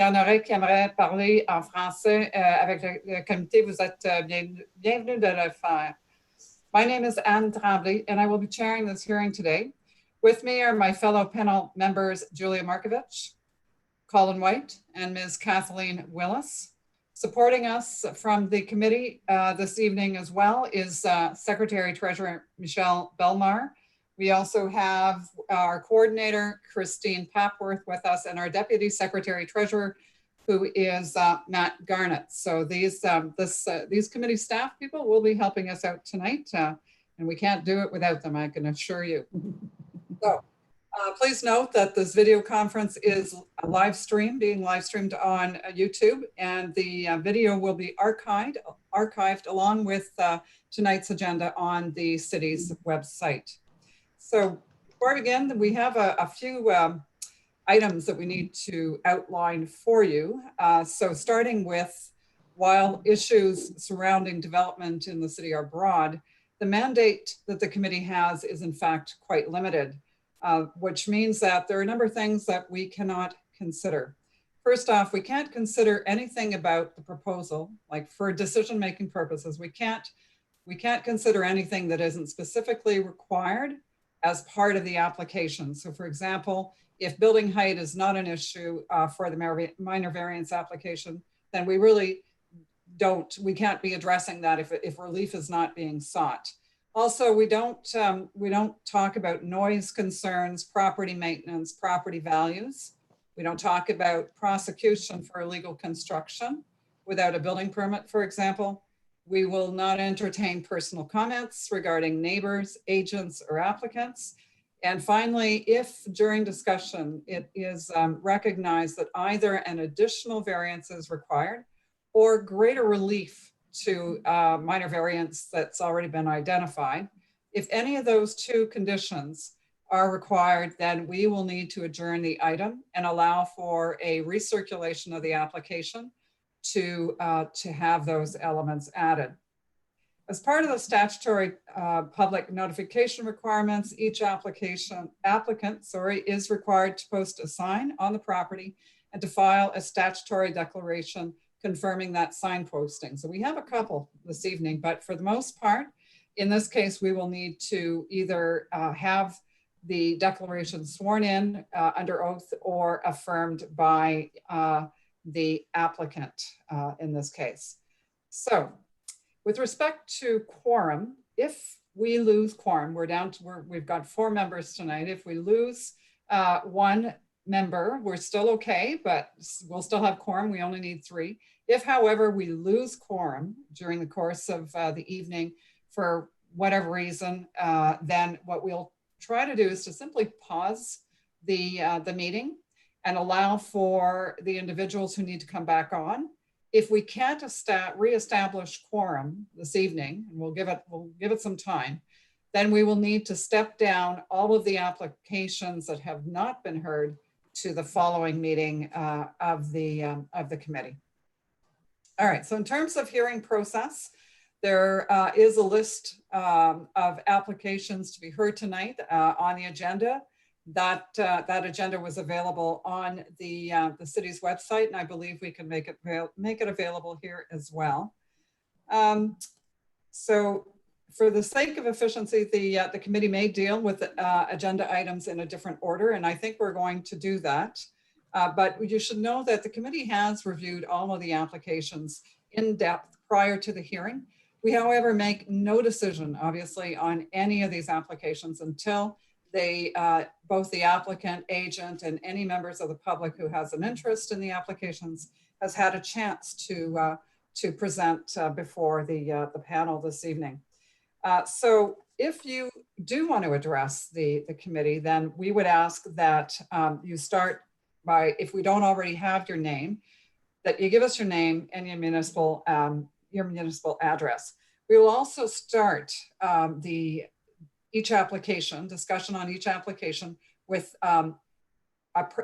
Il y en aurait qui aimeraient parler en français avec le comité. Vous êtes bienvenue de le faire. My name is Anne Tremblay, and I will be chairing this hearing today. With me are my fellow panel members, Julia Markovich, Colin White, and Ms. Kathleen Willis. Supporting us from the committee this evening as well is Secretary Treasurer Michelle Belmar. We also have our coordinator, Christine Papworth, with us, and our Deputy Secretary Treasurer, who is Matt Garnett. So these committee staff people will be helping us out tonight, and we can't do it without them, I can assure you. So please note that this video conference is being live streamed on YouTube, and the video will be archived along with tonight's agenda on the city's website. So before we begin, we have a few items that we need to outline for you. So starting with, while issues surrounding development in the city are broad, the mandate that the committee has is in fact quite limited, which means that there are a number of things that we cannot consider. First off, we can't consider anything about the proposal, like for decision-making purposes. We can't consider anything that isn't specifically required as part of the application. So for example, if building height is not an issue for the minor variance application, then we can't be addressing that if relief is not being sought. Also, we don't talk about noise concerns, property maintenance, property values. We don't talk about prosecution for illegal construction without a building permit, for example. We will not entertain personal comments regarding neighbors, agents, or applicants. And finally, if during discussion it is recognized that either an additional variance is required or greater relief to minor variance that's already been identified, if any of those two conditions are required, then we will need to adjourn the item and allow for a recirculation of the application to have those elements added. As part of the statutory public notification requirements, each applicant is required to post a sign on the property and to file a statutory declaration confirming that sign posting. So we have a couple this evening, but for the most part, in this case, we will need to either have the declaration sworn in under oath or affirmed by the applicant in this case. So with respect to quorum, if we lose quorum, we've got 4 members tonight. If we lose 1 member, we're still okay, but we'll still have quorum. We only need 3. If, however, we lose quorum during the course of the evening for whatever reason, then what we'll try to do is to simply pause the meeting and allow for the individuals who need to come back on. If we can't reestablish quorum this evening, and we'll give it some time, then we will need to step down all of the applications that have not been heard to the following meeting of the committee. All right, so in terms of hearing process, there is a list of applications to be heard tonight on the agenda. That agenda was available on the city's website, and I believe we can make it available here as well. So for the sake of efficiency, the committee may deal with agenda items in a different order, and I think we're going to do that. But you should know that the committee has reviewed all of the applications in depth prior to the hearing. We, however, make no decision, obviously, on any of these applications until both the applicant, agent, and any members of the public who has an interest in the applications has had a chance to present before the panel this evening. So if you do want to address the committee, then we would ask that you start by, if we don't already have your name, that you give us your name and your municipal address. We will also start each application, discussion on each application with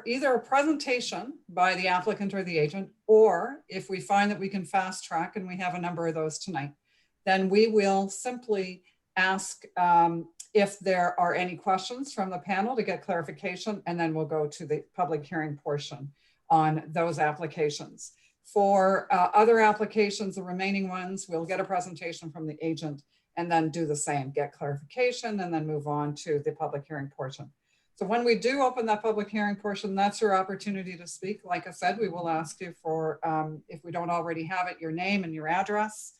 either a presentation by the applicant or the agent, or if we find that we can fast track, and we have a number of those tonight, then we will simply ask if there are any questions from the panel to get clarification, and then we'll go to the public hearing portion on those applications. For other applications, the remaining ones, we'll get a presentation from the agent and then do the same, get clarification, and then move on to the public hearing portion. So when we do open that public hearing portion, that's your opportunity to speak. Like I said, we will ask you for, if we don't already have it, your name and your address.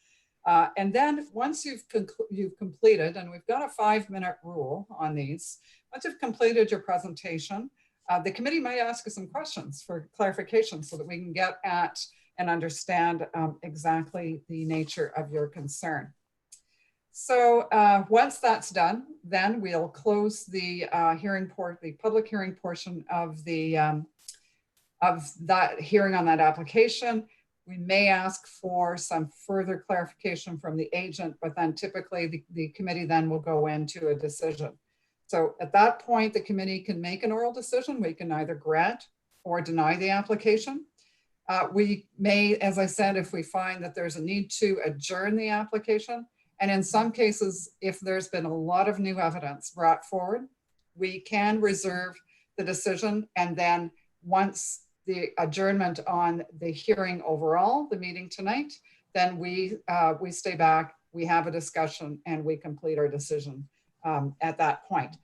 And then once you've completed, and we've got a 5-minute rule on these, once you've completed your presentation, the committee might ask you some questions for clarification so that we can get at and understand exactly the nature of your concern. So once that's done, then we'll close the public hearing portion of that hearing on that application. We may ask for some further clarification from the agent, but then typically the committee then will go into a decision. So at that point, the committee can make an oral decision. We can either grant or deny the application. We may, as I said, if we find that there's a need to adjourn the application, and in some cases, if there's been a lot of new evidence brought forward, we can reserve the decision. And then once the adjournment on the hearing overall, the meeting tonight, then we stay back, we have a discussion, and we complete our decision at that point.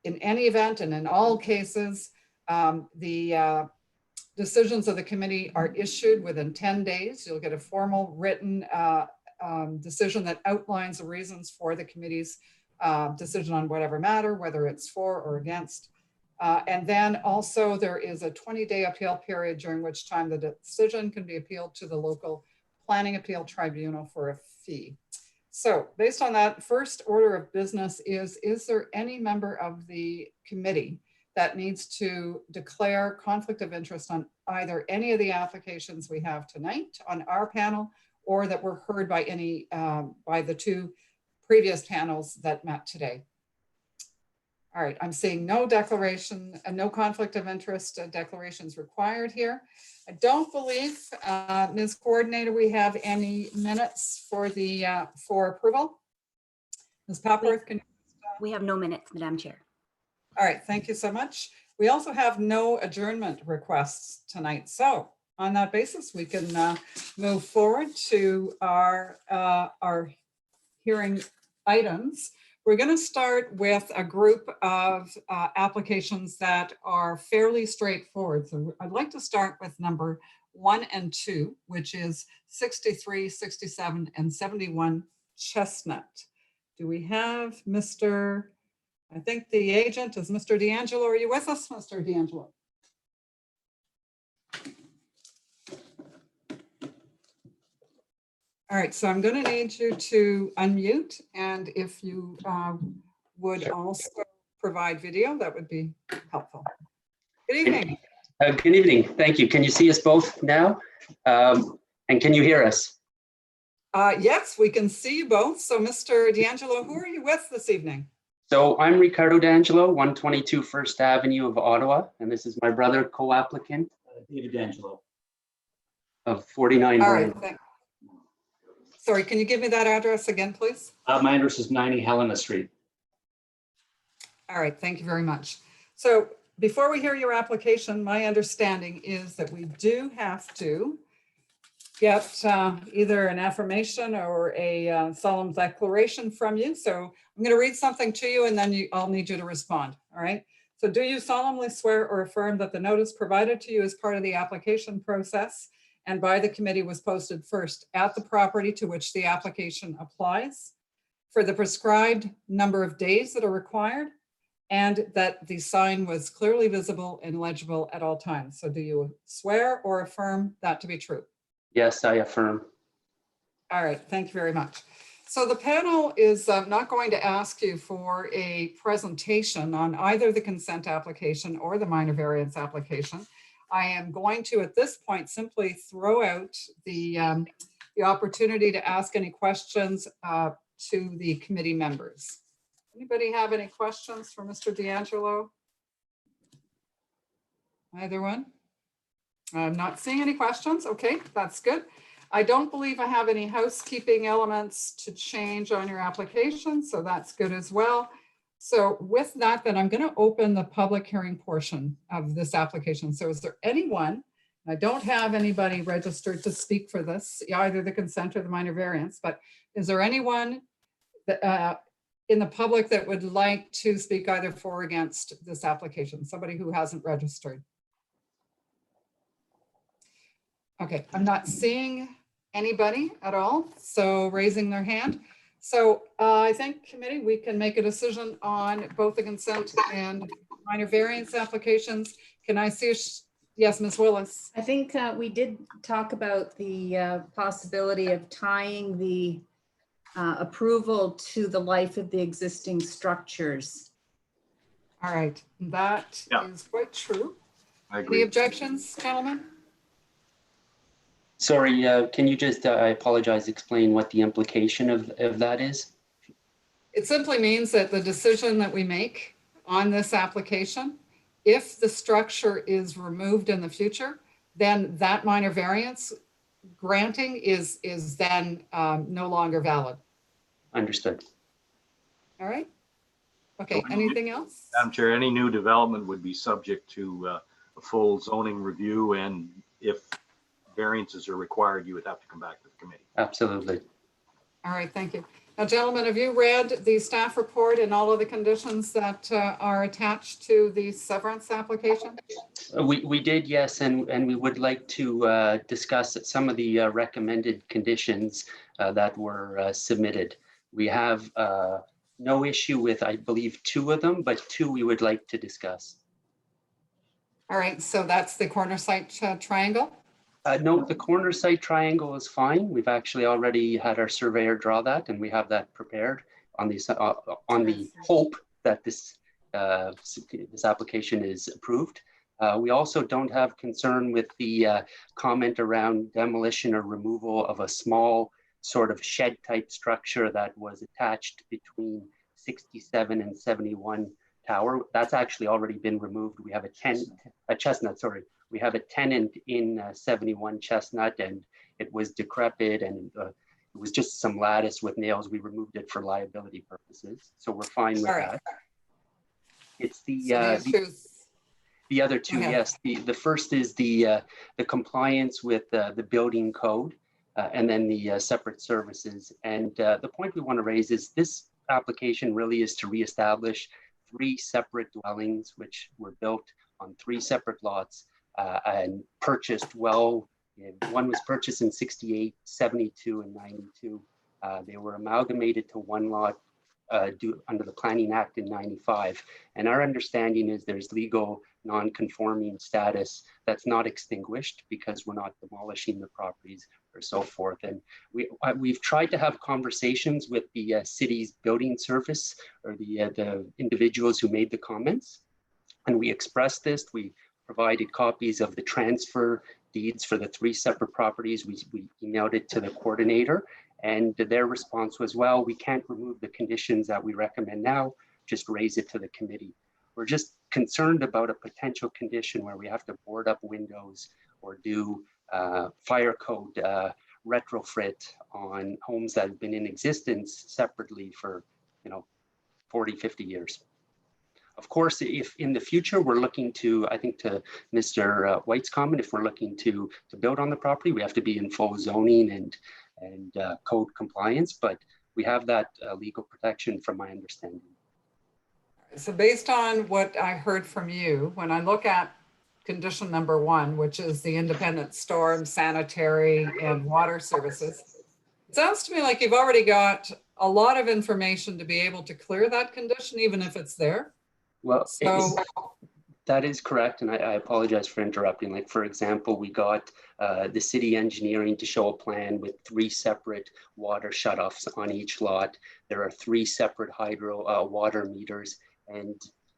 In any event, and in all cases, the decisions of the committee are issued within 10 days. You'll get a formal written decision that outlines the reasons for the committee's decision on whatever matter, whether it's for or against. And then also there is a 20-day appeal period during which time the decision can be appealed to the local planning appeal tribunal for a fee. So based on that, first order of business is there any member of the committee that needs to declare conflict of interest on either any of the applications we have tonight on our panel, or that were heard by any by the 2 previous panels that met today? All right, I'm seeing no declaration, no conflict of interest declarations required here. I don't believe, Ms. Coordinator, we have any minutes for the for approval. Ms. Papworth, can you? We have no minutes, Madam Chair. All right, thank you so much. We also have no adjournment requests tonight. So on that basis, we can move forward to our hearing items. We're going to start with a group of applications that are fairly straightforward. So I'd like to start with number 1 and 2, which is 63, 67, and 71 Chestnut. Do we have Mr. I think the agent is Mr. D'Angelo. Are you with us, Mr. D'Angelo? All right, so I'm going to need you to unmute, and if you would also provide video, that would be helpful. Good evening. Good evening. Thank you. Can you see us both now? And can you hear us? Yes, we can see you both. So Mr. D'Angelo, who are you with this evening? So I'm Ricardo D'Angelo, 122 First Avenue of Ottawa, and this is my brother, co-applicant, David D'Angelo. of 49. All right. Sorry, can you give me that address again, please? My address is 90 Helena Street. All right, thank you very much. So before we hear your application, my understanding is that we do have to get either an affirmation or a solemn declaration from you. So I'm going to read something to you, and then I'll need you to respond. All right. So do you solemnly swear or affirm that the notice provided to you as part of the application process and by the committee was posted first at the property to which the application applies for the prescribed number of days that are required, and that the sign was clearly visible and legible at all times? So do you swear or affirm that to be true? Yes, I affirm. All right, thank you very much. So the panel is not going to ask you for a presentation on either the consent application or the minor variance application. I am going to, at this point, simply throw out the opportunity to ask any questions to the committee members. Anybody have any questions for Mr. D'Angelo? Either one? I'm not seeing any questions. Okay, that's good. I don't believe I have any housekeeping elements to change on your application, so that's good as well. So with that, then I'm going to open the public hearing portion of this application. So is there anyone I don't have anybody registered to speak for this, either the consent or the minor variance, but is there anyone that, in the public that would like to speak either for or against this application? Somebody who hasn't registered? Okay, I'm not seeing anybody at all, so raising their hand. So I think committee, we can make a decision on both the consent and minor variance applications. Can I see, yes, Ms. Willis? I think we did talk about the possibility of tying the approval to the life of the existing structures. All right, that Yeah. is quite true. I Any agree. objections, gentlemen? Sorry, can you just, I apologize, explain what the implication of that is? It simply means that the decision that we make on this application, if the structure is removed in the future, then that minor variance granting is then no longer valid. Understood. All right? Okay, anything else? Madam Chair, any new development would be subject to a full zoning review, and if variances are required, you would have to come back to the committee. Absolutely. All right, thank you. Now, gentlemen, have you read the staff report and all of the conditions that are attached to the severance application? We did, yes, and we would like to discuss some of the recommended conditions that were submitted. We have no issue with, I believe, 2 of them, but 2 we would like to discuss. All right, so that's the corner site triangle? No, the corner site triangle is fine. We've actually already had our surveyor draw that, and we have that prepared on the hope that this application is approved. We also don't have concern with the comment around demolition or removal of a small sort of shed type structure that was attached between 67 and 71 tower. That's actually already been removed. We have a Chestnut, sorry. We have a tenant in 71 Chestnut, and it was decrepit, and it was just some lattice with nails. We removed it for liability purposes, so we're fine with that. It's the other 2, Okay. yes. The first is the compliance with the building code, and then the separate services. And the point we want to raise is this application really is to reestablish 3 separate dwellings, which were built on 3 separate lots. And purchased one was purchased in 68, 72, and 92. They were amalgamated to one lot under the Planning Act in 95. And our understanding is there's legal non-conforming status that's not extinguished because we're not demolishing the properties or so forth. And we've tried to have conversations with the city's building service or the individuals who made the comments. And we expressed this. We provided copies of the transfer deeds for the 3 separate properties. We emailed it to the coordinator, and their response was, well, we can't remove the conditions that we recommend now, just raise it to the committee. We're just concerned about a potential condition where we have to board up windows or do fire code retrofit on homes that have been in existence separately for 40, 50 years. Of course, if in the future we're looking to, I think to Mr. White's comment, if we're looking to build on the property, we have to be in full zoning and code compliance, but we have that legal protection from my understanding. So based on what I heard from you, when I look at condition number 1, which is the independent storm, sanitary, and water services, it sounds to me like you've already got a lot of information to be able to clear that condition, even if it's there. Well, So that is correct, and I apologize for interrupting. Like, for example, we got the city engineering to show a plan with 3 separate water shutoffs on each lot. There are 3 separate hydro water meters, and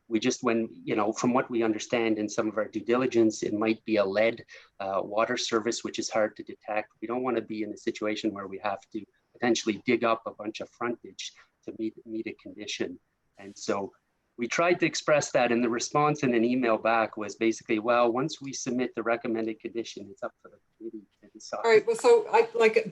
we just, from what we understand in some of our due diligence, it might be a lead water service, which is hard to detect. We don't want to be in a situation where we have to potentially dig up a bunch of frontage to meet a condition. And so we tried to express that, and the response in an email back was basically, well, once we submit the recommended condition, it's up for the committee to decide. all right, well, so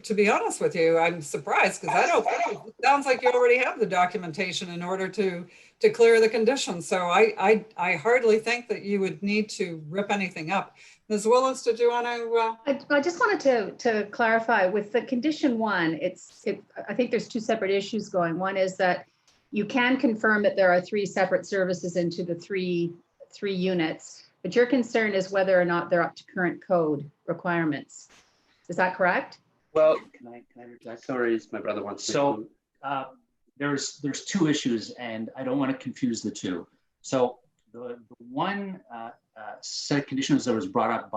to be honest with you, I'm surprised because it sounds like you already have the documentation in order to clear the condition. So I hardly think that you would need to rip anything up. Ms. Willis, did you want to? I just wanted to clarify with the condition one, I think there's two separate issues going. One is that you can confirm that there are 3 separate services into the three units, but your concern is whether or not they're up to current code requirements. Is that correct? Well, can I interject? Sorry, my brother wants to. So there's 2 issues, and I don't want to confuse the 2. So the one set of conditions that was brought up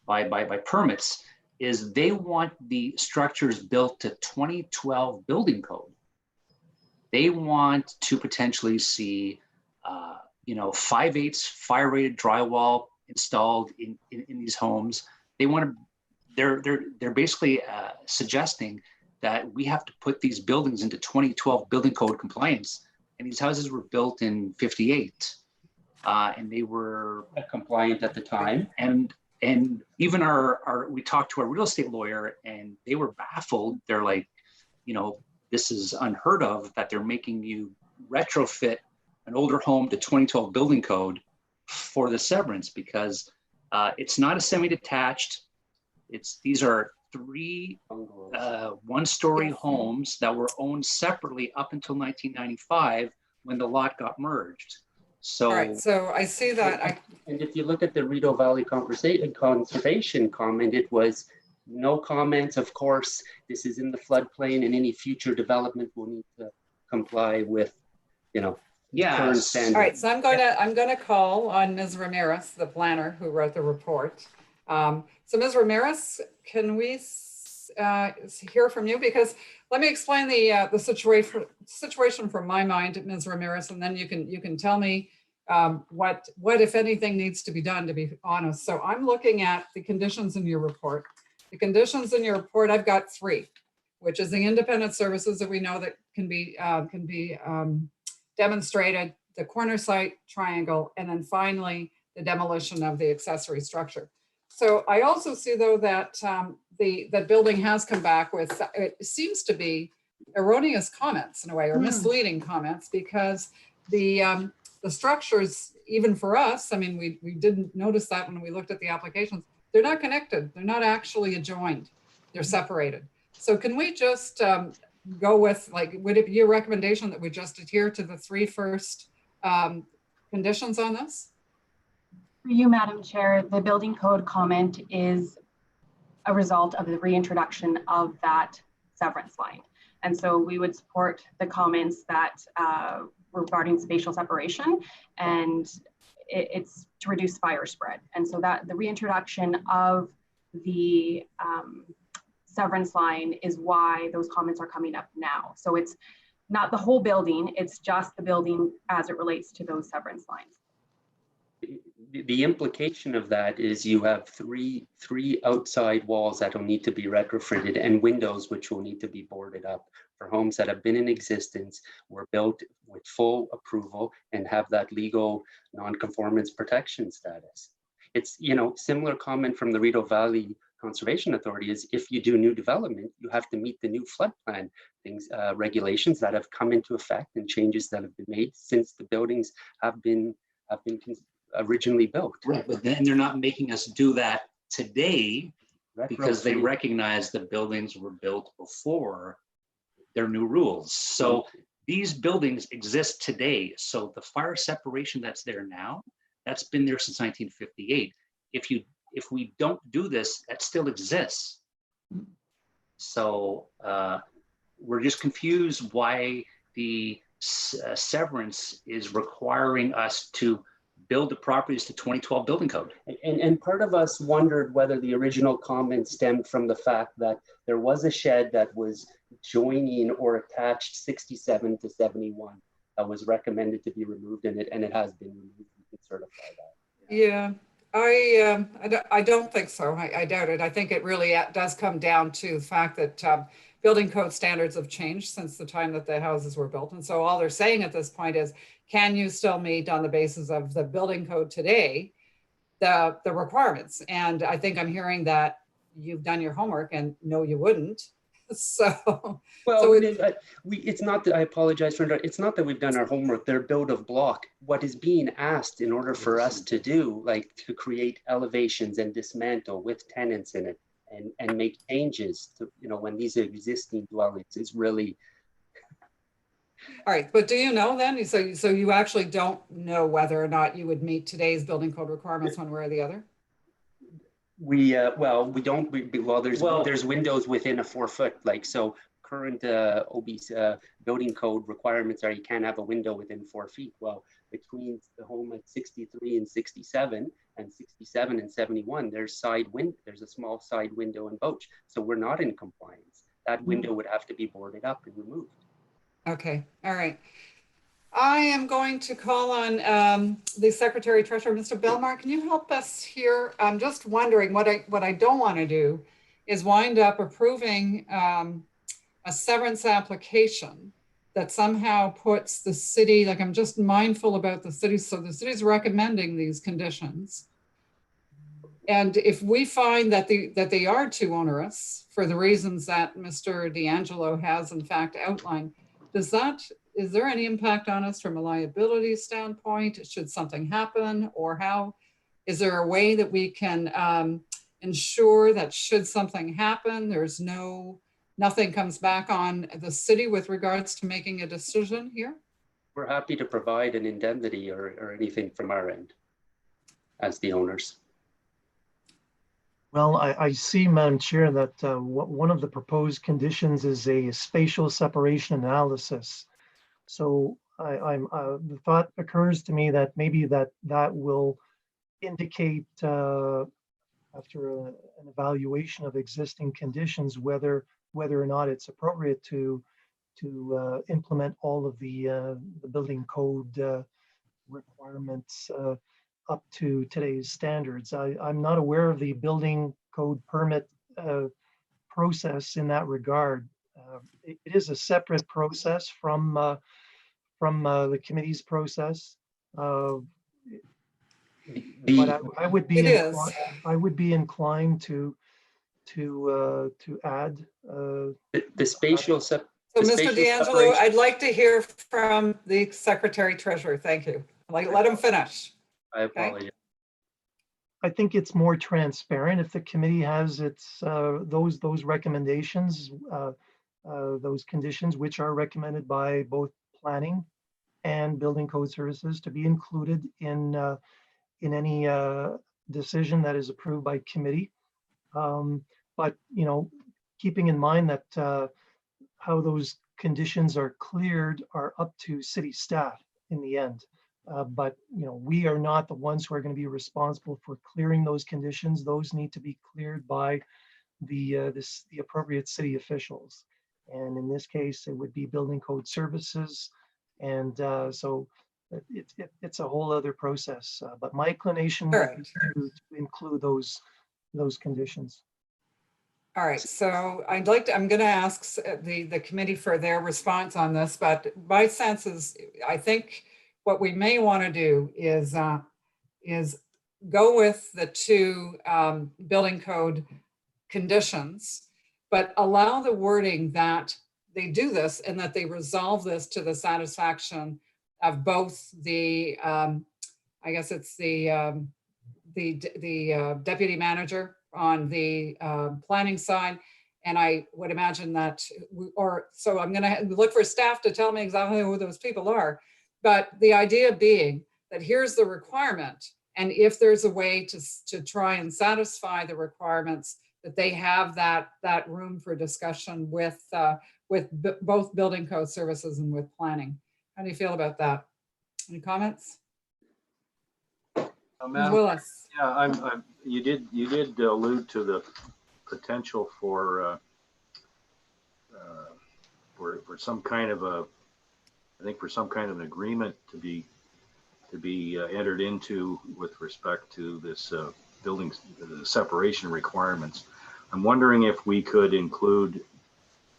by permits is they want the structures built to 2012 building code. They want to potentially see, 5/8 fire rated drywall installed in these homes. They want to. They're basically suggesting that we have to put these buildings into 2012 building code compliance. And these houses were built in 58, and they were compliant at the time. And even we talked to our real estate lawyer, and they were baffled. They're like, this is unheard of that they're making you retrofit an older home to 2012 building code for the severance, because it's not a semi-detached. These are 3 one-story homes that were owned separately up until 1995 when the lot got merged. So, All right, so I see that. And if you look at the Rideau Valley Conservation comment, it was no comments. Of course, this is in the floodplain, and any future development will need to comply with, current standards. All right, so I'm going to call on Ms. Ramirez, the planner who wrote the report. So Ms. Ramirez, can we hear from you? Because let me explain the situation from my mind, Ms. Ramirez, and then you can tell me what if anything needs to be done, to be honest. So I'm looking at the conditions in your report. The conditions in your report, I've got 3, which is the independent services that we know that can be demonstrated, the corner site triangle, and then finally the demolition of the accessory structure. So I also see, though, that the building has come back with, it seems to be erroneous comments in a way, or misleading comments, because the structures, even for us, I mean, we didn't notice that when we looked at the applications, they're not connected. They're not actually adjoined. They're separated. So can we just go with, would it be your recommendation that we just adhere to the 3 first conditions on this? For you, Madam Chair, the building code comment is a result of the reintroduction of that severance line. And so we would support the comments that regarding spatial separation, and it's to reduce fire spread. And so that the reintroduction of the severance line is why those comments are coming up now. So it's not the whole building, it's just the building as it relates to those severance lines. The implication of that is you have three outside walls that will need to be retrofitted, and windows which will need to be boarded up for homes that have been in existence, were built with full approval, and have that legal non-conformance protection status. It's, similar comment from the Rideau Valley Conservation Authority is, if you do new development, you have to meet the new flood plan regulations that have come into effect, and changes that have been made since the buildings have been originally built. Right, but then they're not making us do that today because they recognize the buildings were built before their new rules. So these buildings exist today. So the fire separation that's there now, that's been there since 1958. If we don't do this, that still exists. So we're just confused why the severance is requiring us to build the properties to 2012 building code. And part of us wondered whether the original comment stemmed from the fact that there was a shed that was joining or attached 67 to 71 that was recommended to be removed, and it has been removed. We can certify that. Yeah, I don't think so. I doubt it. I think it really does come down to the fact that building code standards have changed since the time that the houses were built. And so all they're saying at this point is, can you still meet, on the basis of the building code today, the requirements? And I think I'm hearing that you've done your homework, and no, you wouldn't. So, Well, So it's not that, I apologize for, it's not that we've done our homework. They're built of block. What is being asked in order for us to do, like to create elevations and dismantle with tenants in it and make changes to, you know, when these are existing dwellings is really, all right, but do you know then? So you actually don't know whether or not you would meet today's building code requirements one way or the other? well, we don't, well, there's windows within a 4 foot, like, so current OB's building code requirements are you can't have a window within 4 feet. Well, between the home at 63 and 67 and 67 and 71, there's a small side window in both. So we're not in compliance. That window would have to be boarded up and removed. Okay, all right. I am going to call on the Secretary Treasurer, Mr. Belmar. Can you help us here? I'm just wondering what I don't want to do is wind up approving a severance application that somehow puts the city, like I'm just mindful about the city. So the city's recommending these conditions. And if we find that they are too onerous for the reasons that Mr. D'Angelo has in fact outlined, is there any impact on us from a liability standpoint? Should something happen, or how? Is there a way that we can ensure that should something happen, there's nothing comes back on the city with regards to making a decision here? We're happy to provide an indemnity or anything from our end as the owners. Well, I see, Madam Chair, that one of the proposed conditions is a spatial separation analysis. So the thought occurs to me that maybe that will indicate after an evaluation of existing conditions whether or not it's appropriate to implement all of the building code requirements up to today's standards. I'm not aware of the building code permit process in that regard. It is a separate process from the committee's process. But I would be inclined to add the spatial So Mr. D'Angelo, I'd like to hear from the Secretary Treasurer. Thank you. Let him finish. I apologize. Okay. I think it's more transparent if the committee has its those recommendations, those conditions which are recommended by both planning and building code services to be included in any decision that is approved by committee. But you know, keeping in mind that how those conditions are cleared are up to city staff in the end. But you know, we are not the ones who are going to be responsible for clearing those conditions. Those need to be cleared by the appropriate city officials, and in this case, it would be building code services, and so it's a whole other process. But my inclination would be to include those conditions. All right, so I'm going to ask the committee for their response on this, but my sense is, I think what we may want to do is go with the two building code conditions, but allow the wording that they do this and that they resolve this to the satisfaction of both the, I guess it's the deputy manager on the planning side. And I would imagine that, so I'm going to look for staff to tell me exactly who those people are. But the idea being that here's the requirement, and if there's a way to try and satisfy the requirements, that they have that room for discussion with both building code services and with planning. How do you feel about that? Any comments? Willis. Yeah, you did allude to the potential for some kind of an agreement to be entered into with respect to this building separation requirements. I'm wondering if we could include,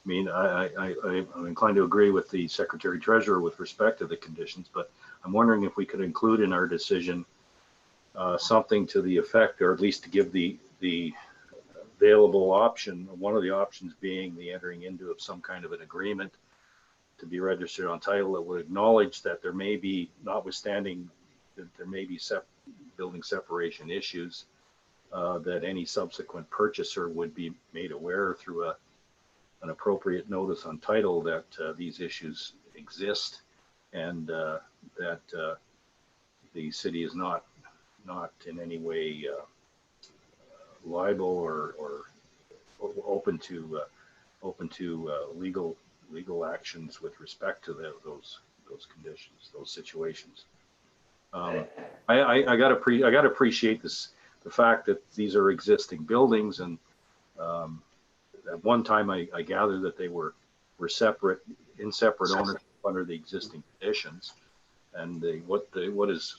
I mean, I'm inclined to agree with the Secretary Treasurer with respect to the conditions, but I'm wondering if we could include in our decision something to the effect, or at least to give the available option, one of the options being the entering into of some kind of an agreement to be registered on title that would acknowledge that there may be, notwithstanding that there may be building separation issues, that any subsequent purchaser would be made aware through an appropriate notice on title that these issues exist, and that the city is not in any way liable or open to legal actions with respect to those conditions, those situations. I gotta appreciate the fact that these are existing buildings, and at one time I gather that they were separate ownership under the existing conditions, and what is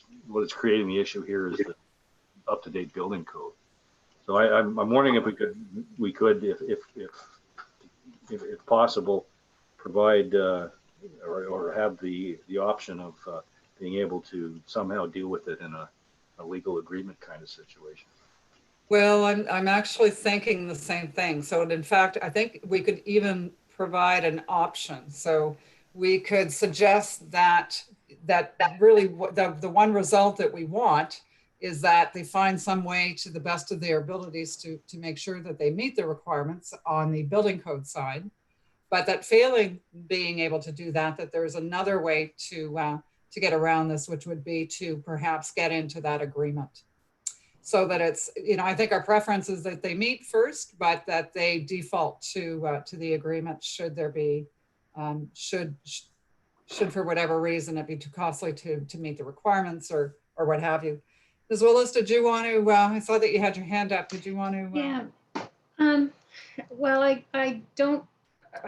creating the issue here is the up-to-date building code. So I'm wondering if we could if possible provide or have the option of being able to somehow deal with it in a legal agreement kind of situation. Well, I'm actually thinking the same thing. So in fact, I think we could even provide an option. So we could suggest that really the one result that we want is that they find some way to the best of their abilities to make sure that they meet the requirements on the building code side, but that failing being able to do that there's another way to get around this, which would be to perhaps get into that agreement. So that it's, I think our preference is that they meet first, but that they default to the agreement should there be, should for whatever reason it be too costly to meet the requirements or what have you. Ms. Willis, did you want to, I saw that you had your hand up. Did you want to? Yeah. Well, I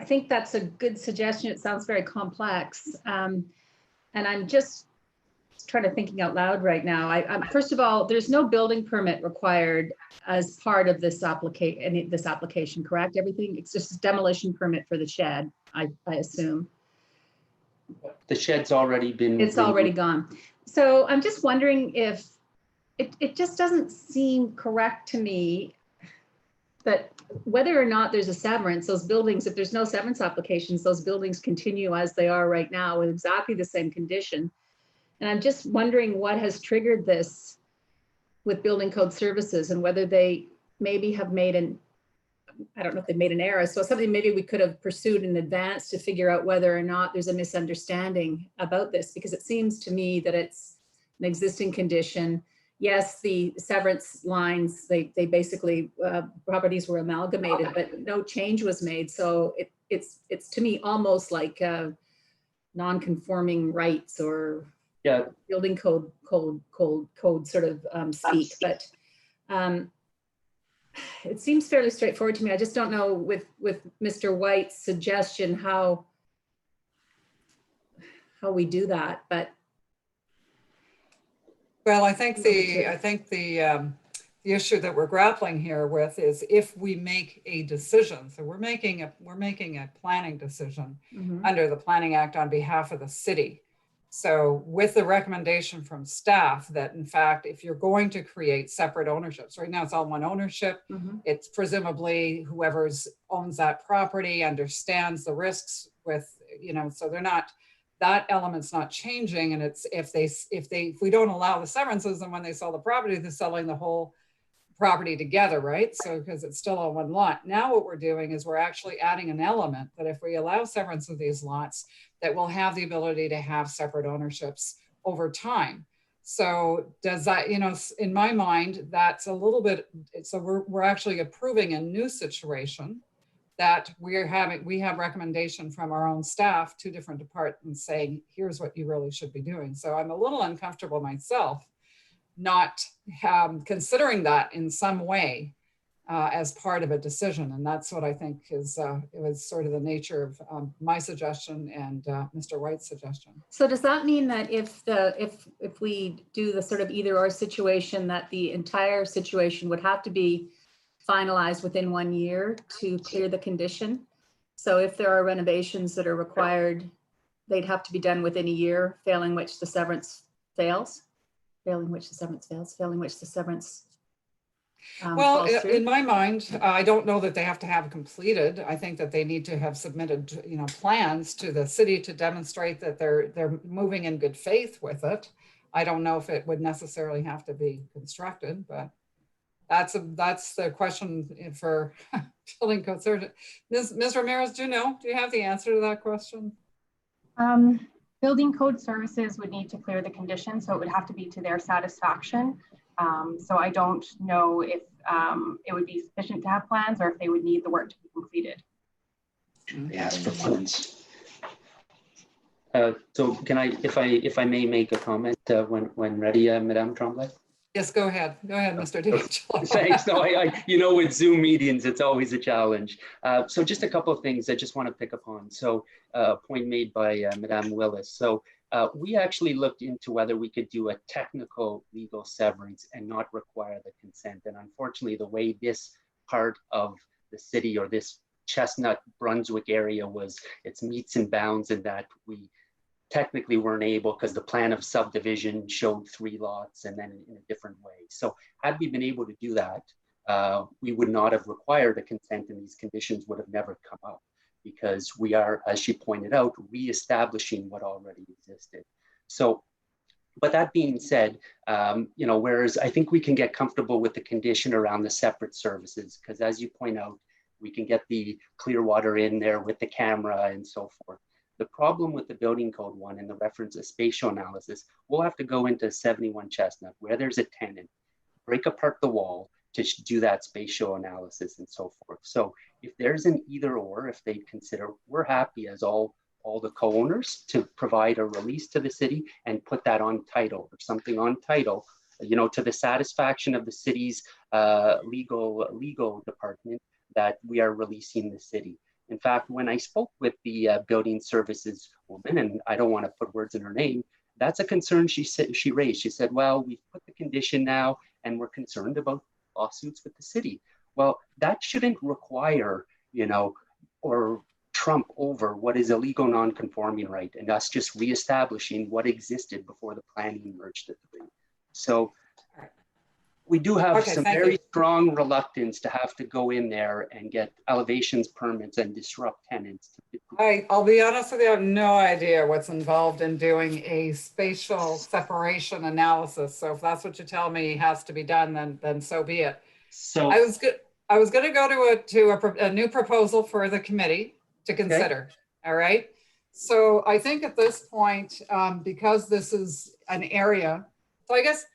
think that's a good suggestion. It sounds very complex. And I'm just trying to thinking out loud right now. First of all, there's no building permit required as part of this application, correct? Everything, it's just a demolition permit for the shed, I assume. The shed's already been. It's already gone. So I'm just wondering if it just doesn't seem correct to me that whether or not there's a severance, those buildings, if there's no severance applications, those buildings continue as they are right now with exactly the same condition. And I'm just wondering what has triggered this with building code services and whether they maybe have made I don't know if they made an error. So something maybe we could have pursued in advance to figure out whether or not there's a misunderstanding about this, because it seems to me that it's an existing condition. Yes, the severance lines, they basically, properties were amalgamated, but no change was made. So it's to me almost like non-conforming rights or building code sort of speak. But it seems fairly straightforward to me. I just don't know with Mr. White's suggestion how we do that, but. Well, I think the issue that we're grappling here with is if we make a decision. So we're making a planning decision under the Planning Act on behalf of the city. So with the recommendation from staff that in fact, if you're going to create separate ownerships, right now it's all one ownership. It's presumably whoever's owns that property understands the risks with, so they're not. That element's not changing, and it's if we don't allow the severances, and when they sell the property, they're selling the whole property together, right? So because it's still on one lot. Now what we're doing is we're actually adding an element that if we allow severance of these lots, that we'll have the ability to have separate ownerships over time. So does that, in my mind, that's a little bit. So we're actually approving a new situation that we have recommendation from our own staff, 2 different departments saying, here's what you really should be doing. So I'm a little uncomfortable myself, not considering that in some way as part of a decision. And that's what I think is, it was sort of the nature of my suggestion and Mr. White's suggestion. So does that mean that if we do the sort of either or situation, that the entire situation would have to be finalized within 1 year to clear the condition? So if there are renovations that are required, they'd have to be done within a year, failing which the severance fails, failing which the severance fails, failing which the severance. Well, Foster? in my mind, I don't know that they have to have completed. I think that they need to have submitted, plans to the city to demonstrate that they're moving in good faith with it. I don't know if it would necessarily have to be constructed, but that's the question for building code surgeon. Ms. Ramirez, do you have the answer to that question? Building code services would need to clear the conditions, so it would have to be to their satisfaction. So I don't know if it would be sufficient to have plans or if they would need the work to be completed. They ask for plans. So can I, if I may make a comment when ready, Madame Tremblay? Yes, go ahead. Go ahead, Mr. D'Angelo. Thanks. No, I with Zoom meetings, it's always a challenge. So just a couple of things I just want to pick up on. So a point made by Madame Willis. So we actually looked into whether we could do a technical legal severance and not require the consent. And unfortunately, the way this part of the city or this Chestnut Brunswick area was, its meets and bounds, in that we technically weren't able, because the plan of subdivision showed 3 lots and then in a different way. So had we been able to do that, we would not have required a consent, and these conditions would have never come up, because we are, as she pointed out, reestablishing what already existed. So, but that being said, whereas I think we can get comfortable with the condition around the separate services, because as you point out, we can get the Clearwater in there with the camera and so forth. The problem with the building code one and the reference to spatial analysis, we'll have to go into 71 Chestnut where there's a tenant, break apart the wall to do that spatial analysis and so forth. So if there's an either or, if they consider, we're happy as all the co-owners to provide a release to the city and put that on title or something on title, to the satisfaction of the city's legal department, that we are releasing the city. In fact, when I spoke with the building services woman, and I don't want to put words in her name, that's a concern she raised. She said, well, we've put the condition now and we're concerned about lawsuits with the city. Well, that shouldn't require, or trump over what is a legal non-conforming right, and us just reestablishing what existed before the planning merged the 3. So we do have some very strong reluctance to have to go in there and get elevations permits and disrupt tenants. I'll be honest with you, I have no idea what's involved in doing a spatial separation analysis. So if that's what you tell me has to be done, then so be it. So I was going to go to a new proposal for the committee to consider. Okay. All right. So I think at this point, because this is an area, so I guess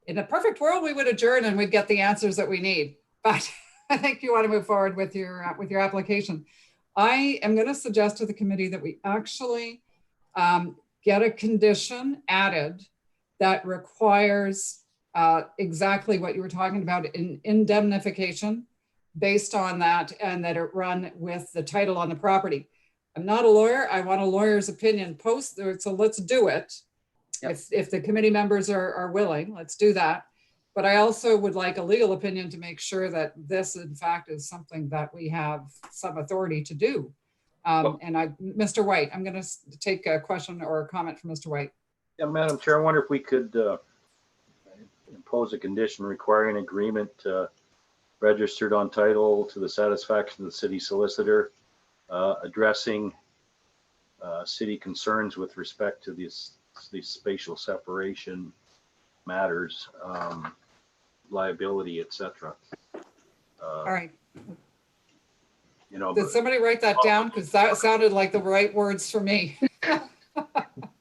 in a perfect world, we would adjourn and we'd get the answers that we need. But I think you want to move forward with your application. I am going to suggest to the committee that we actually get a condition added that requires exactly what you were talking about, in indemnification based on that, and that it run with the title on the property. I'm not a lawyer. I want a lawyer's opinion post there, so let's do it. Yep. If the committee members are willing, let's do that. But I also would like a legal opinion to make sure that this, in fact, is something that we have some authority to do. Mr. White, I'm going to take a question or a comment from Mr. White. Yeah, Madam Chair, I wonder if we could impose a condition requiring agreement registered on title to the satisfaction of the city solicitor, addressing city concerns with respect to these spatial separation matters, liability, etc. All right. Did somebody write that down? Because that sounded like the right words for me.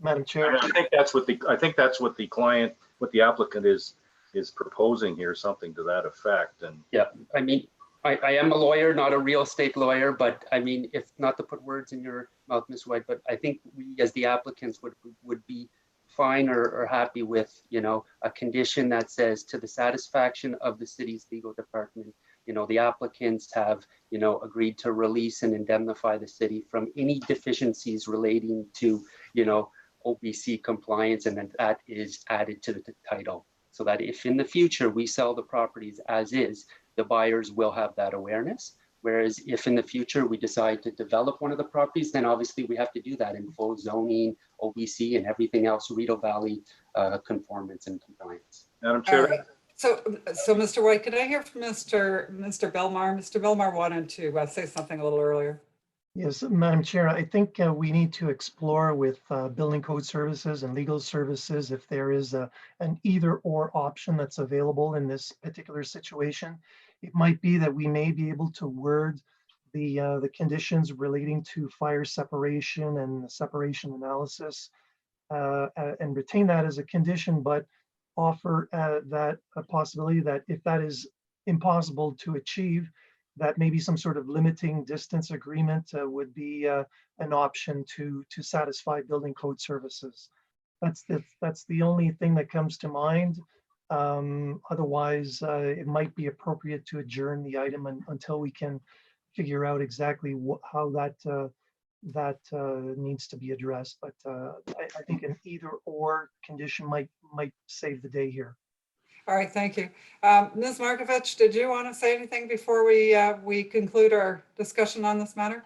Madam Chair, I think that's what the applicant is proposing here, something to that effect. And yeah, I mean, I am a lawyer, not a real estate lawyer, but I mean, if not to put words in your mouth, Ms. White, but I think we as the applicants would be fine or happy with, a condition that says to the satisfaction of the city's legal department, the applicants have, agreed to release and indemnify the city from any deficiencies relating to, OBC compliance, and then that is added to the title. So that if in the future we sell the properties as is, the buyers will have that awareness. Whereas if in the future we decide to develop one of the properties, then obviously we have to do that in full zoning, OBC, and everything else, Rideau Valley conformance and compliance. Madam Chair, So Mr. White, could I hear from Mr. Belmar? Mr. Belmar wanted to say something a little earlier. Yes, Madam Chair, I think we need to explore with building code services and legal services if there is an either or option that's available in this particular situation. It might be that we may be able to word the conditions relating to fire separation and separation analysis and retain that as a condition, but offer that a possibility that if that is impossible to achieve, that maybe some sort of limiting distance agreement would be an option to satisfy building code services. That's the only thing that comes to mind. Otherwise, it might be appropriate to adjourn the item until we can figure out exactly how that needs to be addressed. But I think an either or condition might save the day here. All right, thank you. Ms. Markovich, did you want to say anything before we conclude our discussion on this matter?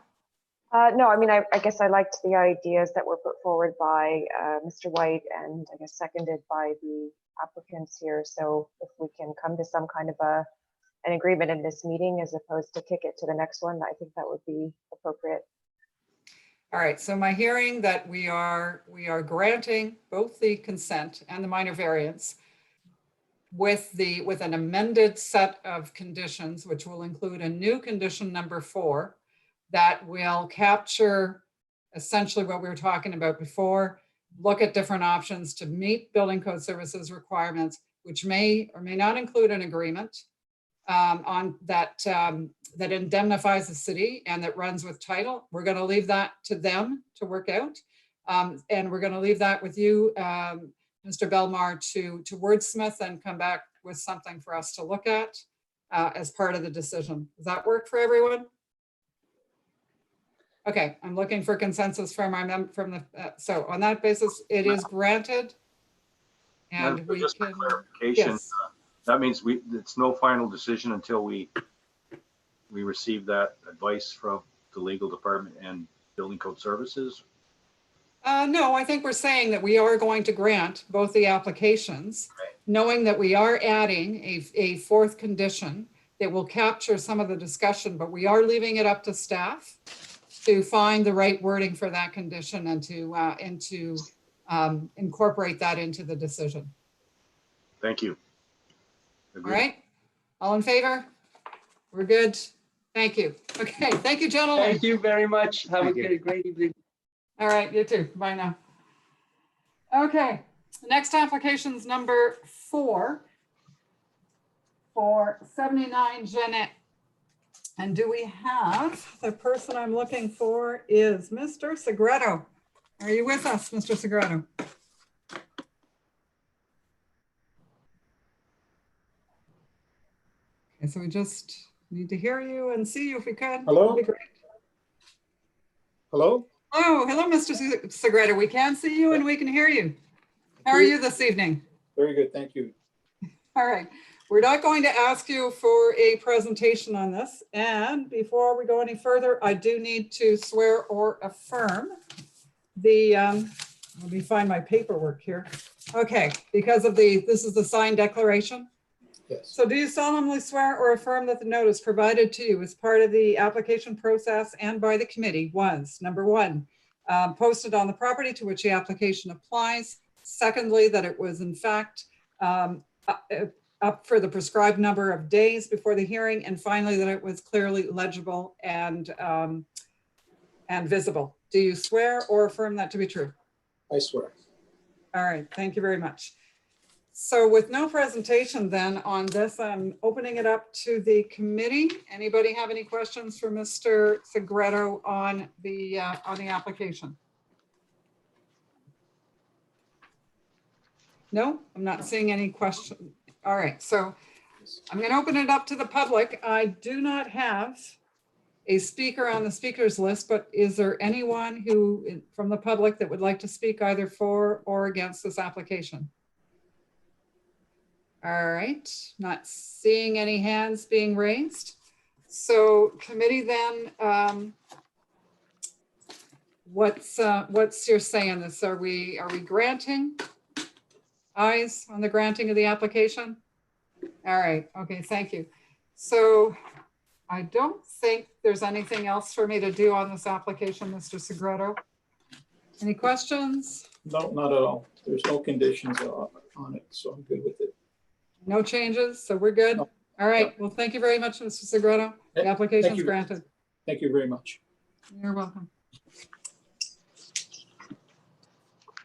No, I mean, I guess I liked the ideas that were put forward by Mr. White and I guess seconded by the applicants here. So if we can come to some kind of an agreement in this meeting as opposed to kick it to the next one, I think that would be appropriate. All right, so my hearing that we are granting both the consent and the minor variance with an amended set of conditions, which will include a new condition number 4 that will capture essentially what we were talking about before, look at different options to meet building code services requirements, which may or may not include an agreement on that that indemnifies the city and that runs with title. We're going to leave that to them to work out. And we're going to leave that with you, Mr. Belmar, to wordsmith and come back with something for us to look at as part of the decision. Does that work for everyone? Okay, I'm looking for consensus from our so on that basis, it is granted. And we just for can, clarification, yes. that means it's no final decision until we receive that advice from the legal department and building code services. No, I think we're saying that we are going to grant both the applications, knowing that we are adding a 4th condition that will capture some of the discussion, but we are leaving it up to staff to find the right wording for that condition and to incorporate that into the decision. Thank you. Agreed. All right, all in favor? We're good. Thank you. Okay, thank you, gentlemen. Thank you very much. Have a great evening. All right, you too. Bye now. Okay, the next application is number 4 for 79 Jeanette. And do we have the person I'm looking for is Mr. Segreto. Are you with us, Mr. Segreto? Okay, so we just need to hear you and see you if we can. Hello? Hello? Oh, hello, Mr. Segreto. We can see you and we can hear you. How are you this evening? Very good, thank you. All right. We're not going to ask you for a presentation on this. And before we go any further, I do need to swear or affirm the, let me find my paperwork here. Okay, because of this is the signed declaration. Yes. So do you solemnly swear or affirm that the notice provided to you as part of the application process and by the committee was, number 1, posted on the property to which the application applies. Secondly, that it was in fact up for the prescribed number of days before the hearing. And finally, that it was clearly legible and visible. Do you swear or affirm that to be true? I swear. All right, thank you very much. So with no presentation then on this, I'm opening it up to the committee. Anybody have any questions for Mr. Segreto on the application? No, I'm not seeing any questions. All right, so I'm going to open it up to the public. I do not have a speaker on the speakers list, but is there anyone who from the public that would like to speak either for or against this application? All right, not seeing any hands being raised. So committee then, what's your say on this? Are we granting? Ayes on the granting of the application? All right, okay, thank you. So I don't think there's anything else for me to do on this application, Mr. Segreto. Any questions? No, not at all. There's no conditions on it, so I'm good with it. No changes, so we're good? No. All right, well, thank you very much, Mr. Segreto. The application is you. granted. Thank you very much. You're welcome.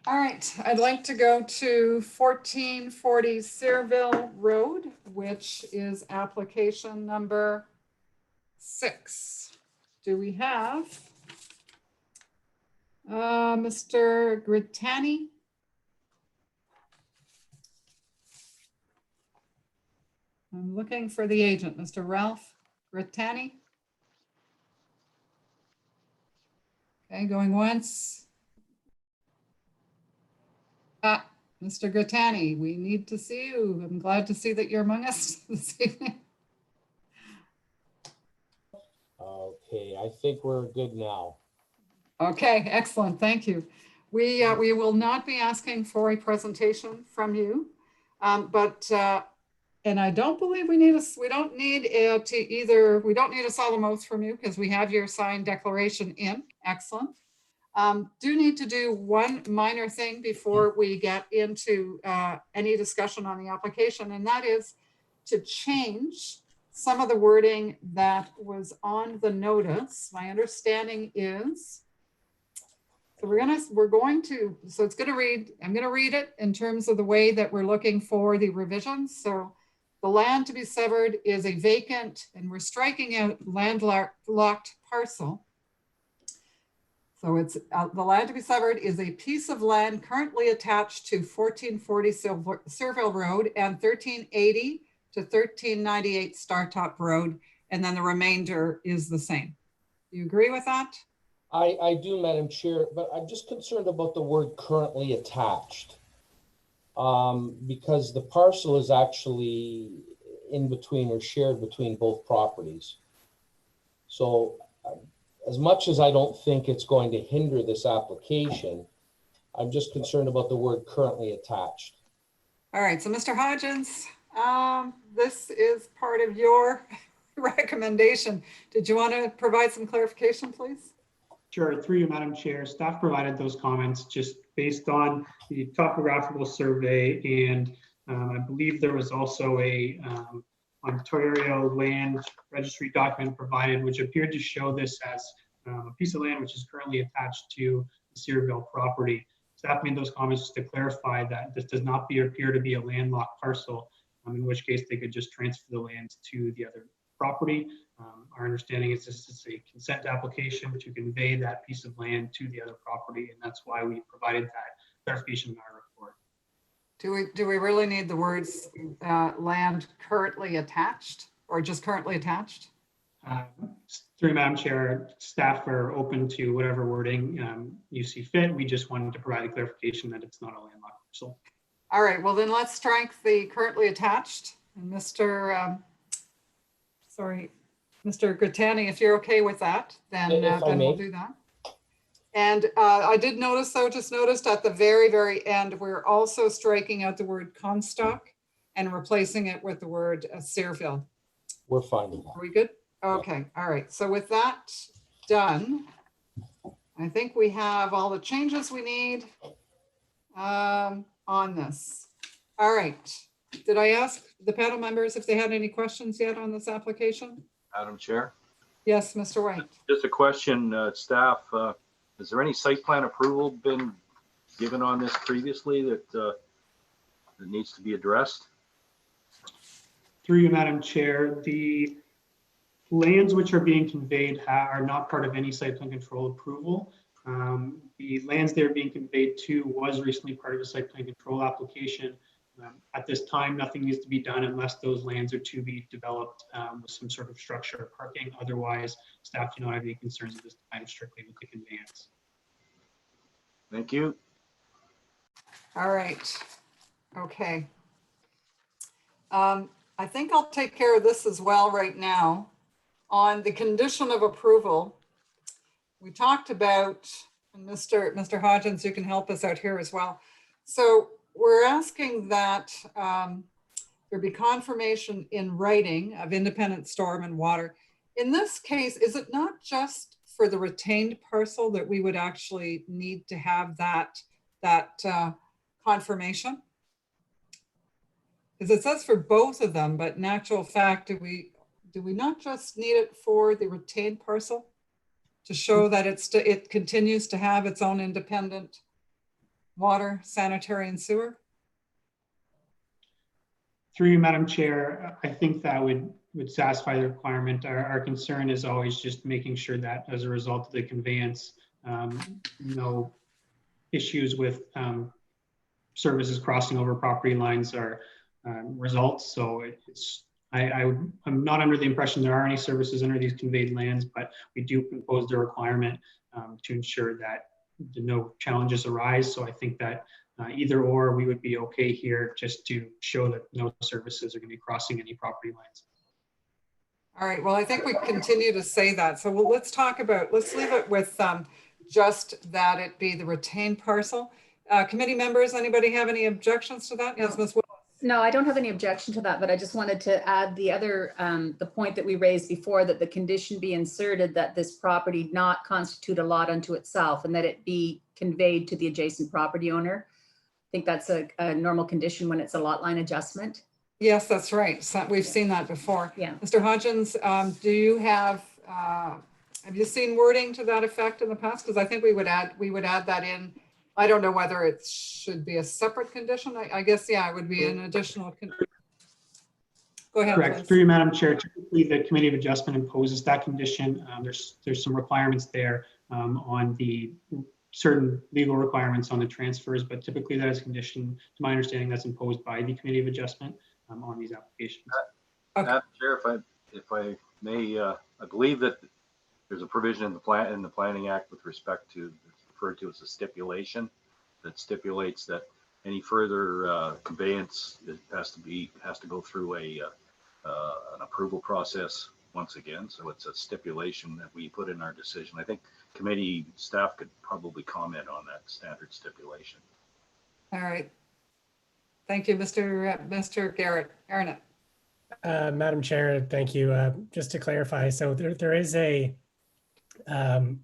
All right, I'd like to go to 1440 Searville Road, which is application number 6. Do we have Mr. Grittani? I'm looking for the agent, Mr. Ralph Grittani. Okay, going once. Mr. Grittani, we need to see you. I'm glad to see that you're among us this evening. Okay, I think we're good now. Okay, excellent. Thank you. We will not be asking for a presentation from you, and I don't believe we need we don't need a solemn oath from you because we have your signed declaration in. Excellent. Do need to do one minor thing before we get into any discussion on the application, and that is to change some of the wording that was on the notice. My understanding is, so it's going to read, I'm going to read it in terms of the way that we're looking for the revisions. So the land to be severed is a vacant, and we're striking out landlocked parcel. So it's the land to be severed is a piece of land currently attached to 1440 Searville Road and 1380 to 1398 Startop Road. And then the remainder is the same. Do you agree with that? I do, Madam Chair, but I'm just concerned about the word currently attached. Because the parcel is actually in between or shared between both properties. So as much as I don't think it's going to hinder this application, I'm just concerned about the word currently attached. All right, so Mr. Hodgins, this is part of your recommendation. Did you want to provide some clarification, please? Sure, through you, Madam Chair. Staff provided those comments just based on the topographical survey, and I believe there was also a Ontario Land Registry document provided, which appeared to show this as a piece of land which is currently attached to the Searville property. Staff made those comments just to clarify that this does not appear to be a landlocked parcel, in which case they could just transfer the land to the other property. Our understanding is this is a consent application to convey that piece of land to the other property, and that's why we provided that clarification in our report. Do we really need the words land currently attached or just currently attached? Through Madam Chair, staff are open to whatever wording you see fit. We just wanted to provide a clarification that it's not a landlocked parcel. All right, well then let's strike the currently attached. And Mr. Grittani, if you're okay with that, then we'll do that. And I did notice, though, just noticed at the very, very end, we're also striking out the word Comstock and replacing it with the word Searville. We're fine with that. Are we good? Okay, all right. So with that done, I think we have all the changes we need on this. All right. Did I ask the panel members if they had any questions yet on this application? Madam Chair? Yes, Mr. White. Just a question, staff. Has there any site plan approval been given on this previously that needs to be addressed? Through you, Madam Chair, the lands which are being conveyed are not part of any site plan control approval. The lands they're being conveyed to was recently part of a site plan control application. At this time, nothing needs to be done unless those lands are to be developed with some sort of structure or parking. Otherwise, staff do not have any concerns at this time, strictly with the conveyance. Thank you. All right. Okay. I think I'll take care of this as well right now. On the condition of approval, we talked about, and Mr. Hodgins, you can help us out here as well. So we're asking that there be confirmation in writing of independent storm and water. In this case, is it not just for the retained parcel that we would actually need to have that confirmation? Because it says for both of them, but in actual fact, do we not just need it for the retained parcel to show that it continues to have its own independent water, sanitary, and sewer? Through you, Madam Chair, I think that would satisfy the requirement. Our concern is always just making sure that as a result of the conveyance, no issues with services crossing over property lines are results. So I'm not under the impression there are any services under these conveyed lands, but we do impose the requirement to ensure that no challenges arise. So I think that either or, we would be okay here just to show that no services are going to be crossing any property lines. All right, well, I think we continue to say that. So let's leave it with just that it be the retained parcel. Committee members, anybody have any objections to that? Yes, Ms. Willis. No, I don't have any objection to that, but I just wanted to add the other, the point that we raised before, that the condition be inserted that this property not constitute a lot unto itself and that it be conveyed to the adjacent property owner. I think that's a normal condition when it's a lot line adjustment. Yes, that's right. So we've seen that before. Yeah. Mr. Hodgins, do you have you seen wording to that effect in the past? Because I think we would add that in. I don't know whether it should be a separate condition. I guess, yeah, it would be an additional. Go ahead. Correct. Please. Through you, Madam Chair, typically the Committee of Adjustment imposes that condition. There's some requirements there on the certain legal requirements on the transfers, but typically that is a condition, to my understanding, that's imposed by the Committee of Adjustment on these applications. Okay. Madam Chair, if I may, I believe that there's a provision in the Planning Act with respect to, it's referred to as a stipulation, that stipulates that any further conveyance has to go through an approval process once again. So it's a stipulation that we put in our decision. I think committee staff could probably comment on that standard stipulation. All right. Thank you, Mr. Garrett. Arnott. Madam Chair, thank you. Just to clarify, so there is a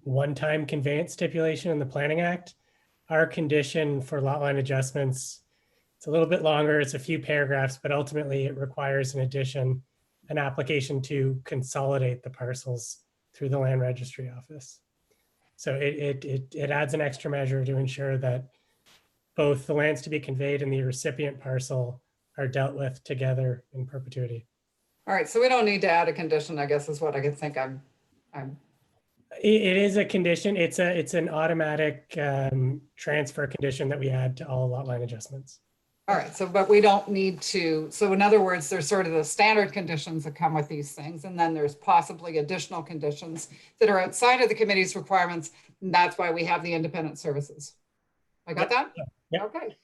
one-time conveyance stipulation in the Planning Act. Our condition for lot line adjustments, it's a little bit longer, it's a few paragraphs, but ultimately it requires an application to consolidate the parcels through the Land Registry Office. So it adds an extra measure to ensure that both the lands to be conveyed and the recipient parcel are dealt with together in perpetuity. All right, so we don't need to add a condition, I guess is what I could think It is a condition. It's an automatic transfer condition that we add to all lot line adjustments. All right, so, but we don't need to, so in other words, there's sort of the standard conditions that come with these things, and then there's possibly additional conditions that are outside of the committee's requirements, and that's why we have the independent services. I got that? Yep. Okay.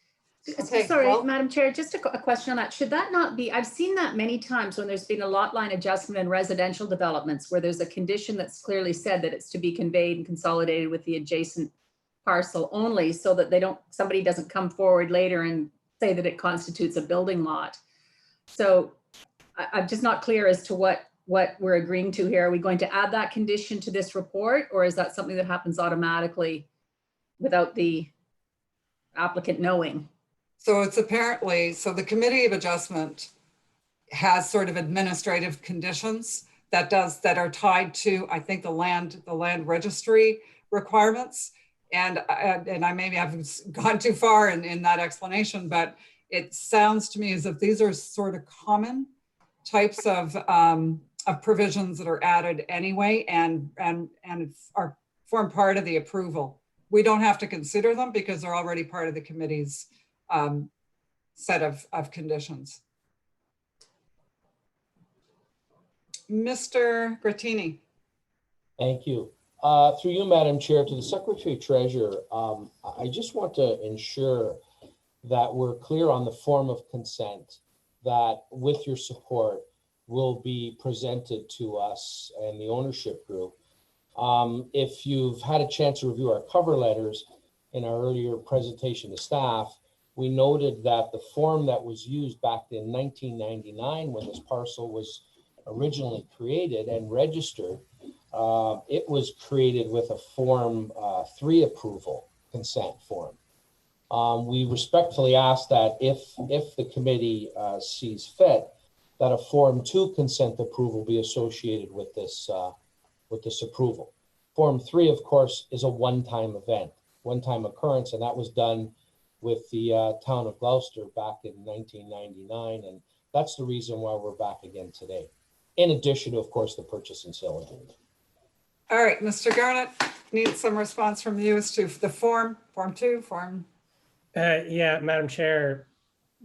Sorry, well, Madam Chair, just a question on that. Should that not be, I've seen that many times when there's been a lot line adjustment in residential developments where there's a condition that's clearly said that it's to be conveyed and consolidated with the adjacent parcel only, so that somebody doesn't come forward later and say that it constitutes a building lot. So I'm just not clear as to what we're agreeing to here. Are we going to add that condition to this report, or is that something that happens automatically without the applicant knowing? So it's apparently, so the Committee of Adjustment has sort of administrative conditions that are tied to, I think, the land registry requirements. And I maybe haven't gone too far in that explanation, but it sounds to me as if these are sort of common types of provisions that are added anyway and form part of the approval. We don't have to consider them because they're already part of the committee's set of conditions. Mr. Grattini. Thank you. Through you, Madam Chair, to the Secretary Treasurer, I just want to ensure that we're clear on the form of consent that, with your support, will be presented to us and the ownership group. If you've had a chance to review our cover letters in our earlier presentation to staff, we noted that the form that was used back in 1999 when this parcel was originally created and registered, it was created with a Form 3 approval consent form. We respectfully ask that if the committee sees fit, that a Form 2 consent approval be associated with this approval. Form 3, of course, is a one-time event, one-time occurrence, and that was done with the town of Gloucester back in 1999, and that's the reason why we're back again today. In addition to, of course, the purchase and sale agreement. All right, Mr. Garnett, need some response from you as to the Form 2, Form. Yeah, Madam Chair,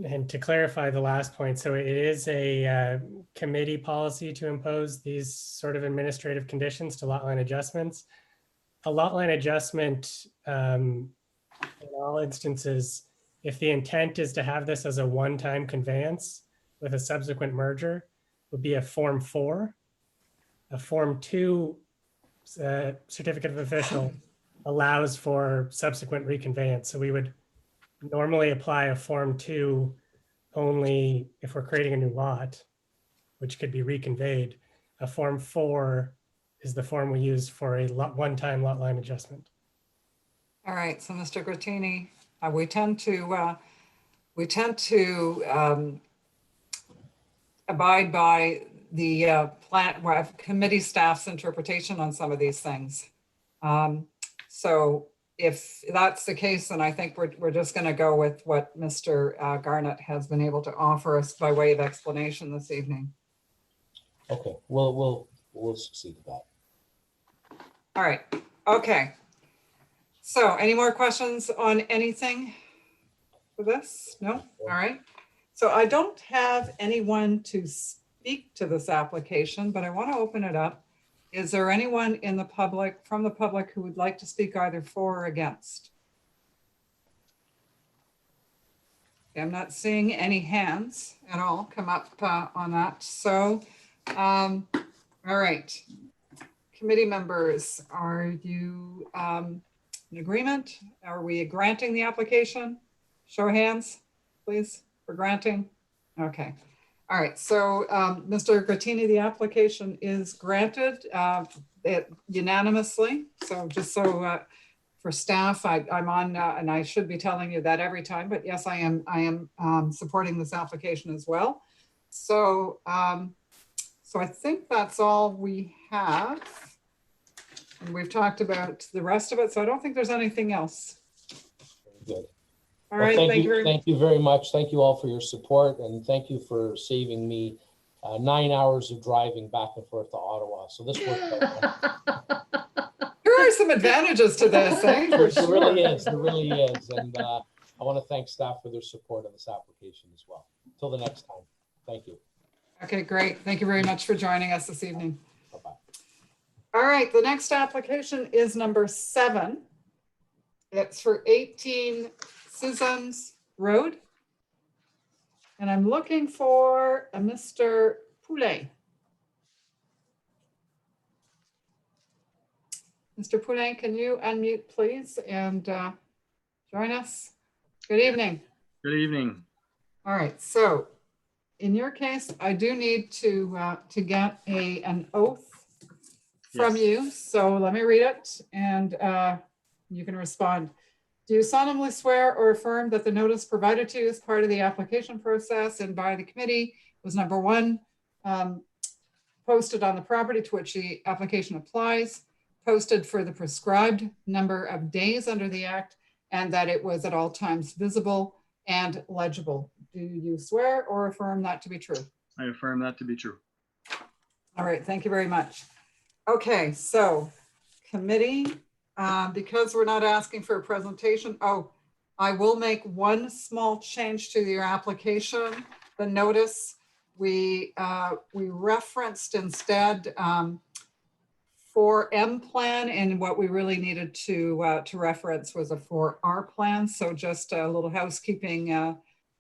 and to clarify the last point, so it is a committee policy to impose these sort of administrative conditions to lot line adjustments. A lot line adjustment, in all instances, if the intent is to have this as a one-time conveyance with a subsequent merger, would be a Form 4. A Form 2 certificate of official allows for subsequent reconveyance. So we would normally apply a Form 2 only if we're creating a new lot, which could be reconveyed. A Form 4 is the form we use for a one-time lot line adjustment. All right, so Mr. Grattini, we tend to abide by the committee staff's interpretation on some of these things. So if that's the case, then I think we're just going to go with what Mr. Garnett has been able to offer us by way of explanation this evening. Okay, we'll succeed with that. All right. Okay. So any more questions on anything for this? No? All right. So I don't have anyone to speak to this application, but I want to open it up. Is there anyone in the public, from the public, who would like to speak either for or against? I'm not seeing any hands at all come up on that. So, all right. Committee members, are you in agreement? Are we granting the application? Show of hands, please, for granting. Okay. All right, so Mr. Grattini, the application is granted unanimously. So just so for staff, I'm on, and I should be telling you that every time, but yes, I am supporting this application as well. So, so I think that's all we have. And we've talked about the rest of it, so I don't think there's anything else. Very good. All right, well, thank you. Thank you very much. Thank you all for your support, and thank you for saving me 9 hours of driving back and forth to Ottawa. So this worked out. There are some advantages to this, eh? For There sure. really is. There really is. And I want to thank staff for their support on this application as well. Until the next time. Thank you. Okay, great. Thank you very much for joining us this evening. Bye-bye. All right, the next application is number 7. It's for 18 Suzanne's Road. And I'm looking for a Mr. Poulet. Mr. Poulet, can you unmute, please, and join us? Good evening. Good evening. All right, so in your case, I do need to get an oath from you. So let me read it and you can respond. Do you solemnly swear or affirm that the notice provided to you as part of the application process and by the committee was number 1, posted on the property to which the application applies, posted for the prescribed number of days under the act, and that it was at all times visible and legible? Do you swear or affirm that to be true? I affirm that to be true. All right, thank you very much. Okay, so committee, because we're not asking for a presentation, I will make one small change to your application. The notice, we referenced instead 4M plan, and what we really needed to reference was a 4R plan. So just a little housekeeping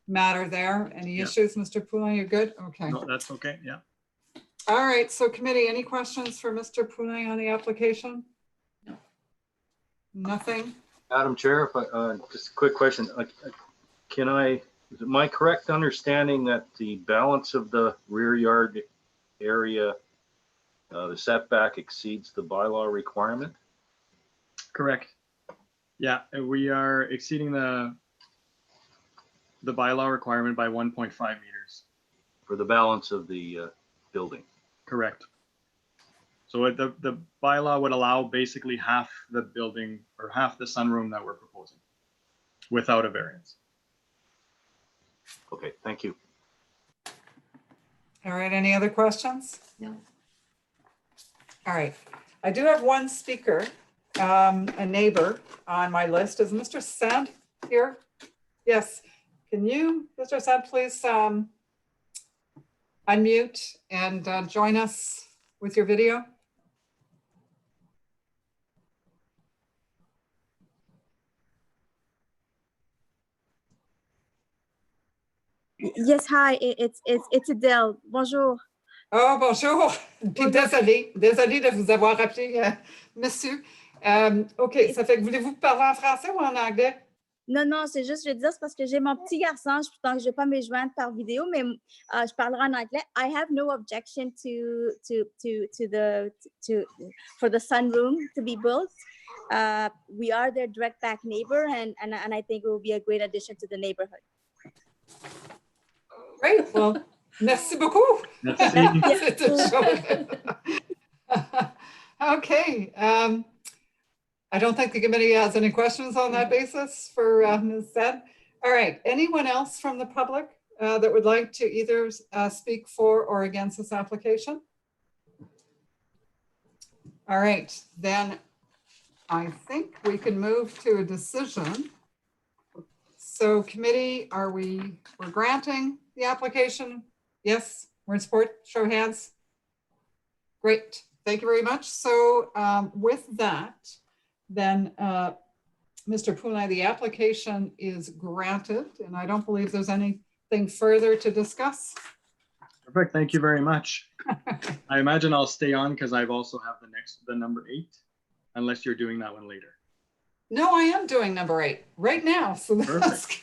matter there. Any issues, Mr. Poulin? You're good? Okay. No, that's okay. Yeah. All right. So committee, any questions for Mr. Poulin on the application? No. Nothing? Madam Chair, if I, just a quick question. is it my correct understanding that the balance of the rear yard area, the setback exceeds the bylaw requirement? Correct. Yeah, we are exceeding the bylaw requirement by 1.5 meters. For the balance of the building? Correct. So the bylaw would allow basically half the building or half the sunroom that we're proposing without a variance. Okay, thank you. All right, any other questions? No. All right, I do have one speaker, a neighbor on my list. Is Mr. Sand here? Yes. Can you, Mr. Sand, please unmute and join us with your video? Yes, hi, it's Adele. Bonjour. Oh, bonjour. Puis désolée de vous avoir appelé, monsieur. OK, ça fait que voulez-vous parler en français ou en anglais? Non, non, c'est juste, je veux dire, c'est parce que j'ai mon petit garçon, donc je ne vais pas me joindre par vidéo, mais je parlerai en anglais. I have no objection for the sunroom to be built. We are their direct back neighbor, and I think it will be a great addition to the neighborhood. Great. Well, merci beaucoup. Merci. Okay. I don't think the committee has any questions on that basis for Ms. Zed. All right. Anyone else from the public that would like to either speak for or against this application? All right. Then I think we can move to a decision. So committee, we're granting the application? Yes, we're in support. Show of hands. Great. Thank you very much. So with that, then Mr. Poulin, the application is granted, and I don't believe there's anything further to discuss. Perfect. Thank you very much. I imagine I'll stay on because I've also have the number 8, unless you're doing that one later. No, I am doing number 8 right now. So let's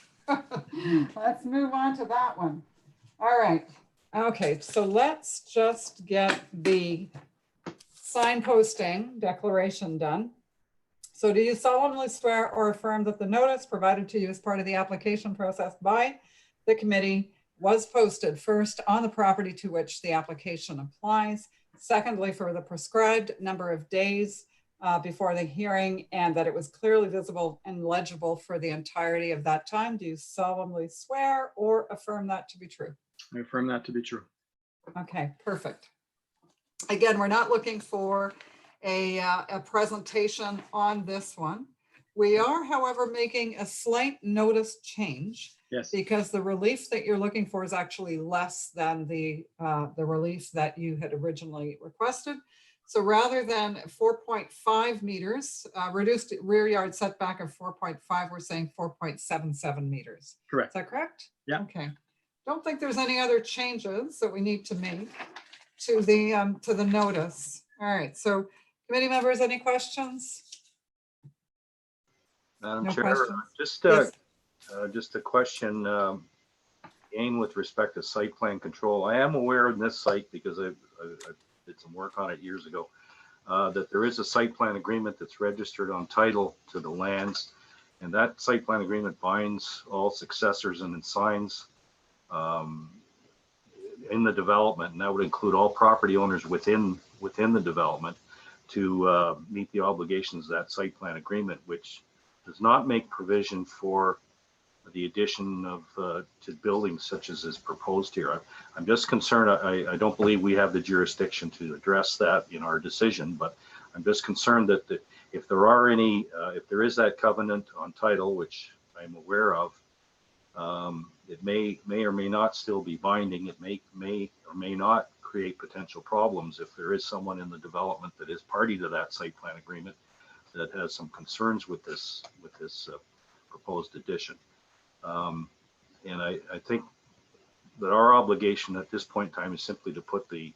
move on to that one. All right. Okay, so let's just get the signposting declaration done. So do you solemnly swear or affirm that the notice provided to you as part of the application process by the committee was posted first on the property to which the application applies, secondly, for the prescribed number of days before the hearing, and that it was clearly visible and legible for the entirety of that time? Do you solemnly swear or affirm that to be true? I affirm that to be true. Okay, perfect. Again, we're not looking for a presentation on this one. We are, however, making a slight notice change. Yes. Because the relief that you're looking for is actually less than the relief that you had originally requested. So rather than 4.5 meters, reduced rear yard setback of 4.5, we're saying 4.77 meters. Correct. Is that correct? Yeah. Okay. Don't think there's any other changes that we need to make to the notice. All right. So committee members, any questions? Madam No Chair, questions? just a question, again, with respect to site plan control. I am aware of this site because I did some work on it years ago, that there is a site plan agreement that's registered on title to the lands, and that site plan agreement binds all successors and assigns in the development, and that would include all property owners within the development to meet the obligations of that site plan agreement, which does not make provision for the addition of to buildings such as is proposed here. I'm just concerned. I don't believe we have the jurisdiction to address that in our decision, but I'm just concerned that if there are any, if there is that covenant on title, which I'm aware of, it may or may not still be binding. It may or may not create potential problems if there is someone in the development that is party to that site plan agreement that has some concerns with this proposed addition. And I think that our obligation at this point in time is simply to put the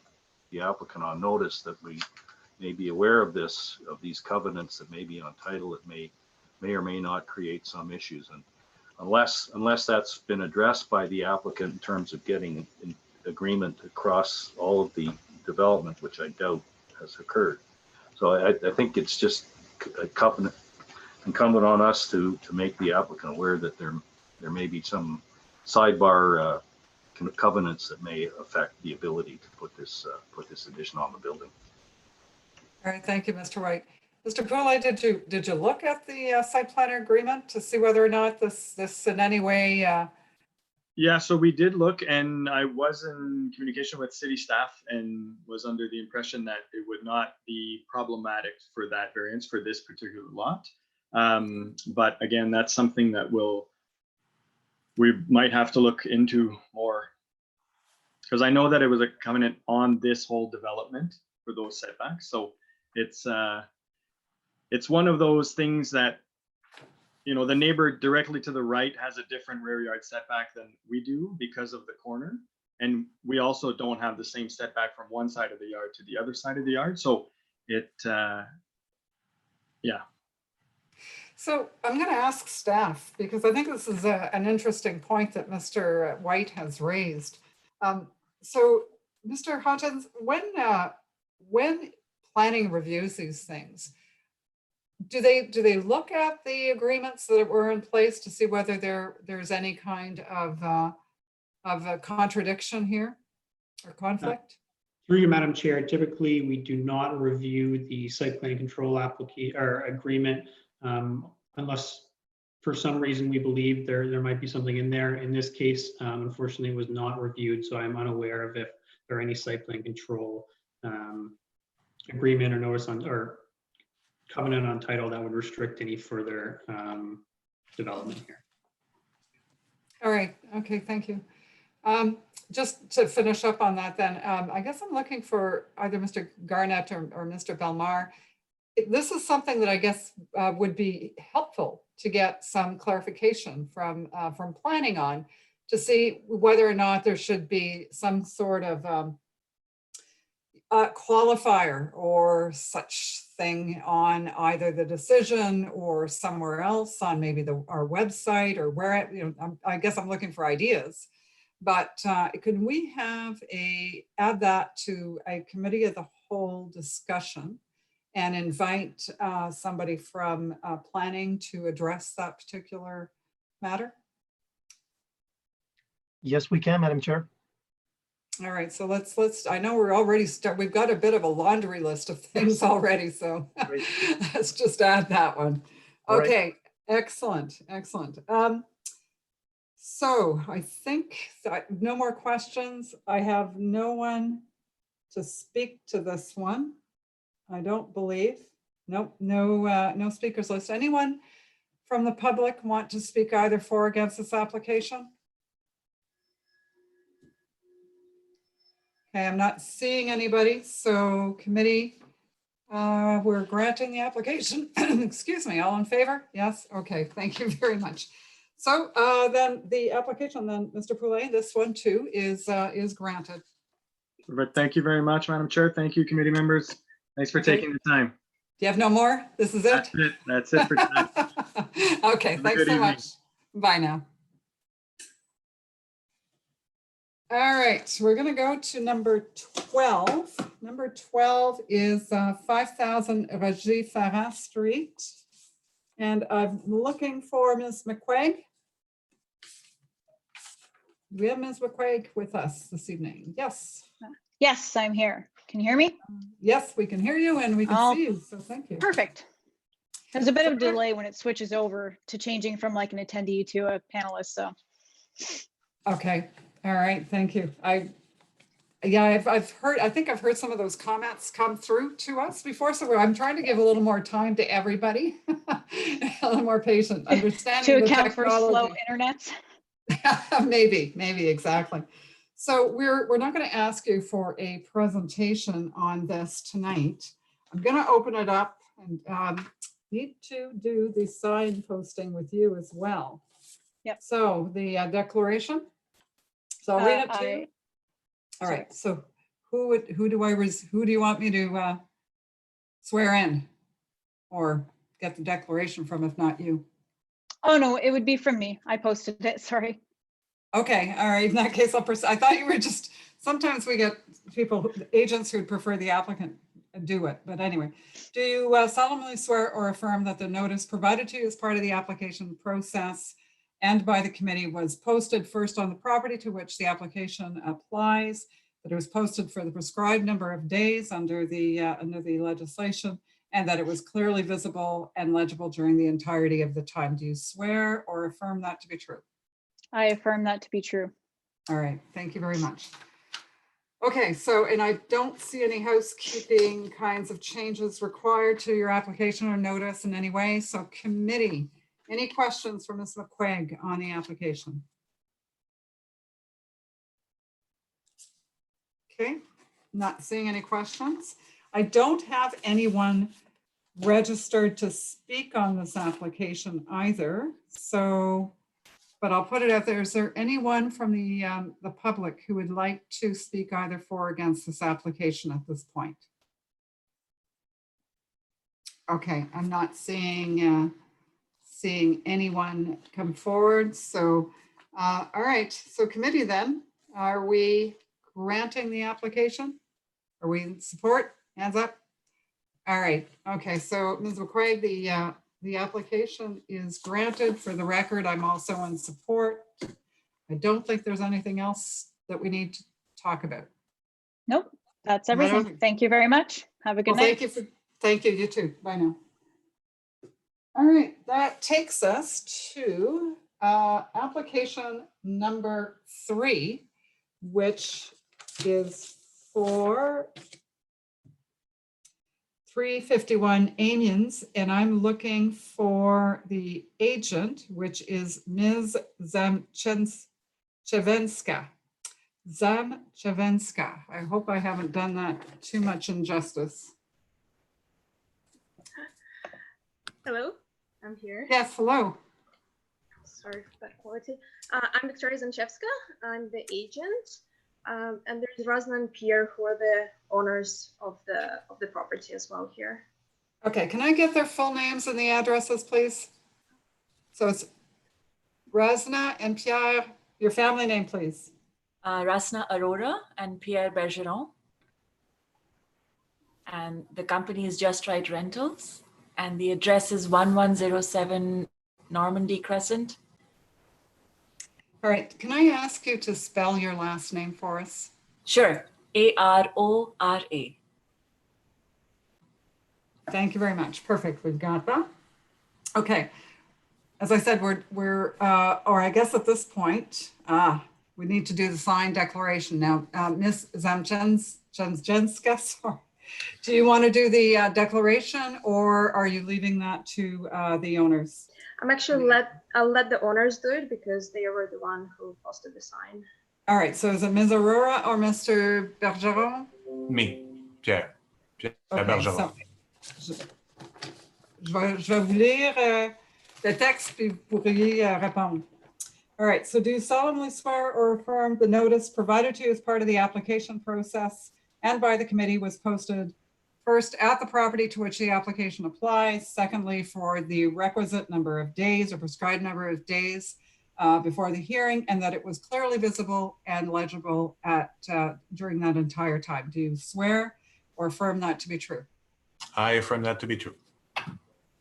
applicant on notice that we may be aware of these covenants that may be on title that may or may not create some issues. And unless that's been addressed by the applicant in terms of getting an agreement across all of the development, which I doubt has occurred. So I think it's just incumbent on us to make the applicant aware that there may be some sidebar covenants that may affect the ability to put this addition on the building. All right, thank you, Mr. White. Mr. Poulay, did you look at the site plan agreement to see whether or not this in any way? Yeah, so we did look, and I was in communication with city staff and was under the impression that it would not be problematic for that variance for this particular lot. But again, that's something that we might have to look into more, because I know that it was a covenant on this whole development for those setbacks. So it's one of those things that, you know, the neighbor directly to the right has a different rear yard setback than we do because of the corner. And we also don't have the same setback from one side of the yard to the other side of the yard. So yeah. So I'm going to ask staff, because I think this is an interesting point that Mr. White has raised. So Mr. Hodgins, when planning reviews these things, do they look at the agreements that were in place to see whether there's any kind of a contradiction here or conflict? Through you, Madam Chair, typically we do not review the site plan control application or agreement unless for some reason we believe there might be something in there. In this case, unfortunately, it was not reviewed, so I'm unaware of if there are any site plan control agreement or notice on or covenant on title that would restrict any further development here. All right. Okay. Thank you. Just to finish up on that then, I guess I'm looking for either Mr. Garnett or Mr. Belmar. This is something that I guess would be helpful to get some clarification from planning on, to see whether or not there should be some sort of qualifier or such thing on either the decision or somewhere else on maybe our website or where, I guess I'm looking for ideas. But could we add that to a committee of the whole discussion and invite somebody from planning to address that particular matter? Yes, we can, Madam Chair. All right, so let's, I know we're already we've got a bit of a laundry list of things already, so let's just add that one. Okay, right. Excellent. So I think no more questions. I have no one to speak to this one. I don't believe. Nope, no speakers list. Anyone from the public want to speak either for or against this application? Okay, I'm not seeing anybody. So committee, we're granting the application. Excuse me, all in favor? Yes, okay, thank you very much. So then the application then, Mr. Poulay, this one too is granted. But thank you very much, Madam Chair. Thank you, committee members. Thanks for taking the time. Do you have no more? This is it? That's it for tonight. Okay, thanks so much. Bye now. All right, we're going to go to number 12. Number 12 is 5000 Roger Farah Street. And I'm looking for Ms. McQuaig. Do we have Ms. McQuaig with us this evening? Yes. Yes, I'm here. Can you hear me? Yes, we can hear you and we can see you, so thank you. Perfect. There's a bit of a delay when it switches over to changing from like an attendee to a panelist, so. Okay, all right, thank you. I've heard, I think I've heard some of those comments come through to us before, so I'm trying to give a little more time to everybody, a little more patient, understanding to account for slow internet. maybe, exactly. So we're not going to ask you for a presentation on this tonight. I'm going to open it up and need to do the sign posting with you as well. Yep. So the declaration. So I'll read it to you. All right. So who do you want me to swear in or get the declaration from, if not you? Oh, no, it would be from me. I posted it, sorry. Okay, all right, in that case, I thought you were just, sometimes we get people, agents who'd prefer the applicant do it, but anyway. Do you solemnly swear or affirm that the notice provided to you as part of the application process and by the committee was posted first on the property to which the application applies, that it was posted for the prescribed number of days under the legislation, and that it was clearly visible and legible during the entirety of the time? Do you swear or affirm that to be true? I affirm that to be true. All right, thank you very much. Okay, so, and I don't see any housekeeping kinds of changes required to your application or notice in any way. So committee, any questions for Ms. McQuaig on the application? Okay, not seeing any questions. I don't have anyone registered to speak on this application either. So, but I'll put it out there. Is there anyone from the public who would like to speak either for or against this application at this point? Okay, I'm not seeing anyone come forward. So, all right. So committee then, are we granting the application? Are we in support? Hands up. All right. Okay. So Ms. McQuaig, the application is granted. For the record, I'm also in support. I don't think there's anything else that we need to talk about. Nope, that's everything. Thank you very much. Have a good night. Thank you. You too. Bye now. All right. That takes us to application number 3, which is for 351 Amiens, and I'm looking for the agent, which is Ms. Zamchevenska. Zamchevenska. I hope I haven't done that too much injustice. Hello, I'm here. Yes, hello. Sorry for that quality. I'm Victoria Zamchevska. I'm the agent. And there's Razna and Pierre, who are the owners of the property as well here. Okay, can I get their full names and the addresses, please? So it's Razna and Pierre. Your family name, please. Razna Arora and Pierre Bergeron. And the company is Just Right Rentals. And the address is 1107 Normandy Crescent. All right, can I ask you to spell your last name for us? Sure, A-R-O-R-A. Thank you very much. Perfect, we've got that. Okay, as I said, or I guess at this point, we need to do the signed declaration now. Ms. Zamchevenska, sorry. Do you want to do the declaration, or are you leaving that to the owners? I'm actually I'll let the owners do it because they were the one who posted the sign. All right, so is it Ms. Aurora or Mr. Bergeron? Me, Pierre. Pierre Okay, Bergeron. so, je vais vous lire le texte puis vous pourriez répondre. All right, so do you solemnly swear or affirm the notice provided to you as part of the application process and by the committee was posted first at the property to which the application applies, secondly, for the requisite number of days or prescribed number of days before the hearing, and that it was clearly visible and legible during that entire time? Do you swear or affirm that to be true? I affirm that to be true.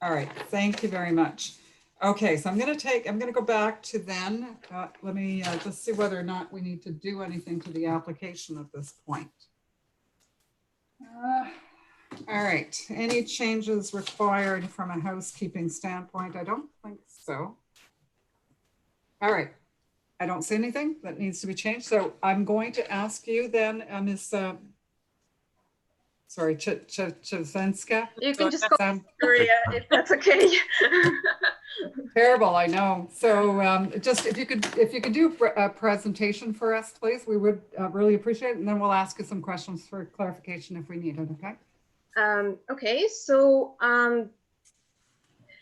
All right, thank you very much. Okay, so I'm going to go back to then. Let me just see whether or not we need to do anything to the application at this point. All right, any changes required from a housekeeping standpoint? I don't think so. All right, I don't see anything that needs to be changed. So I'm going to ask you then, Ms. Sorry, Chevenska. You can just call me Victoria if that's okay. Terrible, I know. So just if you could do a presentation for us, please, we would really appreciate it. And then we'll ask you some questions for clarification if we need it, okay? Okay, so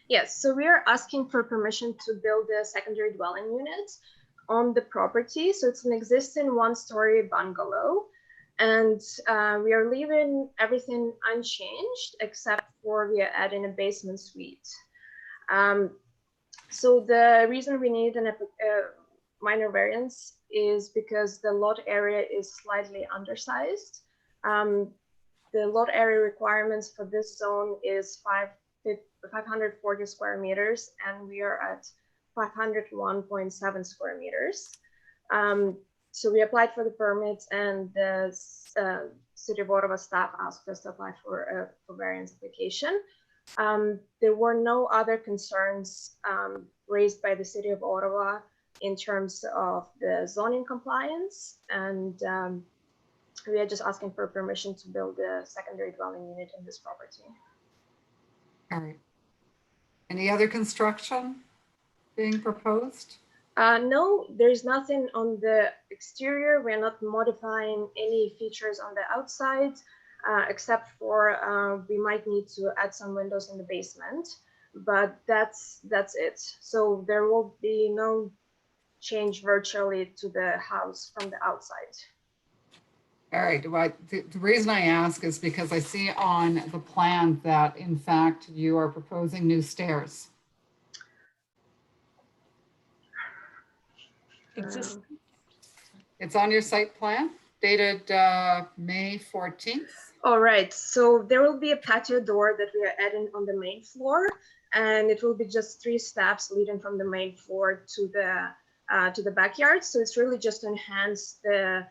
yes, so we are asking for permission to build a secondary dwelling unit on the property. So it's an existing one-story bungalow, and we are leaving everything unchanged except for we are adding a basement suite. So the reason we need a minor variance is because the lot area is slightly undersized. The lot area requirements for this zone is 540 square meters, and we are at 501.7 square meters. So we applied for the permits, and the City of Ottawa staff asked us to apply for a variance application. There were no other concerns raised by the City of Ottawa in terms of the zoning compliance, and we are just asking for permission to build a secondary dwelling unit in this property. All right. Any other construction being proposed? No, there's nothing on the exterior. We're not modifying any features on the outside, except for we might need to add some windows in the basement, but that's it. So there will be no change virtually to the house from the outside. All right, well, the reason I ask is because I see on the plan that in fact you are proposing new stairs. It's on your site plan dated May 14th. All right, so there will be a patio door that we are adding on the main floor, and it will be just 3 steps leading from the main floor to the backyard. So it's really just to enhance the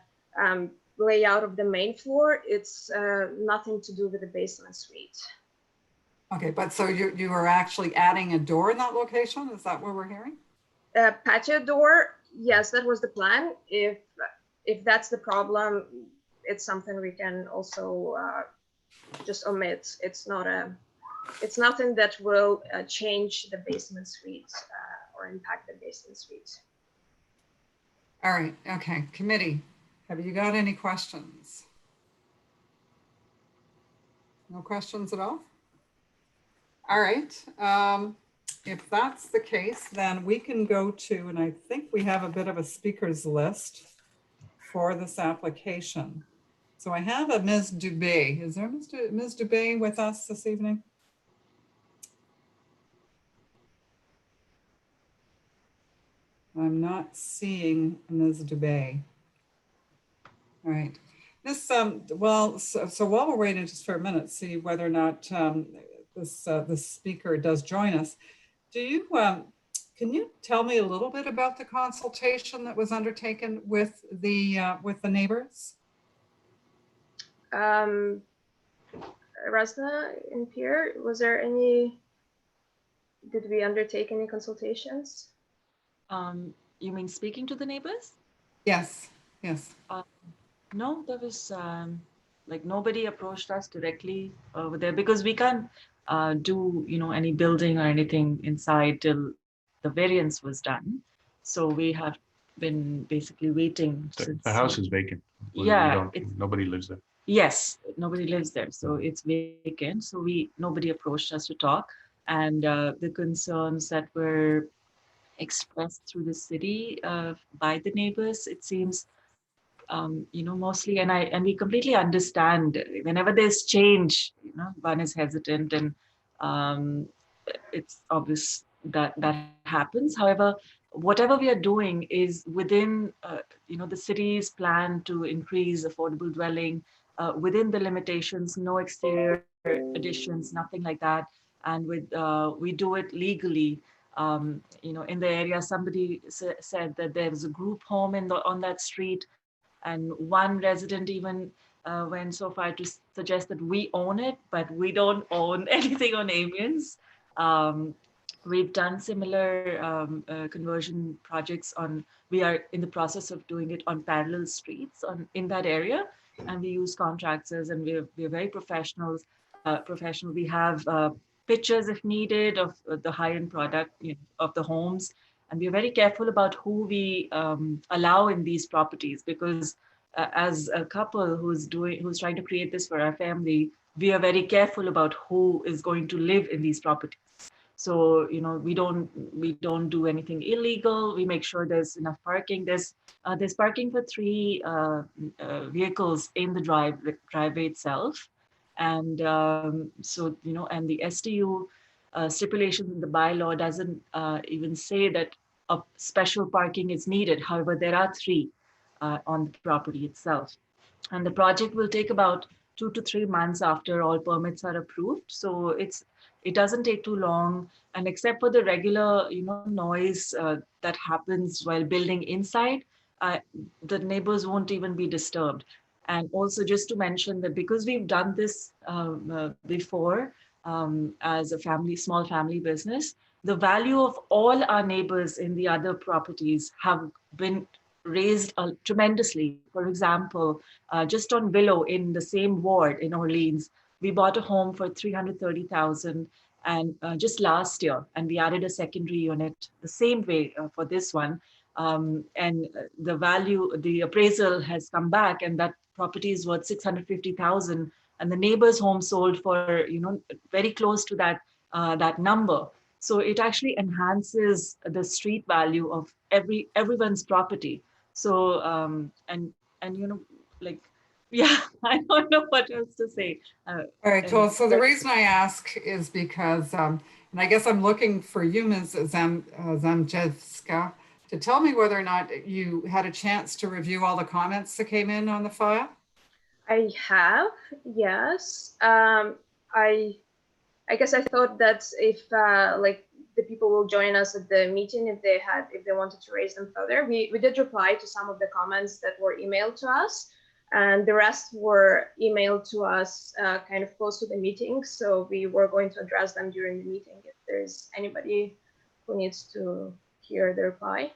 layout of the main floor. It's nothing to do with the basement suite. Okay, but so you are actually adding a door in that location? Is that what we're hearing? Patio door, yes, that was the plan. If that's the problem, it's something we can also just omit. It's nothing that will change the basement suite or impact the basement suite. All right, okay, committee. Have you got any questions? No questions at all? All right. If that's the case, then we can go to, and I think we have a bit of a speakers list for this application. So I have a Ms. Dubé. Is there Ms. Dubé with us this evening? I'm not seeing Ms. Dubé. All right. This, well, so while we're waiting just for a minute, see whether or not this speaker does join us. Do you, can you tell me a little bit about the consultation that was undertaken with the neighbors? Rasna and Pierre, was there any, did we undertake any consultations? You mean speaking to the neighbors? Yes, yes. No, there was like nobody approached us directly over there because we can't do any building or anything inside till the variance was done. So we have been basically waiting. The house is vacant. Yeah, nobody lives there. Yes, nobody lives there, so it's vacant. So nobody approached us to talk, and the concerns that were expressed through the city by the neighbors, it seems. Mostly, and we completely understand whenever there's change, one is hesitant, and it's obvious that happens. However, whatever we are doing is within, the city's plan to increase affordable dwelling within the limitations, no exterior additions, nothing like that. And we do it legally. In the area, somebody said that there was a group home on that street. And one resident even went so far to suggest that we own it, but we don't own anything on Amiens. We've done similar conversion projects we are in the process of doing it on parallel streets in that area. And we use contractors, and we're very professional. We have pictures if needed of the high-end product of the homes. And we're very careful about who we allow in these properties, because as a couple who's trying to create this for our family, we are very careful about who is going to live in these properties. So we don't do anything illegal. We make sure there's enough parking. There's parking for 3 vehicles in the driveway itself, and and the STU stipulations in the bylaw doesn't even say that a special parking is needed. However, there are 3 on the property itself. And the project will take about 2 to 3 months after all permits are approved. So it doesn't take too long. And except for the regular, noise that happens while building inside, the neighbors won't even be disturbed. And also just to mention that because we've done this before as a small family business, the value of all our neighbors in the other properties have been raised tremendously. For example, just on Willow in the same ward in Orleans, we bought a home for $330,000 and just last year, and we added a secondary unit the same way for this one. And the appraisal has come back, and that property is worth $650,000, and the neighbor's home sold for very close to that number. So it actually enhances the street value of everyone's property. So yeah, I don't know what else to say. All right, well, so the reason I ask is because, and I guess I'm looking for you, Ms. Zamchevska, to tell me whether or not you had a chance to review all the comments that came in on the file. I have, yes. I guess I thought that if the people will join us at the meeting if they wanted to raise them further. We did reply to some of the comments that were emailed to us, and the rest were emailed to us kind of close to the meeting. So we were going to address them during the meeting if there's anybody who needs to hear the reply.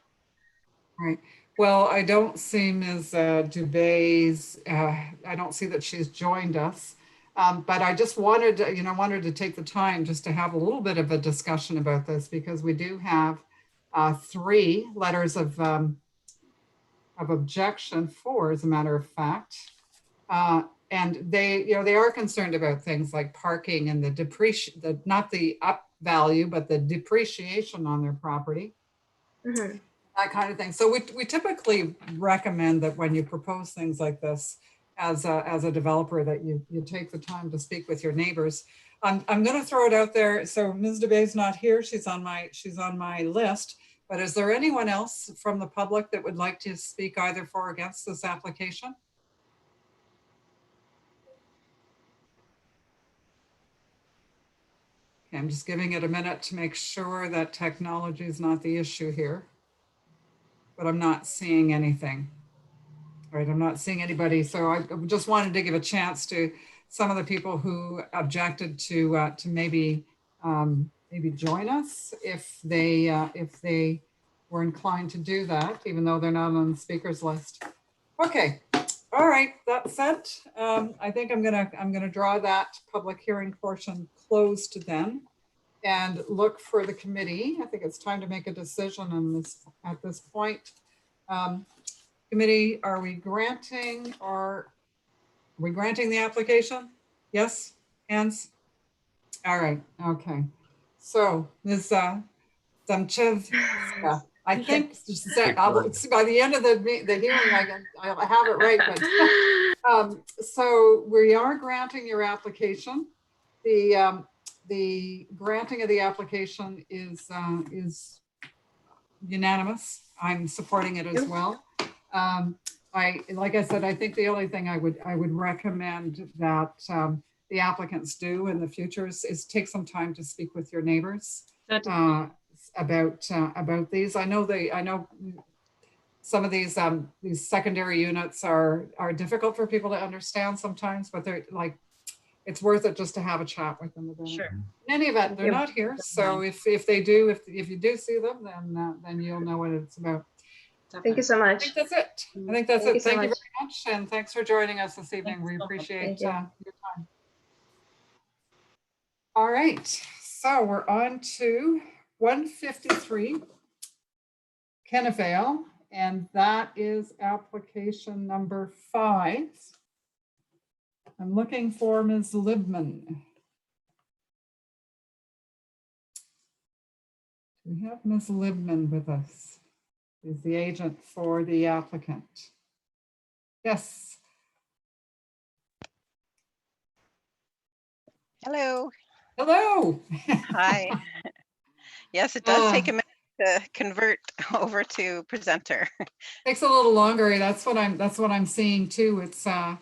Right. Well, I don't see Ms. Dubé's, I don't see that she's joined us. But I just wanted to take the time just to have a little bit of a discussion about this, because we do have 3 letters of objection, 4 as a matter of fact. And they are concerned about things like parking and not the up value, but the depreciation on their property. Mm-hmm. That kind of thing. So we typically recommend that when you propose things like this, as a developer, that you take the time to speak with your neighbors. I'm going to throw it out there. So Ms. Dubé's not here. She's on my list. But is there anyone else from the public that would like to speak either for or against this application? Okay, I'm just giving it a minute to make sure that technology is not the issue here. But I'm not seeing anything. All right, I'm not seeing anybody. So I just wanted to give a chance to some of the people who objected to maybe join us if they were inclined to do that, even though they're not on the speakers list. Okay, all right, that's it. I think I'm gonna draw that public hearing portion closed then, and look for the committee. I think it's time to make a decision on this at this point. Committee, are we granting the application? Yes, hands? All right, okay. So Ms. Zamchevska, I think by the end of the hearing, I'll have it right. But, so we are granting your application. The granting of the application is unanimous. I'm supporting it as well. Like I said, I think the only thing I would recommend that the applicants do in the future is take some time to speak with your neighbors about these. I know some of these secondary units are difficult for people to understand sometimes, but they're like, it's worth it just to have a chat with them about it. In any event, they're not here, so if you do see them, then you'll know what it's about. Thank you so much. I think that's it. Thank you very much, and thanks for joining us this evening. We appreciate your time. All right, so we're on to 153 Kennevale, and that is application number 5. I'm looking for Ms. Libman. Do we have Ms. Libman with us? Is the agent for the applicant? Yes. Hello. Hello. Hi. Yes, it does take Ah. a minute to convert over to presenter. Takes a little longer. That's what I'm seeing too. It's and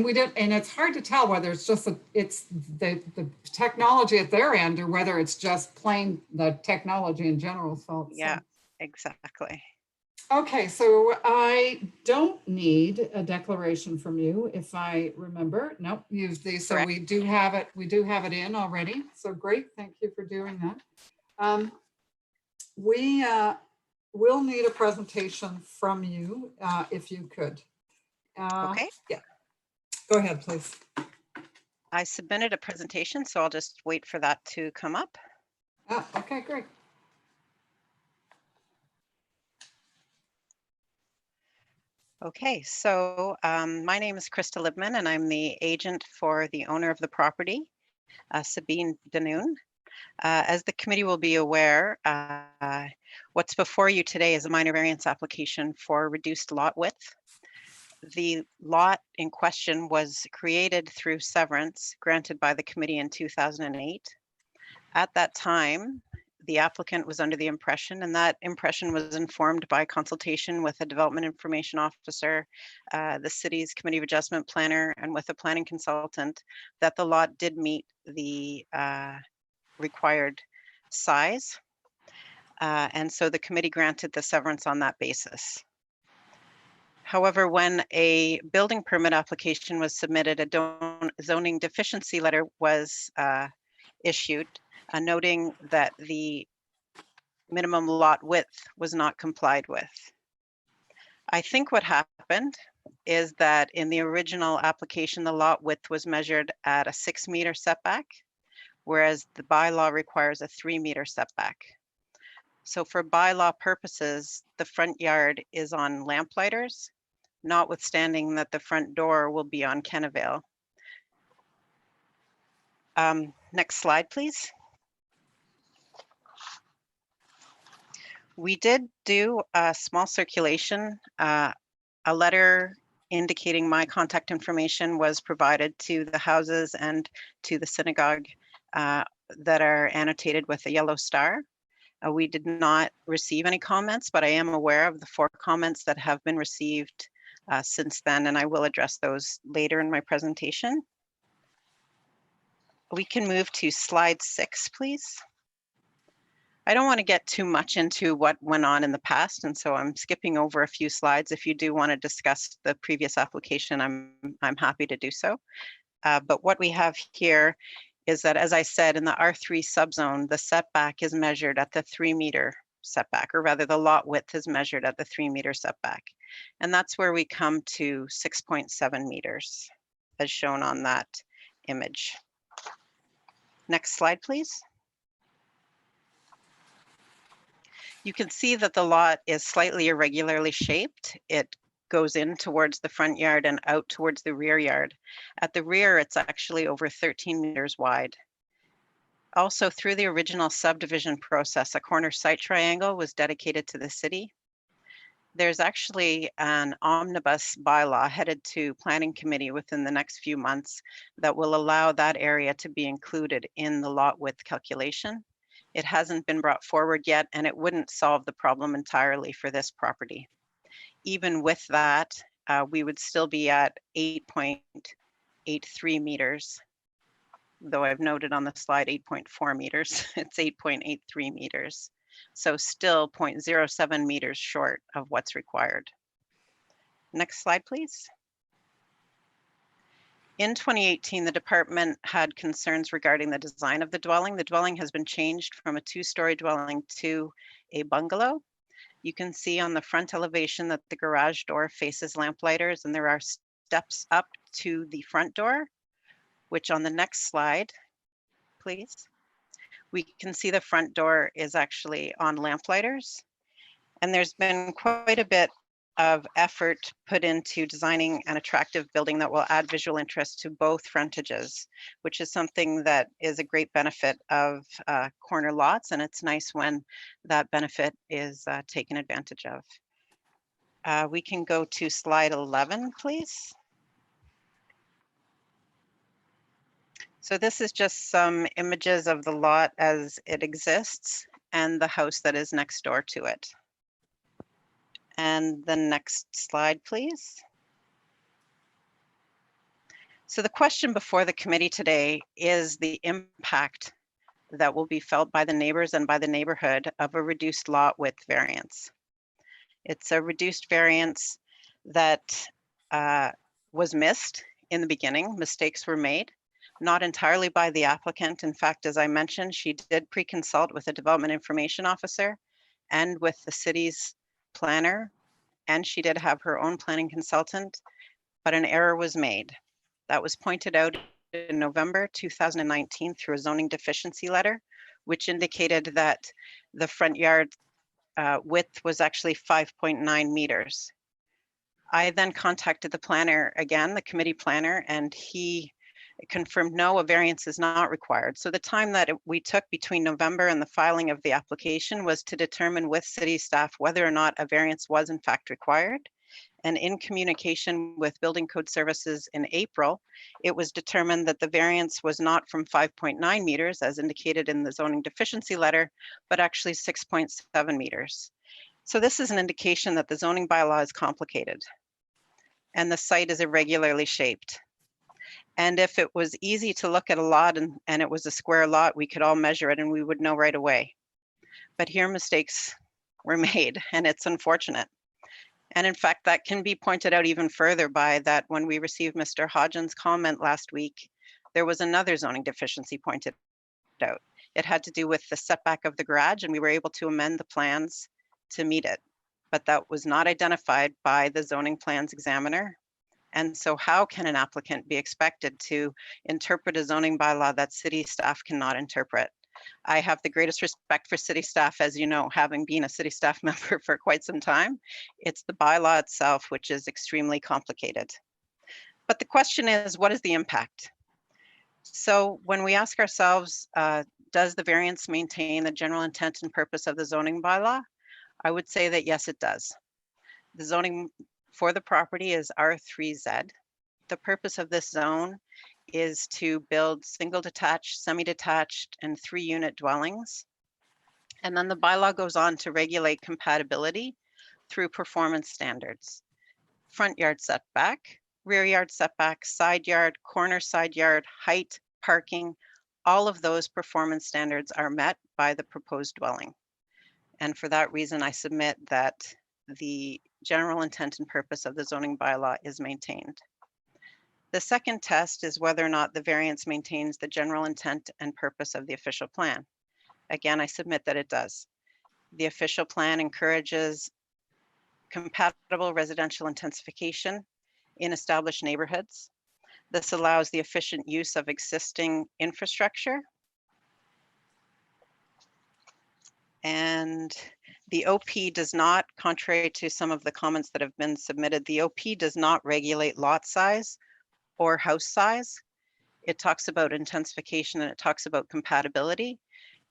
we didn't, and it's hard to tell whether it's just it's the technology at their end or whether it's just plain the technology in general fault. Yeah, exactly. Okay, so I don't need a declaration from you if I remember. Nope, use these. So we do have it. We do have it in already. So great. Thank you for doing that. We will need a presentation from you if you could. Okay. Yeah. Go ahead, please. I submitted a presentation, so I'll just wait for that to come up. Oh, okay, great. Okay, so my name is Krista Libman, and I'm the agent for the owner of the property, Sabine Danoon. As the committee will be aware, what's before you today is a minor variance application for reduced lot width. The lot in question was created through severance granted by the committee in 2008. At that time, the applicant was under the impression, and that impression was informed by consultation with a development information officer, the city's committee of adjustment planner, and with a planning consultant, that the lot did meet the required size. And so the committee granted the severance on that basis. However, when a building permit application was submitted, a zoning deficiency letter was issued, noting that the minimum lot width was not complied with. I think what happened is that in the original application, the lot width was measured at a 6-meter setback, whereas the bylaw requires a 3-meter setback. So for bylaw purposes, the front yard is on lamplighters, notwithstanding that the front door will be on Kennevale. Next slide, please. We did do a small circulation. A letter indicating my contact information was provided to the houses and to the synagogue that are annotated with a yellow star. We did not receive any comments, but I am aware of the 4 comments that have been received since then, and I will address those later in my presentation. We can move to slide 6, please. I don't want to get too much into what went on in the past, and so I'm skipping over a few slides. If you do want to discuss the previous application, I'm happy to do so. But what we have here is that, as I said, in the R3 subzone, the setback is measured at the 3-meter setback, or rather the lot width is measured at the 3-meter setback. And that's where we come to 6.7 meters, as shown on that image. Next slide, please. You can see that the lot is slightly irregularly shaped. It goes in towards the front yard and out towards the rear yard. At the rear, it's actually over 13 meters wide. Also, through the original subdivision process, a corner site triangle was dedicated to the city. There's actually an omnibus bylaw headed to planning committee within the next few months that will allow that area to be included in the lot width calculation. It hasn't been brought forward yet, and it wouldn't solve the problem entirely for this property. Even with that, we would still be at 8.83 meters, though I've noted on the slide 8.4 meters, it's 8.83 meters. So still 0.07 meters short of what's required. Next slide, please. In 2018, the department had concerns regarding the design of the dwelling. The dwelling has been changed from a 2-story dwelling to a bungalow. You can see on the front elevation that the garage door faces lamplighters, and there are steps up to the front door, which on the next slide, please, we can see the front door is actually on lamplighters. And there's been quite a bit of effort put into designing an attractive building that will add visual interest to both frontages, which is something that is a great benefit of corner lots, and it's nice when that benefit is taken advantage of. We can go to slide 11, please. So this is just some images of the lot as it exists and the house that is next door to it. And the next slide, please. So the question before the committee today is the impact that will be felt by the neighbors and by the neighborhood of a reduced lot width variance. It's a reduced variance that was missed in the beginning. Mistakes were made, not entirely by the applicant. In fact, as I mentioned, she did pre-consult with the development information officer and with the city's planner, and she did have her own planning consultant, but an error was made. That was pointed out in November 2019 through a zoning deficiency letter, which indicated that the front yard width was actually 5.9 meters. I then contacted the planner again, the committee planner, and he confirmed no, a variance is not required. So the time that we took between November and the filing of the application was to determine with city staff whether or not a variance was in fact required. And in communication with Building Code Services in April, it was determined that the variance was not from 5.9 meters as indicated in the zoning deficiency letter, but actually 6.7 meters. So this is an indication that the zoning bylaw is complicated and the site is irregularly shaped. And if it was easy to look at a lot and it was a square lot, we could all measure it and we would know right away. But here mistakes were made and it's unfortunate. And in fact, that can be pointed out even further by that when we received Mr. Hodgins' comment last week, there was another zoning deficiency pointed out. It had to do with the setback of the garage and we were able to amend the plans to meet it. But that was not identified by the zoning plans examiner. And so how can an applicant be expected to interpret a zoning bylaw that city staff cannot interpret? I have the greatest respect for city staff, as you know, having been a city staff member for quite some time. It's the bylaw itself, which is extremely complicated. But the question is, what is the impact? So when we ask ourselves, does the variance maintain the general intent and purpose of the zoning bylaw? I would say that yes, it does. The zoning for the property is R3Z. The purpose of this zone is to build single detached, semi-detached, and 3-unit dwellings. And then the bylaw goes on to regulate compatibility through performance standards. Front yard setback, rear yard setback, side yard, corner side yard, height, parking, all of those performance standards are met by the proposed dwelling. And for that reason, I submit that the general intent and purpose of the zoning bylaw is maintained. The second test is whether or not the variance maintains the general intent and purpose of the official plan. Again, I submit that it does. The official plan encourages compatible residential intensification in established neighborhoods. This allows the efficient use of existing infrastructure. And the OP does not, contrary to some of the comments that have been submitted, the OP does not regulate lot size or house size. It talks about intensification and it talks about compatibility.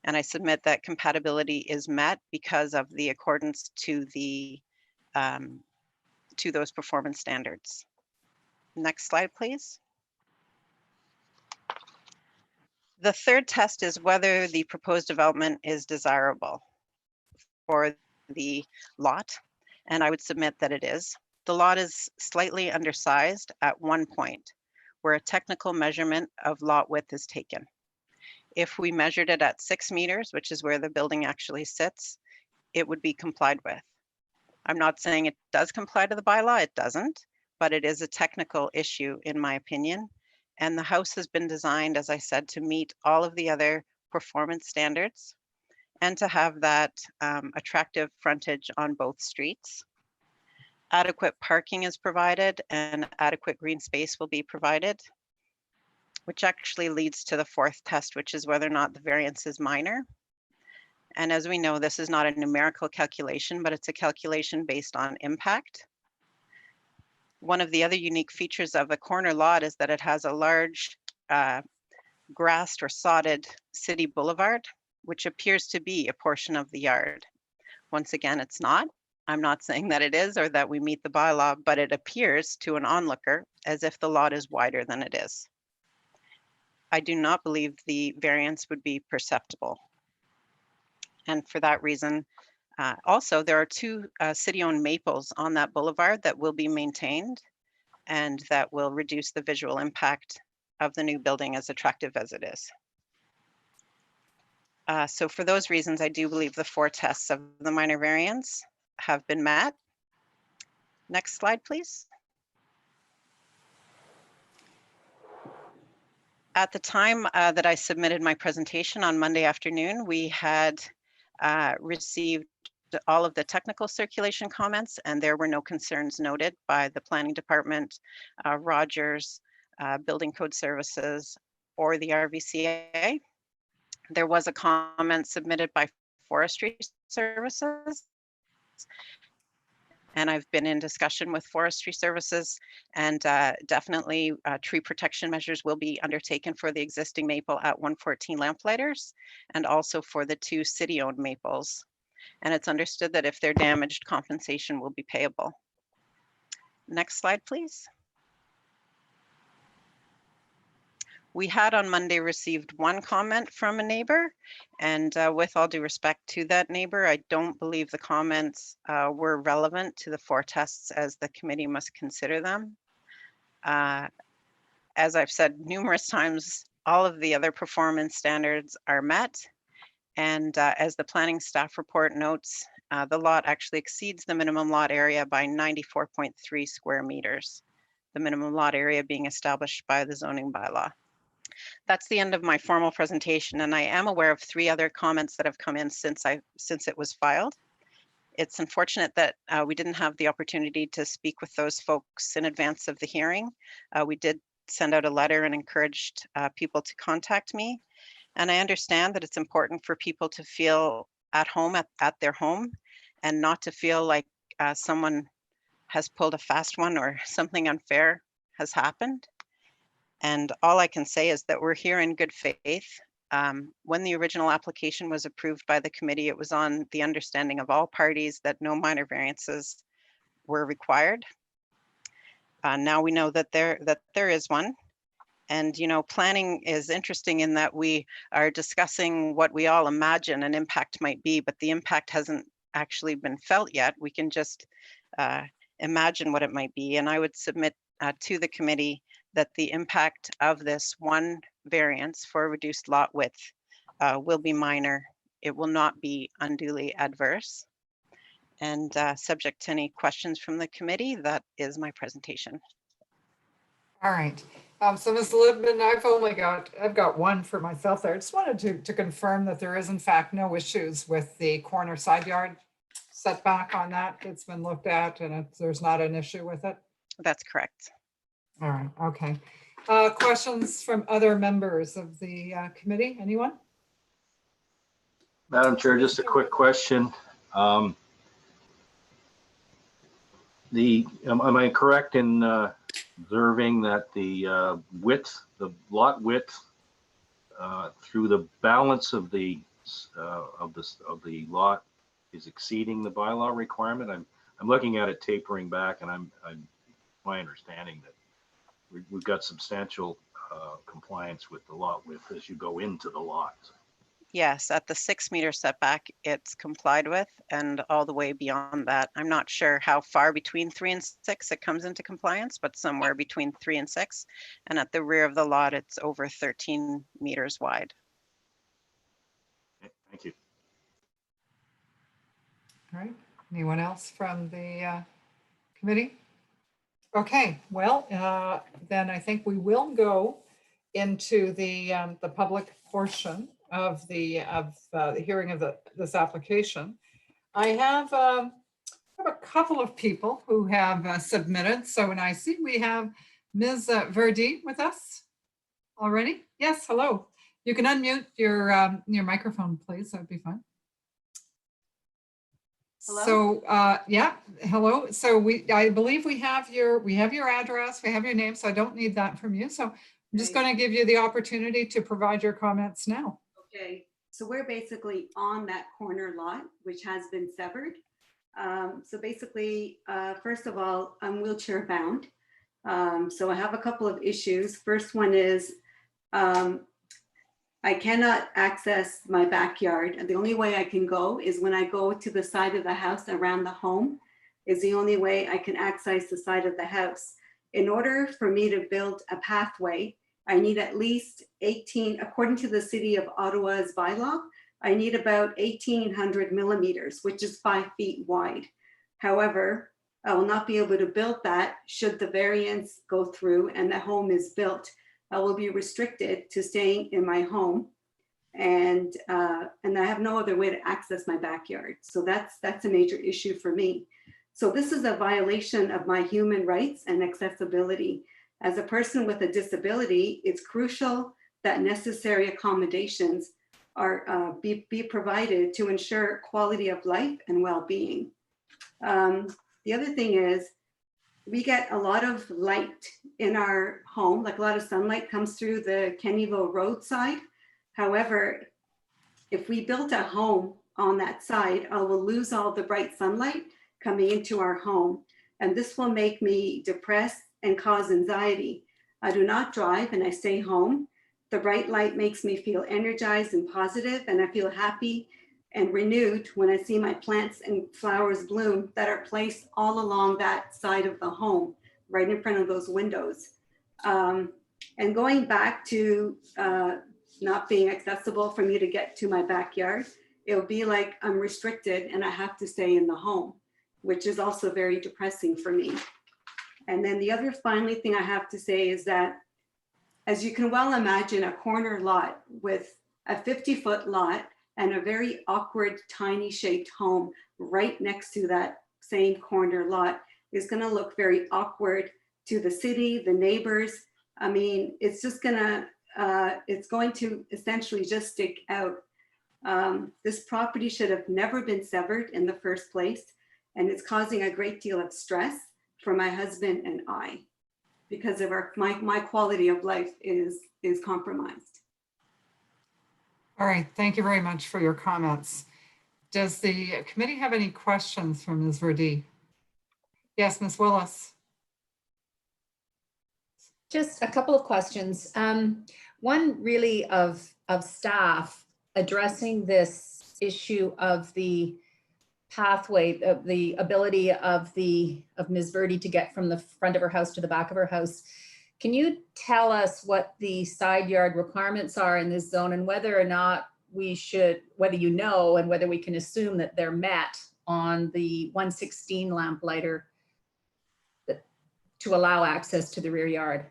And I submit that compatibility is met because of the accordance to the to those performance standards. Next slide, please. The third test is whether the proposed development is desirable for the lot, and I would submit that it is. The lot is slightly undersized at one point, where a technical measurement of lot width is taken. If we measured it at 6 meters, which is where the building actually sits, it would be complied with. I'm not saying it does comply to the bylaw, it doesn't, but it is a technical issue in my opinion. And the house has been designed, as I said, to meet all of the other performance standards and to have that attractive frontage on both streets. Adequate parking is provided and adequate green space will be provided, which actually leads to the fourth test, which is whether or not the variance is minor. And as we know, this is not a numerical calculation, but it's a calculation based on impact. One of the other unique features of a corner lot is that it has a large grassed or sodded city boulevard, which appears to be a portion of the yard. Once again, it's not. I'm not saying that it is or that we meet the bylaw, but it appears to an onlooker as if the lot is wider than it is. I do not believe the variance would be perceptible. And for that reason, also there are two city-owned maples on that boulevard that will be maintained and that will reduce the visual impact of the new building, as attractive as it is. So for those reasons, I do believe the 4 tests of the minor variance have been met. Next slide, please. At the time that I submitted my presentation on Monday afternoon, we had received all of the technical circulation comments, and there were no concerns noted by the planning department, Rogers, Building Code Services, or the RVCA. There was a comment submitted by Forestry Services, and I've been in discussion with Forestry Services, and definitely tree protection measures will be undertaken for the existing maple at 114 Lamplighters and also for the 2 city-owned maples. And it's understood that if they're damaged, compensation will be payable. Next slide, please. We had on Monday received 1 comment from a neighbor, and with all due respect to that neighbor, I don't believe the comments were relevant to the 4 tests, as the committee must consider them. As I've said numerous times, all of the other performance standards are met, and as the planning staff report notes, the lot actually exceeds the minimum lot area by 94.3 square meters, the minimum lot area being established by the zoning bylaw. That's the end of my formal presentation, and I am aware of 3 other comments that have come in since it was filed. It's unfortunate that we didn't have the opportunity to speak with those folks in advance of the hearing. We did send out a letter and encouraged people to contact me. And I understand that it's important for people to feel at home at their home and not to feel like someone has pulled a fast one or something unfair has happened. And all I can say is that we're here in good faith. When the original application was approved by the committee, it was on the understanding of all parties that no minor variances were required. Now we know that there is one. And, you know, planning is interesting in that we are discussing what we all imagine an impact might be, but the impact hasn't actually been felt yet. We can just imagine what it might be. And I would submit to the committee that the impact of this 1 variance for reduced lot width will be minor. It will not be unduly adverse. And subject to any questions from the committee, that is my presentation. All right. So Ms. Libman, I've got 1 for myself there. I just wanted to confirm that there is in fact no issues with the corner side yard setback on that. It's been looked at and there's not an issue with it. That's correct. All right. Okay. Questions from other members of the committee? Anyone? Madam Chair, just a quick question. Am I correct in observing that the lot width through the balance of the lot is exceeding the bylaw requirement? I'm looking at it tapering back, and I'm my understanding that we've got substantial compliance with the lot width as you go into the lot. Yes, at the 6-meter setback, it's complied with, and all the way beyond that. I'm not sure how far between 3 and 6 it comes into compliance, but somewhere between 3 and 6. And at the rear of the lot, it's over 13 meters wide. Okay, thank you. All right. Anyone else from the committee? Okay, well, then I think we will go into the public portion of the hearing of this application. I have a couple of people who have submitted. So when I see we have Ms. Verdi with us already. Yes, hello. You can unmute your microphone, please. That would be fine. Hello? So yeah, hello. So I believe we have your address, we have your name, so I don't need that from you. So I'm just going to give you the opportunity to provide your comments now. Okay, so we're basically on that corner lot, which has been severed. So basically, first of all, I'm wheelchair bound. So I have a couple of issues. First one is I cannot access my backyard. And the only way I can go is when I go to the side of the house around the home is the only way I can access the side of the house. In order for me to build a pathway, I need at least 18, according to the City of Ottawa's bylaw, I need about 1,800 millimeters, which is 5 feet wide. However, I will not be able to build that should the variance go through and the home is built. I will be restricted to staying in my home, and I have no other way to access my backyard. So that's a major issue for me. So this is a violation of my human rights and accessibility. As a person with a disability, it's crucial that necessary accommodations are be provided to ensure quality of life and well-being. The other thing is, we get a lot of light in our home, like a lot of sunlight comes through the Kennyville roadside. However, if we built a home on that side, I will lose all the bright sunlight coming into our home. And this will make me depressed and cause anxiety. I do not drive and I stay home. The bright light makes me feel energized and positive, and I feel happy and renewed when I see my plants and flowers bloom that are placed all along that side of the home, right in front of those windows. And going back to not being accessible for me to get to my backyard, it'll be like I'm restricted and I have to stay in the home, which is also very depressing for me. And then the other finally thing I have to say is that, as you can well imagine, a corner lot with a 50-foot lot and a very awkward, tiny shaped home right next to that same corner lot is going to look very awkward to the city, the neighbors. I mean, it's just it's going to essentially just stick out. This property should have never been severed in the first place, and it's causing a great deal of stress for my husband and I because of my quality of life is compromised. All right, thank you very much for your comments. Does the committee have any questions from Ms. Verdi? Yes, Ms. Willis. Just a couple of questions. One really of staff addressing this issue of the pathway, of the ability of Ms. Verdi to get from the front of her house to the back of her house. Can you tell us what the side yard requirements are in this zone and whether or not we should, whether you know, and whether we can assume that they're met on the 116 lamplighter to allow access to the rear yard?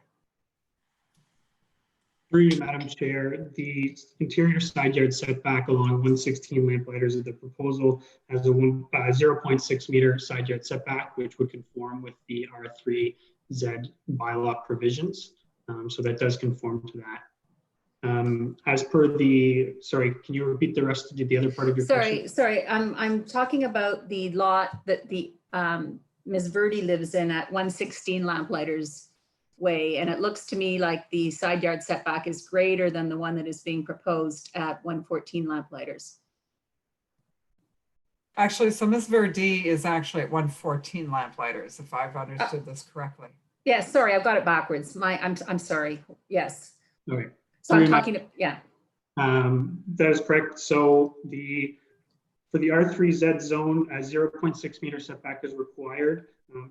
Through you, Madam Chair, the interior side yard setback along 116 lamplighters of the proposal has a 0.6 meter side yard setback, which would conform with the R3Z bylaw provisions. So that does conform to that. As per the, sorry, can you repeat the rest of the other part of your question? Sorry, I'm talking about the lot that the Ms. Verdi lives in at 116 Lamplighters Way, and it looks to me like the side yard setback is greater than the one that is being proposed at 114 Lamplighters. Actually, so Ms. Verdi is actually at 114 Lamplighters, if I've understood this correctly. Yeah, sorry, I've got it backwards. I'm sorry. Yes. Okay. So I'm talking to, yeah. That is correct. So for the R3Z zone, a 0.6 meter setback is required.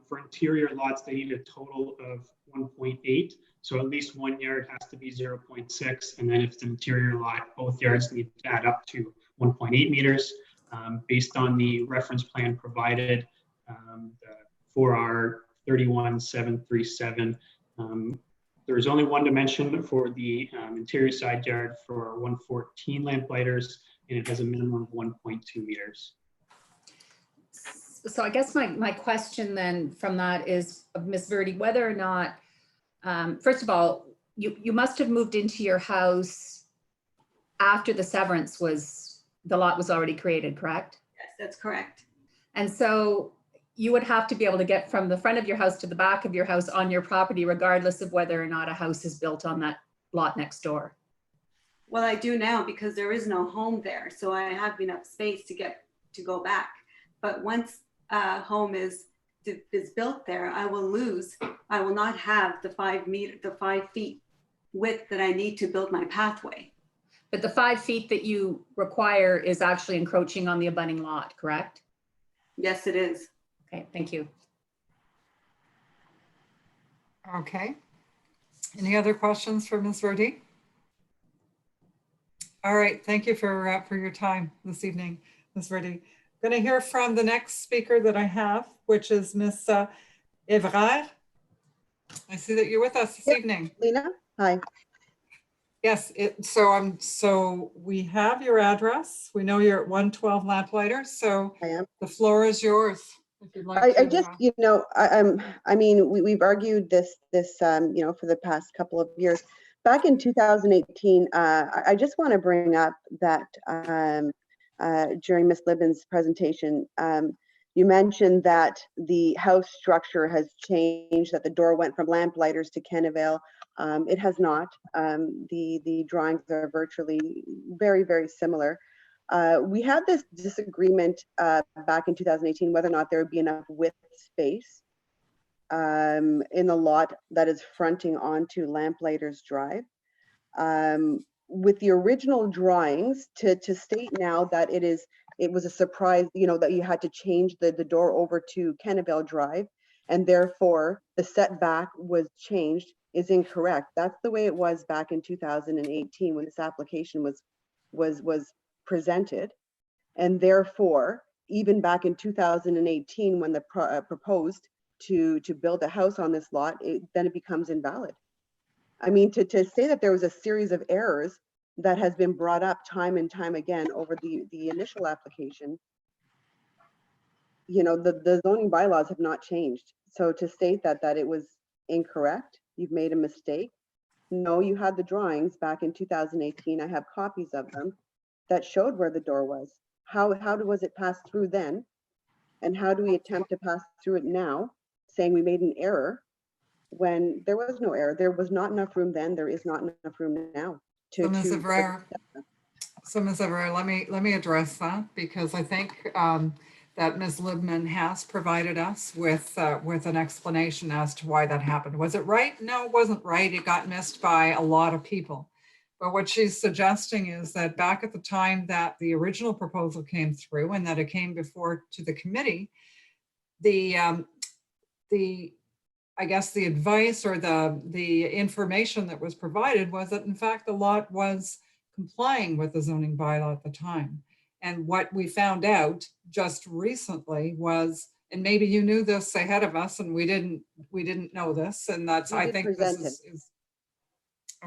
For interior lots, they need a total of 1.8. So at least one yard has to be 0.6. And then if it's an interior lot, both yards need to add up to 1.8 meters. Based on the reference plan provided for our 31737, there is only one dimension for the interior side yard for 114 Lamplighters, and it has a minimum of 1.2 meters. So I guess my question then from that is, Ms. Verdi, whether or not, first of all, you must have moved into your house after the severance the lot was already created, correct? Yes, that's correct. And so you would have to be able to get from the front of your house to the back of your house on your property, regardless of whether or not a house is built on that lot next door. Well, I do now because there is no home there. So I have enough space to go back. But once a home is built there, I will not have the 5 feet width that I need to build my pathway. But the 5 feet that you require is actually encroaching on the abutting lot, correct? Yes, it is. Okay, thank you. Okay. Any other questions for Ms. Verdi? All right, thank you for your time this evening, Ms. Verdi. I'm going to hear from the next speaker that I have, which is Ms. Evrard. I see that you're with us this evening. Lena, hi. Yes, so we have your address. We know you're at 112 Lamplighter, so I am. The floor is yours. If you'd like I just, you know, I mean, we've argued this, you know, for the past couple of years. Back in 2018, I just want to bring up that during Ms. Libman's presentation, you mentioned that the house structure has changed, that the door went from Lamplighters to Kennevale. It has not. The drawings are virtually very, very similar. We had this disagreement back in 2018 whether or not there would be enough width space in the lot that is fronting onto Lamplighters Drive. With the original drawings, to state now that it was a surprise, you know, that you had to change the door over to Kennevale Drive, and therefore the setback was changed, is incorrect. That's the way it was back in 2018 when this application was presented, and therefore even back in 2018 when the proposed to build a house on this lot, then it becomes invalid. I mean, to say that there was a series of errors that has been brought up time and time again over the initial application, you know, the zoning bylaws have not changed. So to state that it was incorrect, you've made a mistake. No, you had the drawings back in 2018. I have copies of them that showed where the door was. How was it passed through then? And how do we attempt to pass through it now, saying we made an error when there was no error? There was not enough room then. There is not enough room now. So Ms. Evrard, let me address that, because I think that Ms. Libman has provided us with an explanation as to why that happened. Was it right? No, it wasn't right. It got missed by a lot of people. But what she's suggesting is that back at the time that the original proposal came through and that it came before to the committee, I guess the advice or the information that was provided was that in fact the lot was complying with the zoning bylaw at the time. And what we found out just recently was, and maybe you knew this ahead of us and we didn't know this, and that's, I think this is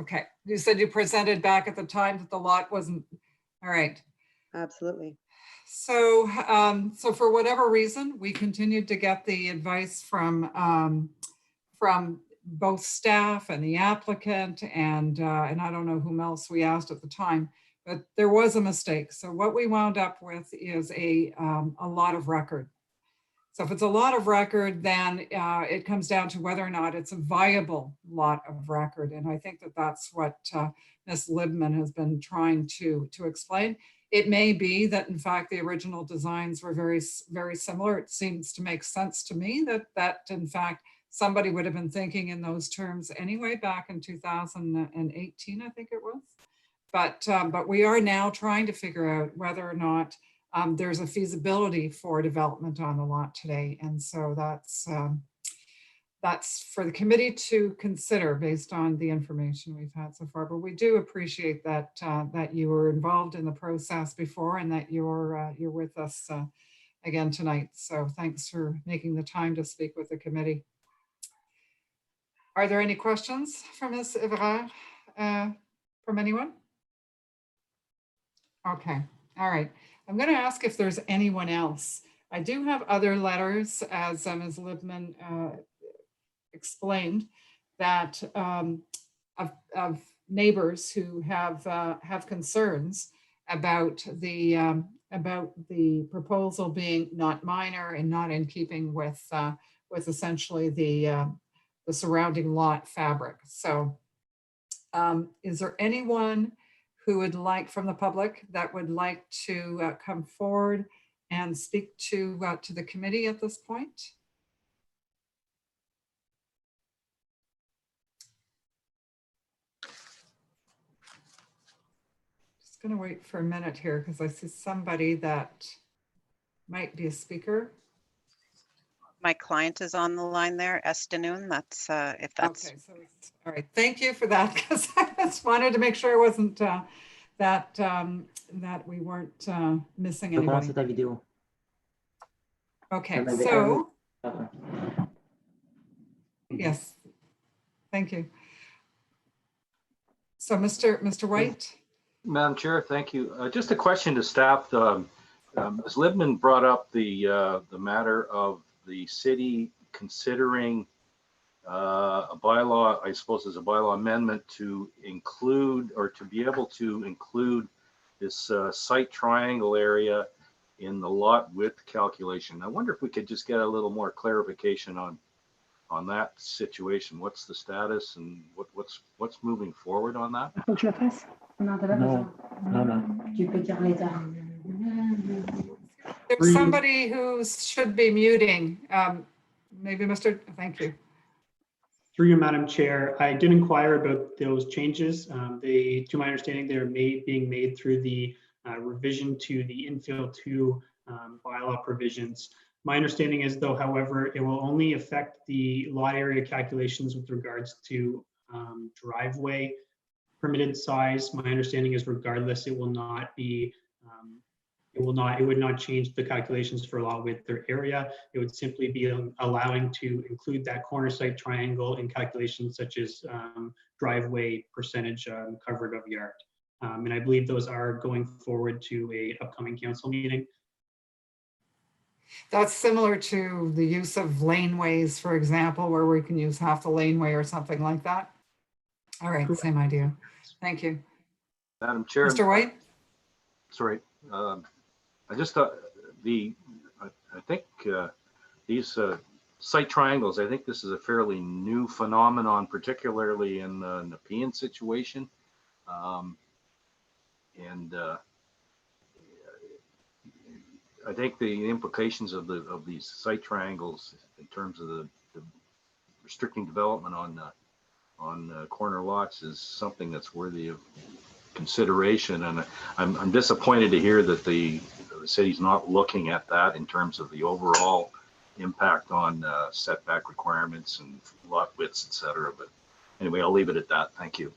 okay. You said you presented back at the time that the lot wasn't, all right. Absolutely. So, so for whatever reason, we continued to get the advice from both staff and the applicant and I don't know whom else we asked at the time, but there was a mistake. So what we wound up with is a lot of record. So if it's a lot of record, then it comes down to whether or not it's a viable lot of record. And I think that that's what Ms. Libman has been trying to explain. It may be that in fact the original designs were very, very similar. It seems to make sense to me that in fact somebody would have been thinking in those terms anyway back in 2018, I think it was. But we are now trying to figure out whether or not there's a feasibility for development on the lot today. And so that's for the committee to consider based on the information we've had so far. But we do appreciate that that you were involved in the process before and that you're with us again tonight. So thanks for making the time to speak with the committee. Are there any questions from Ms. Evrard from anyone? Okay, all right. I'm going to ask if there's anyone else. I do have other letters, as Ms. Libman explained, that of neighbors who have concerns about the proposal being not minor and not in keeping with essentially the surrounding lot fabric. So is there anyone who would like from the public that would like to come forward and speak to the committee at this point? going to wait for a minute here because I see somebody that might be a speaker. My client is on the line there, Estanoon. That's if that's okay. So all right. Thank you for that, because I just wanted to make sure it wasn't that we weren't missing anybody. Okay. So yes, thank you. So, Mr. White. Madam Chair, thank you. Just a question to staff. Ms. Libman brought up the matter of the city considering a bylaw, I suppose as a bylaw amendment to include or to be able to include this site triangle area in the lot width calculation. I wonder if we could just get a little more clarification on that situation. What's the status and what's moving forward on that? There's somebody who should be muting. Maybe thank you. Through you, Madam Chair, I did inquire about those changes. To my understanding, they're being made through the revision to the infill 2 bylaw provisions. My understanding is, though, however, it will only affect the lot area calculations with regards to driveway permitted size. My understanding is, regardless, it will not be. It would not change the calculations for lot width or area. It would simply be allowing to include that corner site triangle in calculations such as driveway percentage covered of yard. And I believe those are going forward to a upcoming council meeting. That's similar to the use of laneways, for example, where we can use half the laneway or something like that. All right, same idea. Thank you. Madam Chair. Mr. White? Sorry. I just thought I think these site triangles, I think this is a fairly new phenomenon, particularly in the Nepean situation. And I think the implications of these site triangles in terms of the restricting development on corner lots is something that's worthy of consideration. And I'm disappointed to hear that the city's not looking at that in terms of the overall impact on setback requirements and lot widths, et cetera. But anyway, I'll leave it at that. Thank you.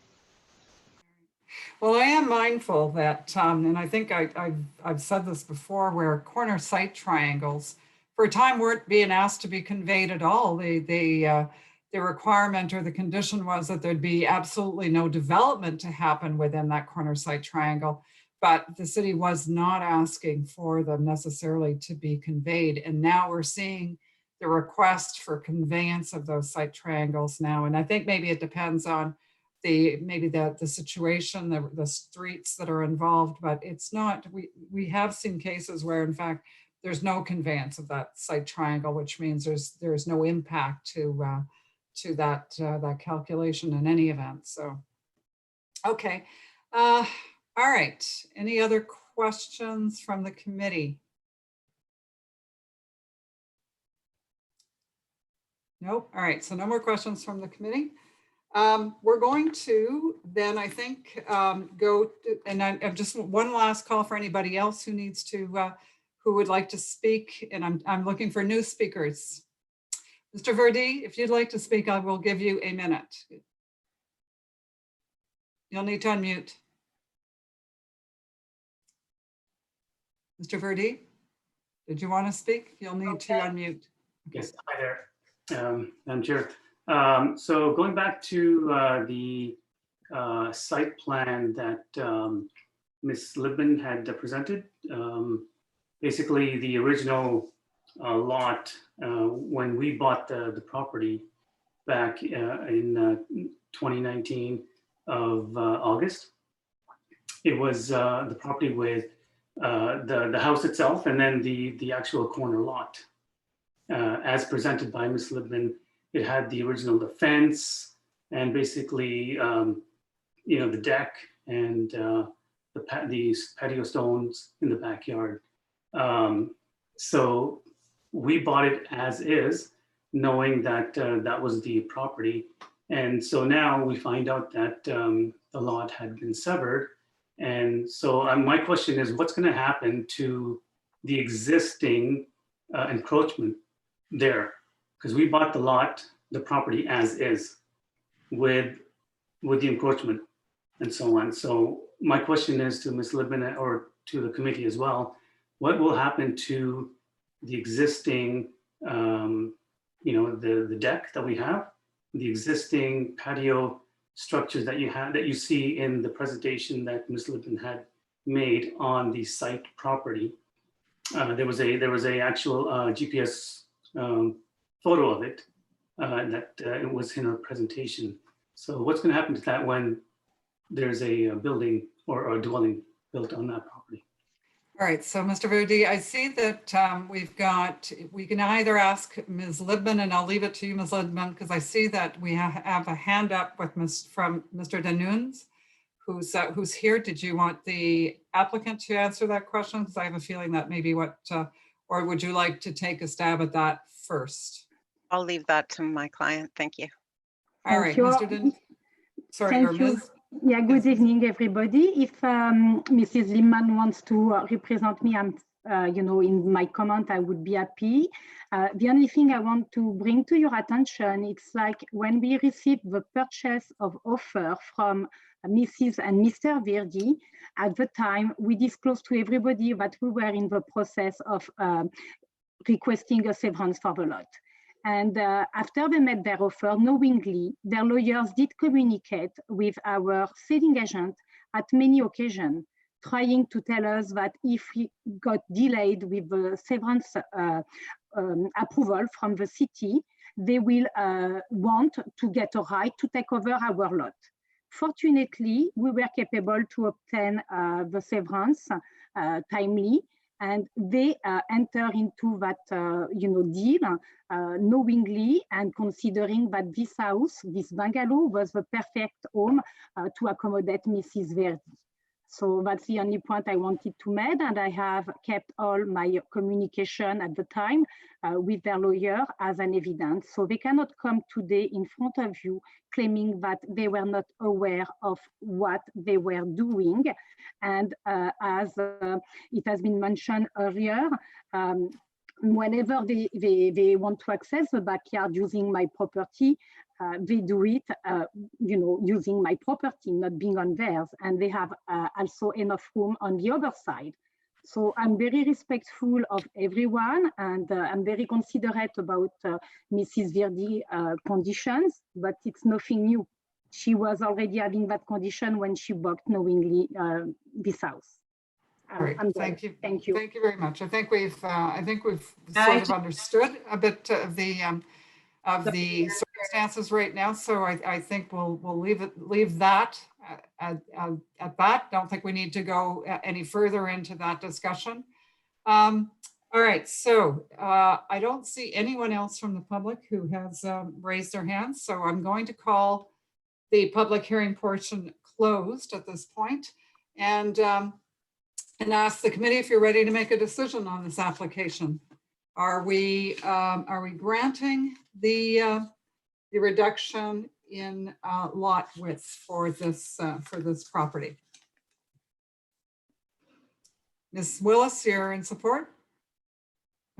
Well, I am mindful that, and I think I've said this before, where corner site triangles for a time weren't being asked to be conveyed at all. The requirement or the condition was that there'd be absolutely no development to happen within that corner site triangle, but the city was not asking for them necessarily to be conveyed. And now we're seeing the request for conveyance of those site triangles now. And I think maybe it depends on the situation, the streets that are involved, but it's not, we have seen cases where in fact there's no conveyance of that site triangle, which means there's no impact to that calculation in any event. So, okay. All right. Any other questions from the committee? Nope. All right. So no more questions from the committee. We're going to then, I think, go to, and I just one last call for anybody else who needs to, who would like to speak. And I'm looking for new speakers. Mr. Verdi, if you'd like to speak, I will give you a minute. You'll need to unmute. Mr. Verdi, did you want to speak? You'll need to unmute. Yes, hi there, Madam Chair. So going back to the site plan that Ms. Libman had presented, basically the original lot, when we bought the property back in 2019 of August, it was the property with the house itself and then the actual corner lot. As presented by Ms. Libman, it had the original fence and basically, the deck and these patio stones in the backyard. So we bought it as is, knowing that that was the property. And so now we find out that the lot had been severed And so my question is, what's going to happen to the existing encroachment there? Because we bought the lot, the property as is, with the encroachment and so on. So my question is to Ms. Libman or to the committee as well, what will happen to the existing, the deck that we have, the existing patio structures that you see in the presentation that Ms. Libman had made on the site property? There was a actual GPS photo of it that it was in her presentation. So what's going to happen to that when there's a building or a dwelling built on that property? All right, so Mr. Verdi, I see that we can either ask Ms. Libman, and I'll leave it to you, Ms. Libman, because I see that we have a hand up from Mr. Danunes, who's here. Did you want the applicant to answer that question? Because I have a feeling that maybe or would you like to take a stab at that first? I'll leave that to my client. Thank you. All right, Mr. Danunes. Sorry, Thank you. Ms. Yeah, good evening, everybody. If Mrs. Libman wants to represent me, in my comment, I would be happy. The only thing I want to bring to your attention, it's like when we received the purchase of offer from Mrs. and Mr. Verdi, at the time, we disclosed to everybody that we were in the process of requesting a severance for the lot. And after they made their offer, knowingly, their lawyers did communicate with our selling agent at many occasions, trying to tell us that if we got delayed with the severance approval from the city, they will want to get a right to take over our lot. Fortunately, we were capable to obtain the severance timely, and they enter into that deal knowingly and considering that this house, this bungalow, was the perfect home to accommodate Mrs. Verdi. So that's the only point I wanted to make, and I have kept all my communication at the time with their lawyer as an evidence. So they cannot come today in front of you claiming that they were not aware of what they were doing. And as it has been mentioned earlier, whenever they want to access the backyard using my property, they do it, using my property, not being on theirs, and they have also enough room on the other side. So I'm very respectful of everyone, and I'm very considerate about Mrs. Verdi conditions, but it's nothing new. She was already having that condition when she bought knowingly this house. All right, thank you. Thank you. Thank you very much. I think we've sort of understood a bit of the circumstances right now. So I think we'll leave that at that. Don't think we need to go any further into that discussion. All right, so I don't see anyone else from the public who has raised their hands. So I'm going to call the public hearing portion closed at this point, and ask the committee if you're ready to make a decision on this application. Are we granting the reduction in lot width for this property? Ms. Willis, you're in support?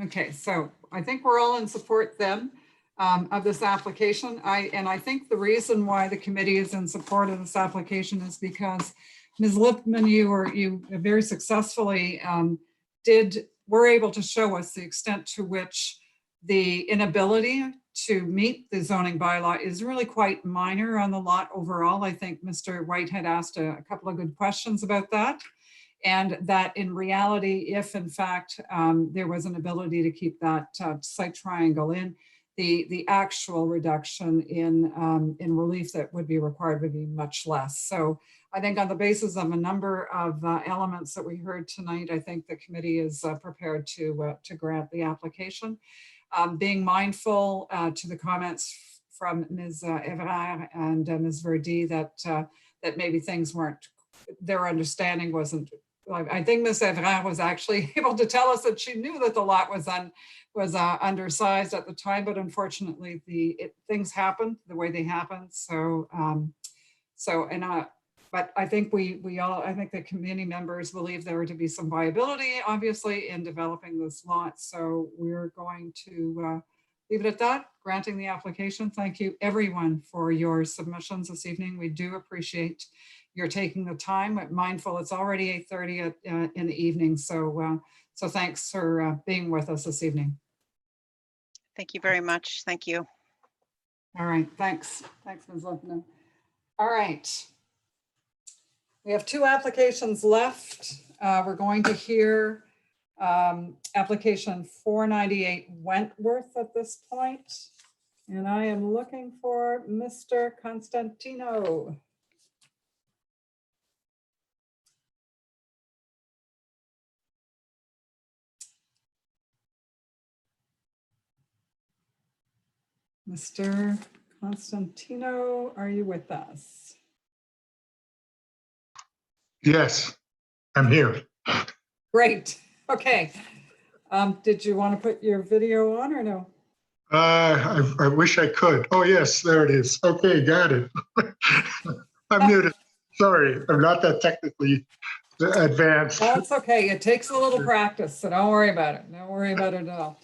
Okay, so I think we're all in support then of this application. I think the reason why the committee is in support of this application is because Ms. Lipman, you very successfully were able to show us the extent to which the inability to meet the zoning bylaw is really quite minor on the lot overall. I think Mr. White had asked a couple of good questions about that, and that in reality, if in fact there was an ability to keep that site triangle in, the actual reduction in relief that would be required would be much less. So I think on the basis of a number of elements that we heard tonight, I think the committee is prepared to grant the application. Being mindful to the comments from Ms. Evrard and Ms. Verdi that maybe things weren't, their understanding wasn't, I think Ms. Evrard was actually able to tell us that she knew that the lot was undersized at the time, but unfortunately things happened the way they happened. But I think I think the committee members believe there to be some viability, obviously, in developing this lot. So we're going to leave it at that, granting the application. Thank you everyone for your submissions this evening. We do appreciate your taking the time. Mindful it's already 8:30 in the evening. So so thanks for being with us this evening. Thank you very much. Thank you. All right, thanks. Thanks, Ms. Lipman. All right. We have 2 applications left. We're going to hear application 498 Wentworth at this point. And I am looking for Mr. Constantino. Mr. Constantino, are you with us? Yes, I'm here. Great. Okay. Did you want to put your video on or no? I wish I could. Oh, yes, there it is. Okay, got it. I'm muted. Sorry, I'm not that technically advanced. That's okay. It takes a little practice, so don't worry about it. Don't worry about it at all.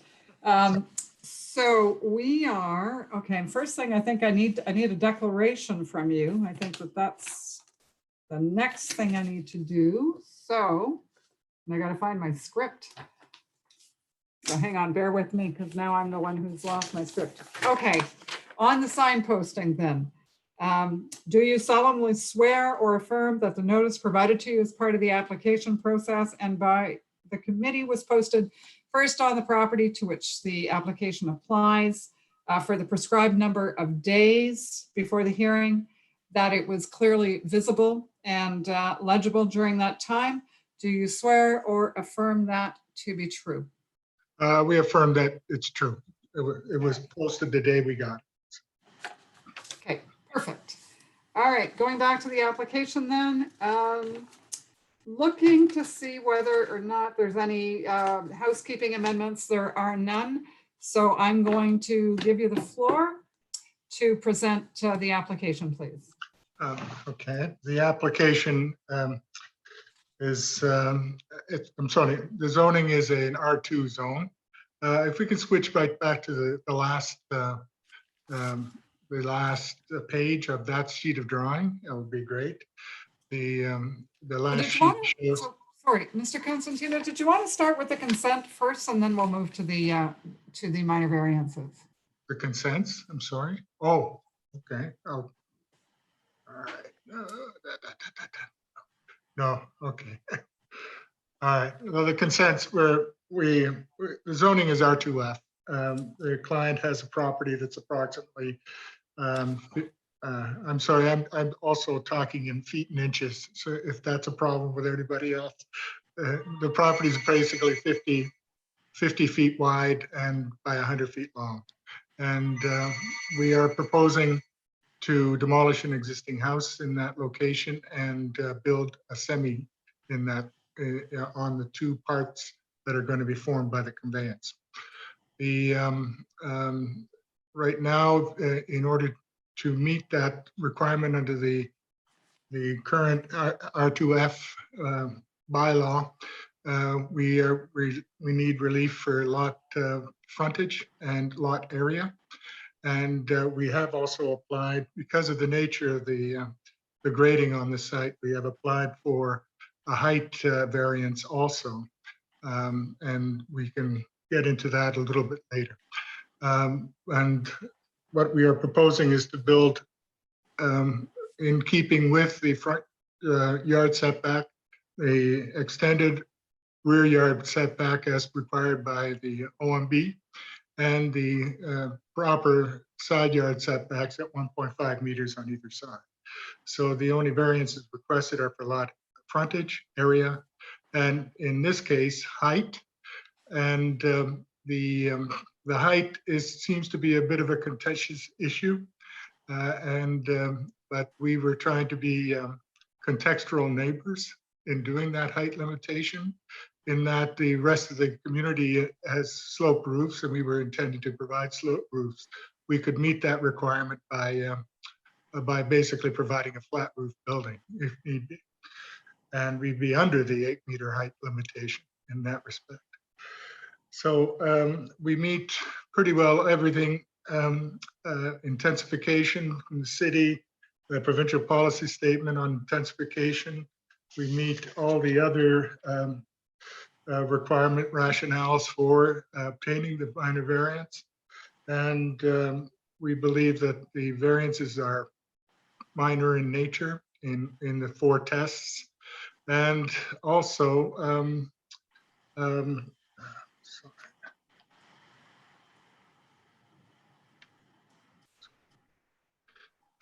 So we are, okay, first thing I think I need a declaration from you. I think that's the next thing I need to do. So I got to find my script. So hang on, bear with me because now I'm the one who's lost my script. Okay, on the signposting then. Do you solemnly swear or affirm that the notice provided to you as part of the application process and by the committee was posted first on the property to which the application applies for the prescribed number of days before the hearing, that it was clearly visible and legible during that time? Do you swear or affirm that to be true? We affirm that it's true. It was posted the day we got it. Okay, perfect. All right, going back to the application then. Looking to see whether or not there's any housekeeping amendments. There are none. So I'm going to give you the floor to present the application, please. Okay, the application is, I'm sorry, the zoning is an R2 zone. If we can switch right back to the last page of that sheet of drawing, that would be great. The last sheet shows. Sorry, Mr. Constantino, did you want to start with the consent first and then we'll move to the minor variances? The consents, I'm sorry. Oh, okay. Oh, all right. No, okay. All right. Well, the consents where the zoning is R2F. The client has a property that's approximately, I'm sorry, I'm also talking in feet and inches. So if that's a problem with anybody else, the property is basically 50 feet wide and by 100 feet long. And we are proposing to demolish an existing house in that location and build a semi in that on the 2 parts that are going to be formed by the conveyance. The right now, in order to meet that requirement under the current R2F bylaw, we need relief for lot frontage and lot area. And we have also applied, because of the nature of the grading on the site, we have applied for a height variance also. And we can get into that a little bit later. And what we are proposing is to build, in keeping with the front yard setback, the extended rear yard setback as required by the OMB, and the proper side yard setbacks at 1.5 meters on either side. So the only variances requested are for lot frontage, area, and in this case, height. And the height seems to be a bit of a contentious issue, but we were trying to be contextual neighbors in doing that height limitation, in that the rest of the community has sloped roofs and we were intending to provide sloped roofs. We could meet that requirement by by basically providing a flat roof building if need be. And we'd be under the 8-meter height limitation in that respect. So we meet pretty well everything, intensification from the city, the provincial policy statement on intensification. We meet all the other requirement rationales for obtaining the minor variance. And we believe that the variances are minor in nature in the 4 tests. And also, and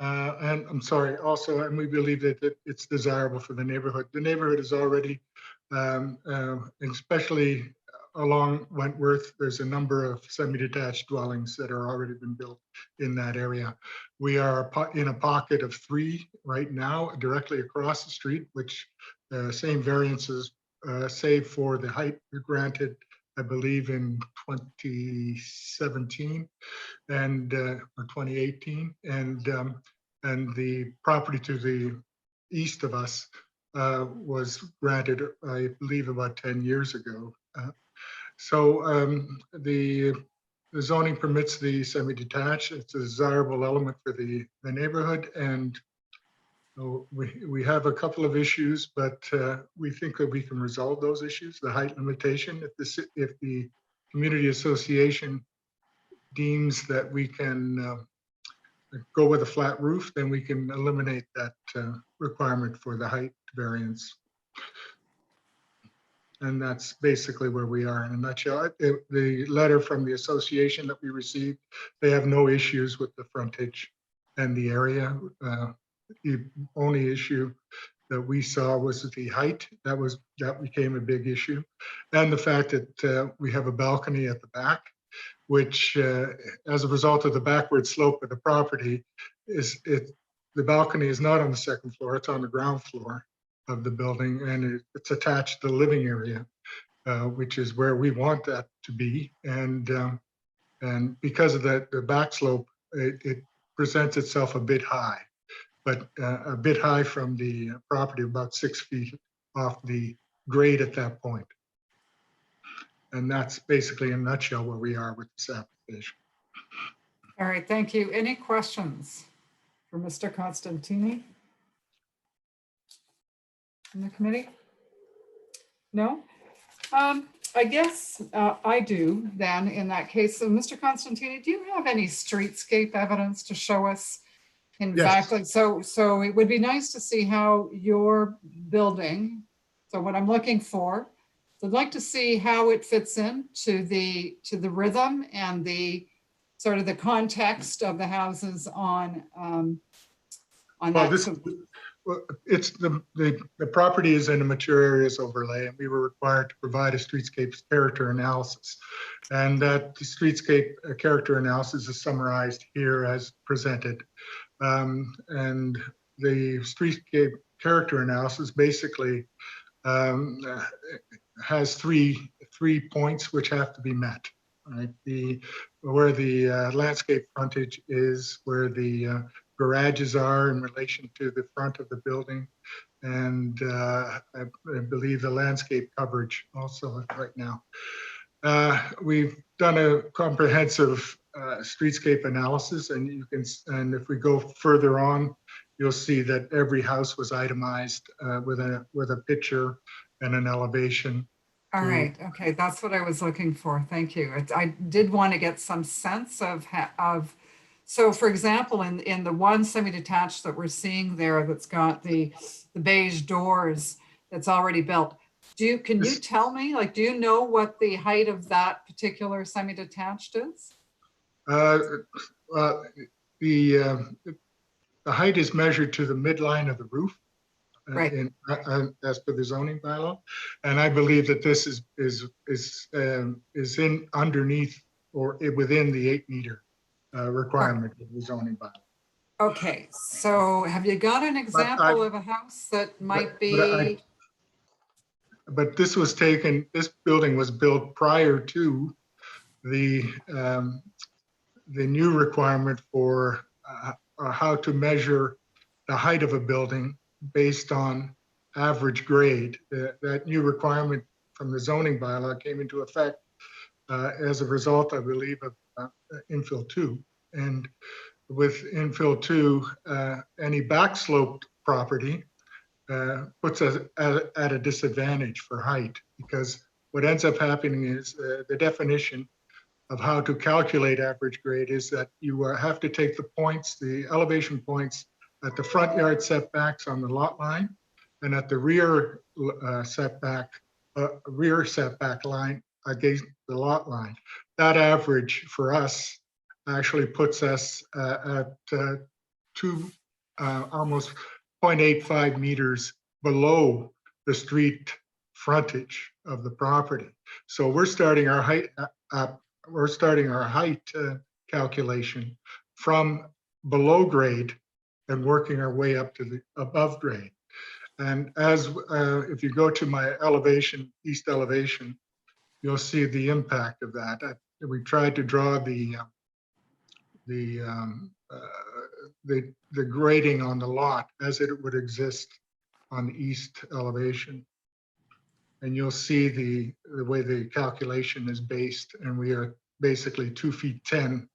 I'm sorry, also, and we believe that it's desirable for the neighborhood. The neighborhood is already, especially along Wentworth, there's a number of semi-detached dwellings that are already been built in that area. We are in a pocket of 3 right now, directly across the street, which same variances, save for the height granted, I believe, in 2017 and or 2018, and the property to the east of us was granted, I believe, about 10 years ago. So the zoning permits the semi-detached. It's a desirable element for the neighborhood, and we have a couple of issues, but we think that we can resolve those issues. The height limitation, if the community association deems that we can go with a flat roof, then we can eliminate that requirement for the height variance. And that's basically where we are in a nutshell. The letter from the association that we received, they have no issues with the frontage and the area. The only issue that we saw was the height. That became a big issue. And the fact that we have a balcony at the back, which as a result of the backward slope of the property, the balcony is not on the 2nd floor, it's on the ground floor of the building, and it's attached to the living area, which is where we want that to be. And because of the back slope, it presents itself a bit high, but a bit high from the property, about 6 feet off the grade at that point. And that's basically in a nutshell where we are with this application. All right, thank you. Any questions for Mr. Costantini from the committee? No? I guess I do then in that case. So Mr. Costantini, do you have any streetscape evidence to show us exactly? Yes. So it would be nice to see how your building, so what I'm looking for, so I'd like to see how it fits in to the rhythm and the sort of the context of the houses on well, that. This is, well, it's the property is in a mature areas overlay, and we were required to provide a streetscape character analysis. And that the streetscape character analysis is summarized here as presented. And the streetscape character analysis basically has three points which have to be met. Right? Where the landscape frontage is, where the garages are in relation to the front of the building, and I believe the landscape coverage also right now. We've done a comprehensive streetscape analysis, and if we go further on, you'll see that every house was itemized with a picture and an elevation. All right. Okay. That's what I was looking for. Thank you. I did want to get some sense of so for example, in the one semi-detached that we're seeing there, that's got the beige doors that's already built. Can you tell me, like, do you know what the height of that particular semi-detached is? The height is measured to the midline of the roof. Right. As per the zoning bylaw, and I believe that this is in underneath or within the 8-meter requirement of the zoning bylaw. Okay, so have you got an example of a house that might be? But this was taken. This building was built prior to the new requirement for how to measure the height of a building based on average grade. That new requirement from the zoning bylaw came into effect as a result, I believe, of infill 2. And with infill 2, any backsloped property puts us at a disadvantage for height, because what ends up happening is the definition of how to calculate average grade is that you have to take the points, the elevation points at the front yard setbacks on the lot line and at the rear setback line against the lot line. That average for us actually puts us at almost 0.85 meters below the street frontage of the property. So we're starting our height calculation from below grade and working our way up to the above grade. And as if you go to my elevation, east elevation, you'll see the impact of that. We tried to draw the grading on the lot as it would exist on the east elevation. And you'll see the way the calculation is based, and we are basically 2 feet 10,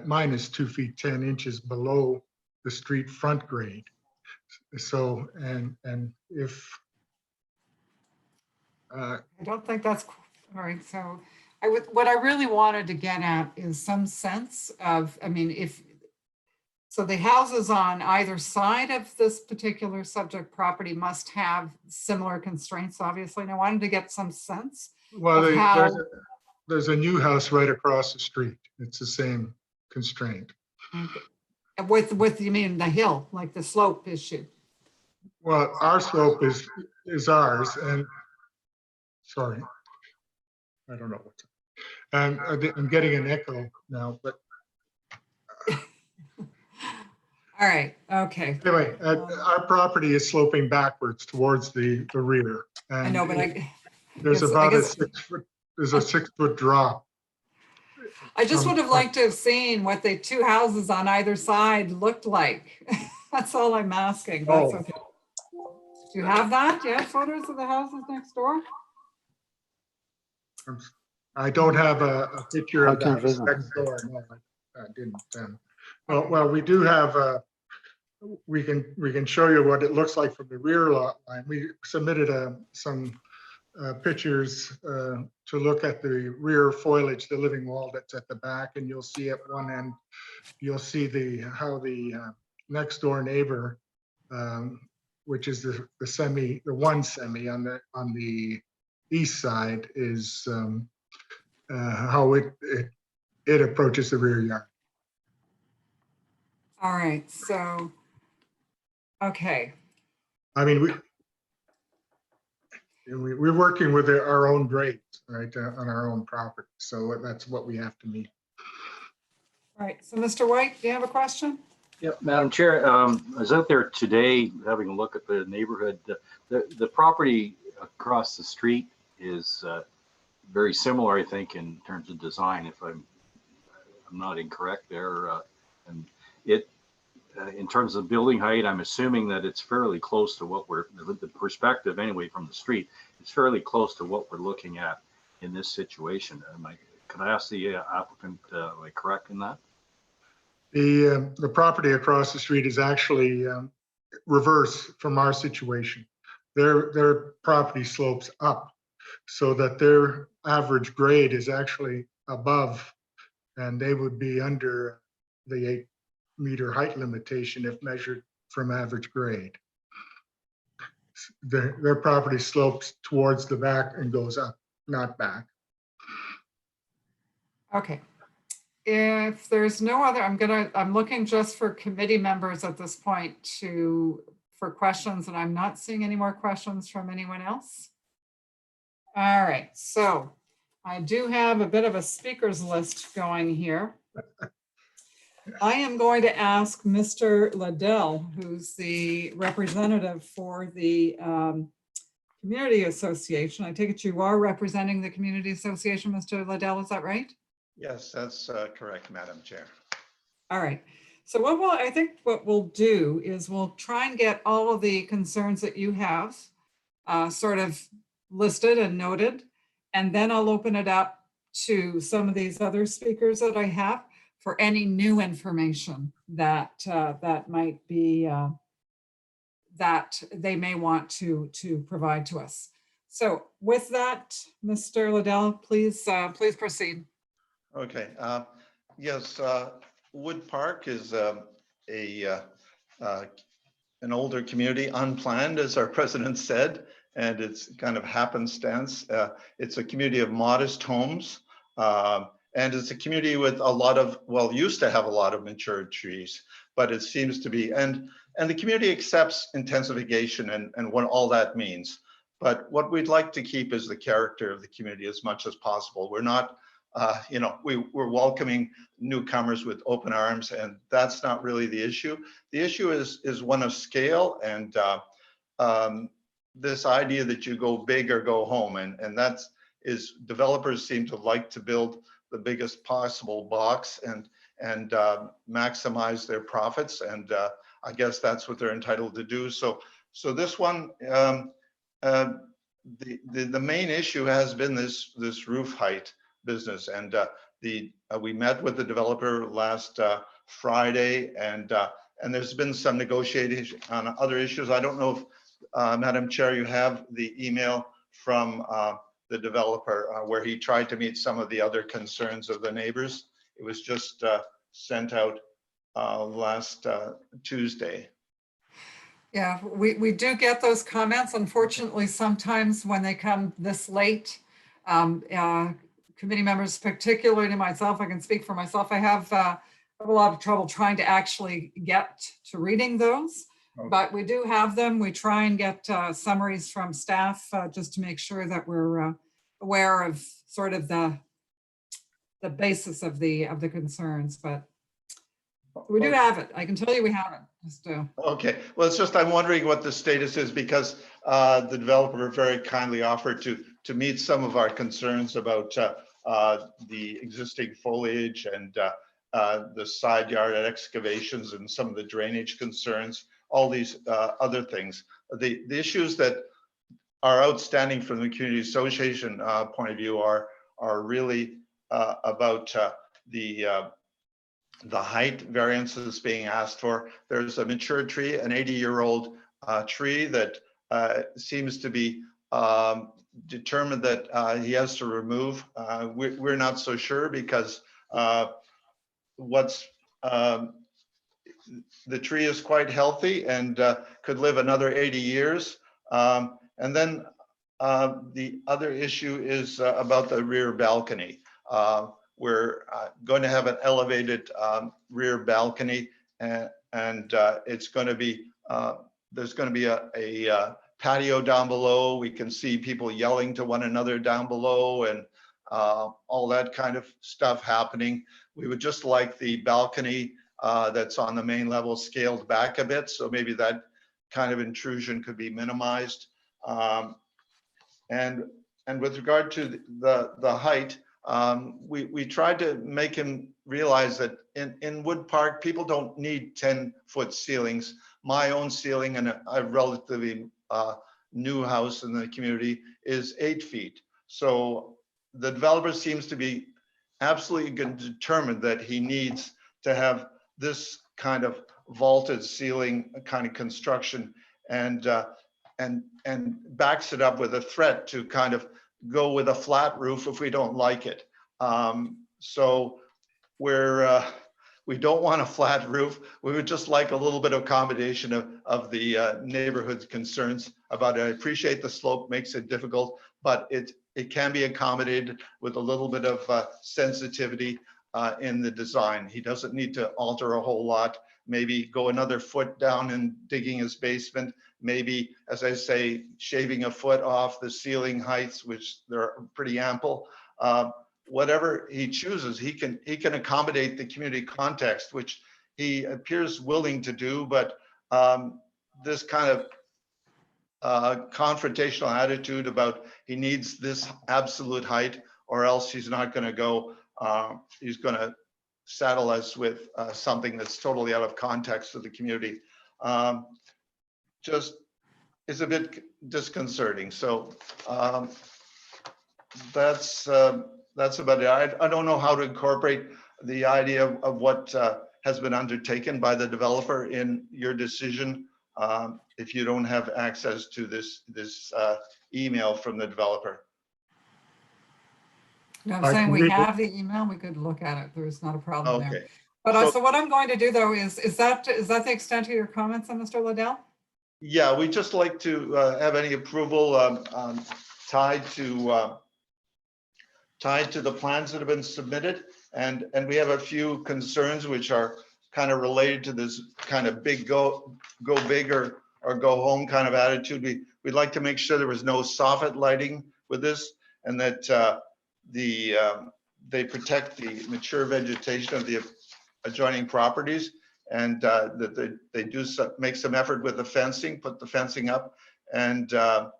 minus 2 feet 10 inches below the street front grade. So, and if I don't think that's all right. So what I really wanted to get at is some sense of, I mean, so the houses on either side of this particular subject property must have similar constraints, obviously. And I wanted to get some sense of how... there's a new house right across the street. It's the same constraint. Okay. With you mean the hill, like the slope issue? Well, our slope is ours, and sorry, I don't know what's. And I'm getting an echo now, but. All right, okay. Anyway, our property is sloping backwards towards the rear. And I know, but there's about a 6 foot, there's a 6 foot drop. I just would have liked to have seen what the two houses on either side looked like. That's all I'm asking. That's okay. Do you have that? Do you have photos of the houses next door? I don't have a picture of the house next door. No, I didn't. Well, we do have. We can show you what it looks like from the rear lot line. We submitted some pictures to look at the rear foliage, the living wall that's at the back, and you'll see at one end, you'll see how the next door neighbor, which is the one semi on the east side, is how it approaches the rear yard. All right, so, okay. I mean, we're working with our own grades, right, on our own property. So that's what we have to meet. All right, so Mr. White, do you have a question? Yeah, Madam Chair, I was out there today having a look at the neighborhood. The property across the street is very similar, I think, in terms of design, if I'm not incorrect there. And in terms of building height, I'm assuming that it's fairly close to what the perspective anyway from the street, it's fairly close to what we're looking at in this situation. Can I ask the applicant, am I correct in that? The property across the street is actually reverse from our situation. Their property slopes up so that their average grade is actually above, and they would be under the 8 meter height limitation if measured from average grade. Their property slopes towards the back and goes up, not back. Okay. If there's no other, I'm looking just for committee members at this point for questions, and I'm not seeing any more questions from anyone else. All right, so I do have a bit of a speakers list going here. I am going to ask Mr. Liddell, who's the representative for the Community Association. I take it you are representing the Community Association, Mr. Liddell, is that right? Yes, that's correct, Madam Chair. All right. So I think what we'll do is we'll try and get all of the concerns that you have sort of listed and noted, and then I'll open it up to some of these other speakers that I have for any new information that that might be that they may want to provide to us. So with that, Mr. Liddell, please proceed. Okay. Yes, Wood Park is an older community, unplanned, as our president said, and it's kind of happenstance. It's a community of modest homes, and it's a community with a lot of, well, used to have a lot of mature trees, but it seems to be, and the community accepts intensification and what all that means. But what we'd like to keep is the character of the community as much as possible. We're not, we're welcoming newcomers with open arms, and that's not really the issue. The issue is one of scale and this idea that you go big or go home, and that's developers seem to like to build the biggest possible box and maximize their profits, and I guess that's what they're entitled to do. So this one, the main issue has been this roof height business, and we met with the developer last Friday, and there's been some negotiating on other issues. I don't know if Madam Chair, you have the email from the developer where he tried to meet some of the other concerns of the neighbors. It was just sent out last Tuesday. Yeah, we do get those comments. Unfortunately, sometimes when they come this late, committee members, particularly myself, I can speak for myself, I have a lot of trouble trying to actually get to reading those. Okay. But we do have them. We try and get summaries from staff just to make sure that we're aware of sort of the basis of the concerns. But we do have it. I can tell you we have it. Just, okay. Well, it's just I'm wondering what the status is, because the developer very kindly offered to meet some of our concerns about the existing foliage and the side yard excavations and some of the drainage concerns, all these other things. The issues that are outstanding from the community association point of view are really about the height variances being asked for. There's a mature tree, an 80-year-old tree that seems to be determined that he has to remove. We're not so sure, because the tree is quite healthy and could live another 80 years. And then the other issue is about the rear balcony. We're going to have an elevated rear balcony, and it's going to be, there's going to be a patio down below. We can see people yelling to one another down below, and all that kind of stuff happening. We would just like the balcony that's on the main level scaled back a bit, so maybe that kind of intrusion could be minimized. And with regard to the height, we tried to make him realize that in Wood Park, people don't need 10-foot ceilings. My own ceiling in a relatively new house in the community is 8 feet. So the developer seems to be absolutely determined that he needs to have this kind of vaulted ceiling kind of construction, and backs it up with a threat to kind of go with a flat roof if we don't like it. So we don't want a flat roof. We would just like a little bit of accommodation of the neighborhood's concerns about it. I appreciate the slope makes it difficult, but it can be accommodated with a little bit of sensitivity in the design. He doesn't need to alter a whole lot. Maybe go another foot down and digging his basement. Maybe, as I say, shaving a foot off the ceiling heights, which they're pretty ample. Whatever he chooses, he can accommodate the community context, which he appears willing to do. But this kind of confrontational attitude about he needs this absolute height, or else he's not going to go. He's going to saddle us with something that's totally out of context to the community. Just is a bit disconcerting. So that's about it. I don't know how to incorporate the idea of what has been undertaken by the developer in your decision if you don't have access to this email from the developer. No, I'm saying we have the email. We could look at it. There's not a problem there. But so what I'm going to do though is that the extent of your comments on Mr. Liddell? Yeah, we just like to have any approval tied to the plans that have been submitted, and we have a few concerns which are kind of related to this kind of big go big or go home kind of attitude. We'd like to make sure there was no soffit lighting with this, and that they protect the mature vegetation of the adjoining properties, and that they do make some effort with the fencing, put the fencing up, and that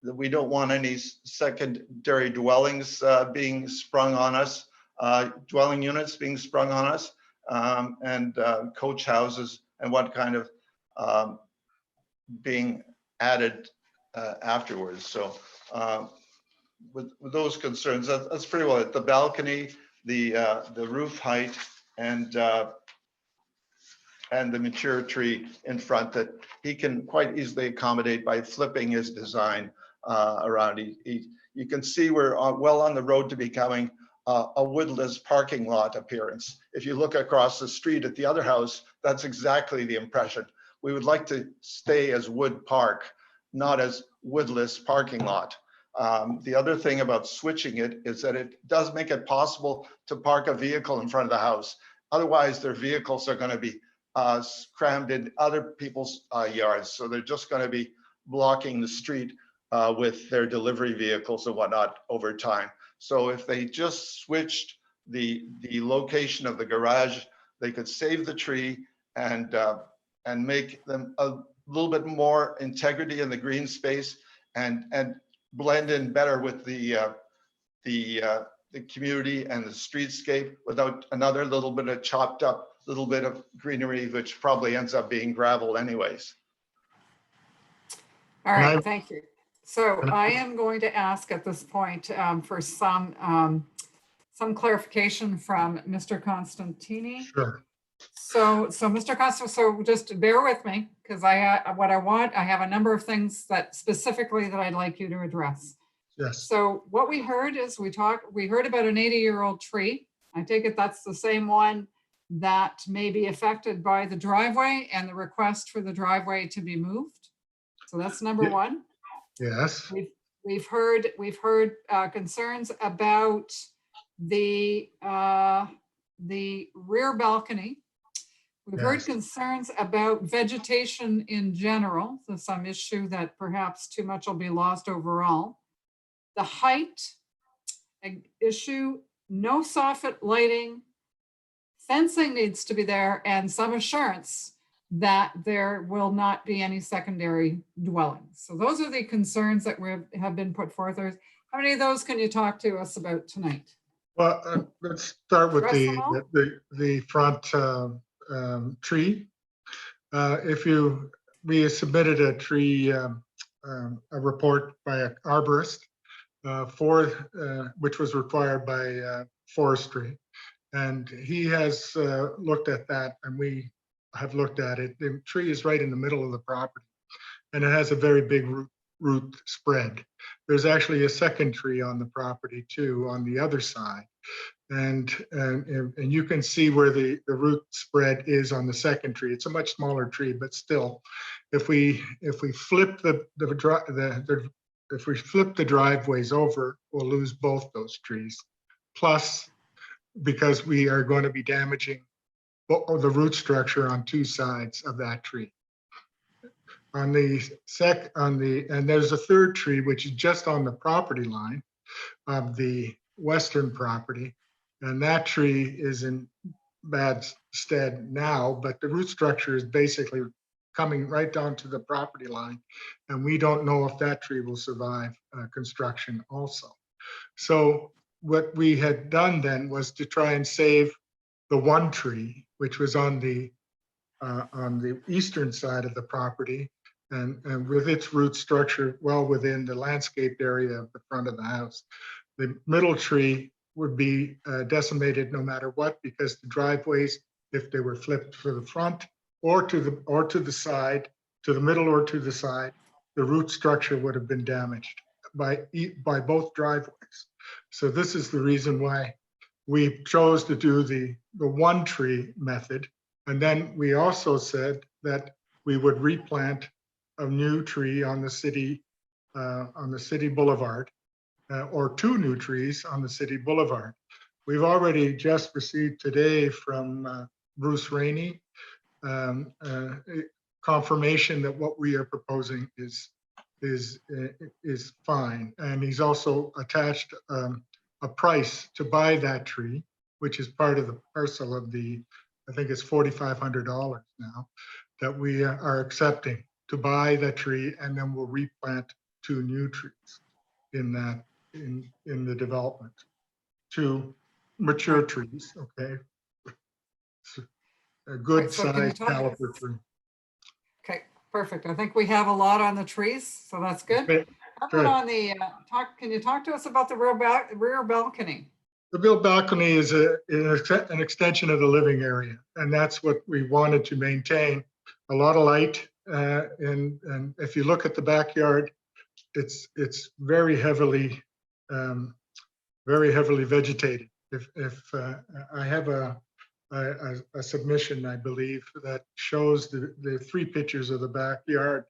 we don't want any secondary dwellings being sprung on us, dwelling units being sprung on us, and coach houses and what kind of being added afterwards. So with those concerns, that's pretty well it. The balcony, the roof height, and the mature tree in front that he can quite easily accommodate by flipping his design around. You can see we're well on the road to becoming a woodless parking lot appearance. If you look across the street at the other house, that's exactly the impression. We would like to stay as wood park, not as woodless parking lot. The other thing about switching it is that it does make it possible to park a vehicle in front of the house. Otherwise, their vehicles are going to be crammed in other people's yards. So they're just going to be blocking the street with their delivery vehicles and whatnot over time. So if they just switched the location of the garage, they could save the tree and make them a little bit more integrity in the green space and blend in better with the community and the streetscape without another little bit of chopped up little bit of greenery, which probably ends up being gravel anyways. All right, thank you. So I am going to ask at this point for some clarification from Mr. Constantini. Sure. So Mr. Constantini, so just bear with me because I have a number of things that specifically that I'd like you to address. Yes. So what we heard is we heard about an 80-year-old tree. I take it that's the same one that may be affected by the driveway and the request for the driveway to be moved. So that's number one. Yes. We've heard concerns about the rear balcony. We've heard concerns about vegetation in general. So some issue that perhaps too much will be lost overall. The height issue, no soffit lighting, fencing needs to be there, and some assurance that there will not be any secondary dwellings. So those are the concerns that have been put forth. How many of those can you talk to us about tonight? Well, let's start with the front tree. We submitted a tree, a report by an arborist which was required by forestry. And he has looked at that, and we have looked at it. The tree is right in the middle of the property, and it has a very big root spread. There's actually a second tree on the property too, on the other side. And you can see where the root spread is on the second tree. It's a much smaller tree, but still, if we flip if we flip the driveways over, we'll lose both those trees. Plus, because we are going to be damaging the root structure on two sides of that tree. And there's a third tree which is just on the property line of the western property, and that tree is in bad stead now, but the root structure is basically coming right down to the property line, and we don't know if that tree will survive construction also. So what we had done then was to try and save the one tree, which was on the eastern side of the property, and with its root structure well within the landscaped area of the front of the house. The middle tree would be decimated no matter what, because the driveways, if they were flipped to the front or to the side, to the middle or to the side, the root structure would have been damaged by both driveways. So this is the reason why we chose to do the one tree method. And then we also said that we would replant a new tree on the city boulevard, or 2 new trees on the city boulevard. We've already just received today from Bruce Rainey confirmation that what we are proposing is fine. And he's also attached a price to buy that tree, which is part of the parcel of the, I think it's $4,500 now, that we are accepting to buy that tree, and then we'll replant 2 new trees in the development. 2 mature trees, okay? So a good Right, so can you sized talk- caliper tree. Okay, perfect. I think we have a lot on the trees, so that's good. How Good. about on the can you talk to us about the rear balcony? The rear balcony is an extension of the living area, and that's what we wanted to maintain. A lot of light, and if you look at the backyard, it's very heavily vegetated. If I have a submission, I believe, that shows the 3 pictures of the backyard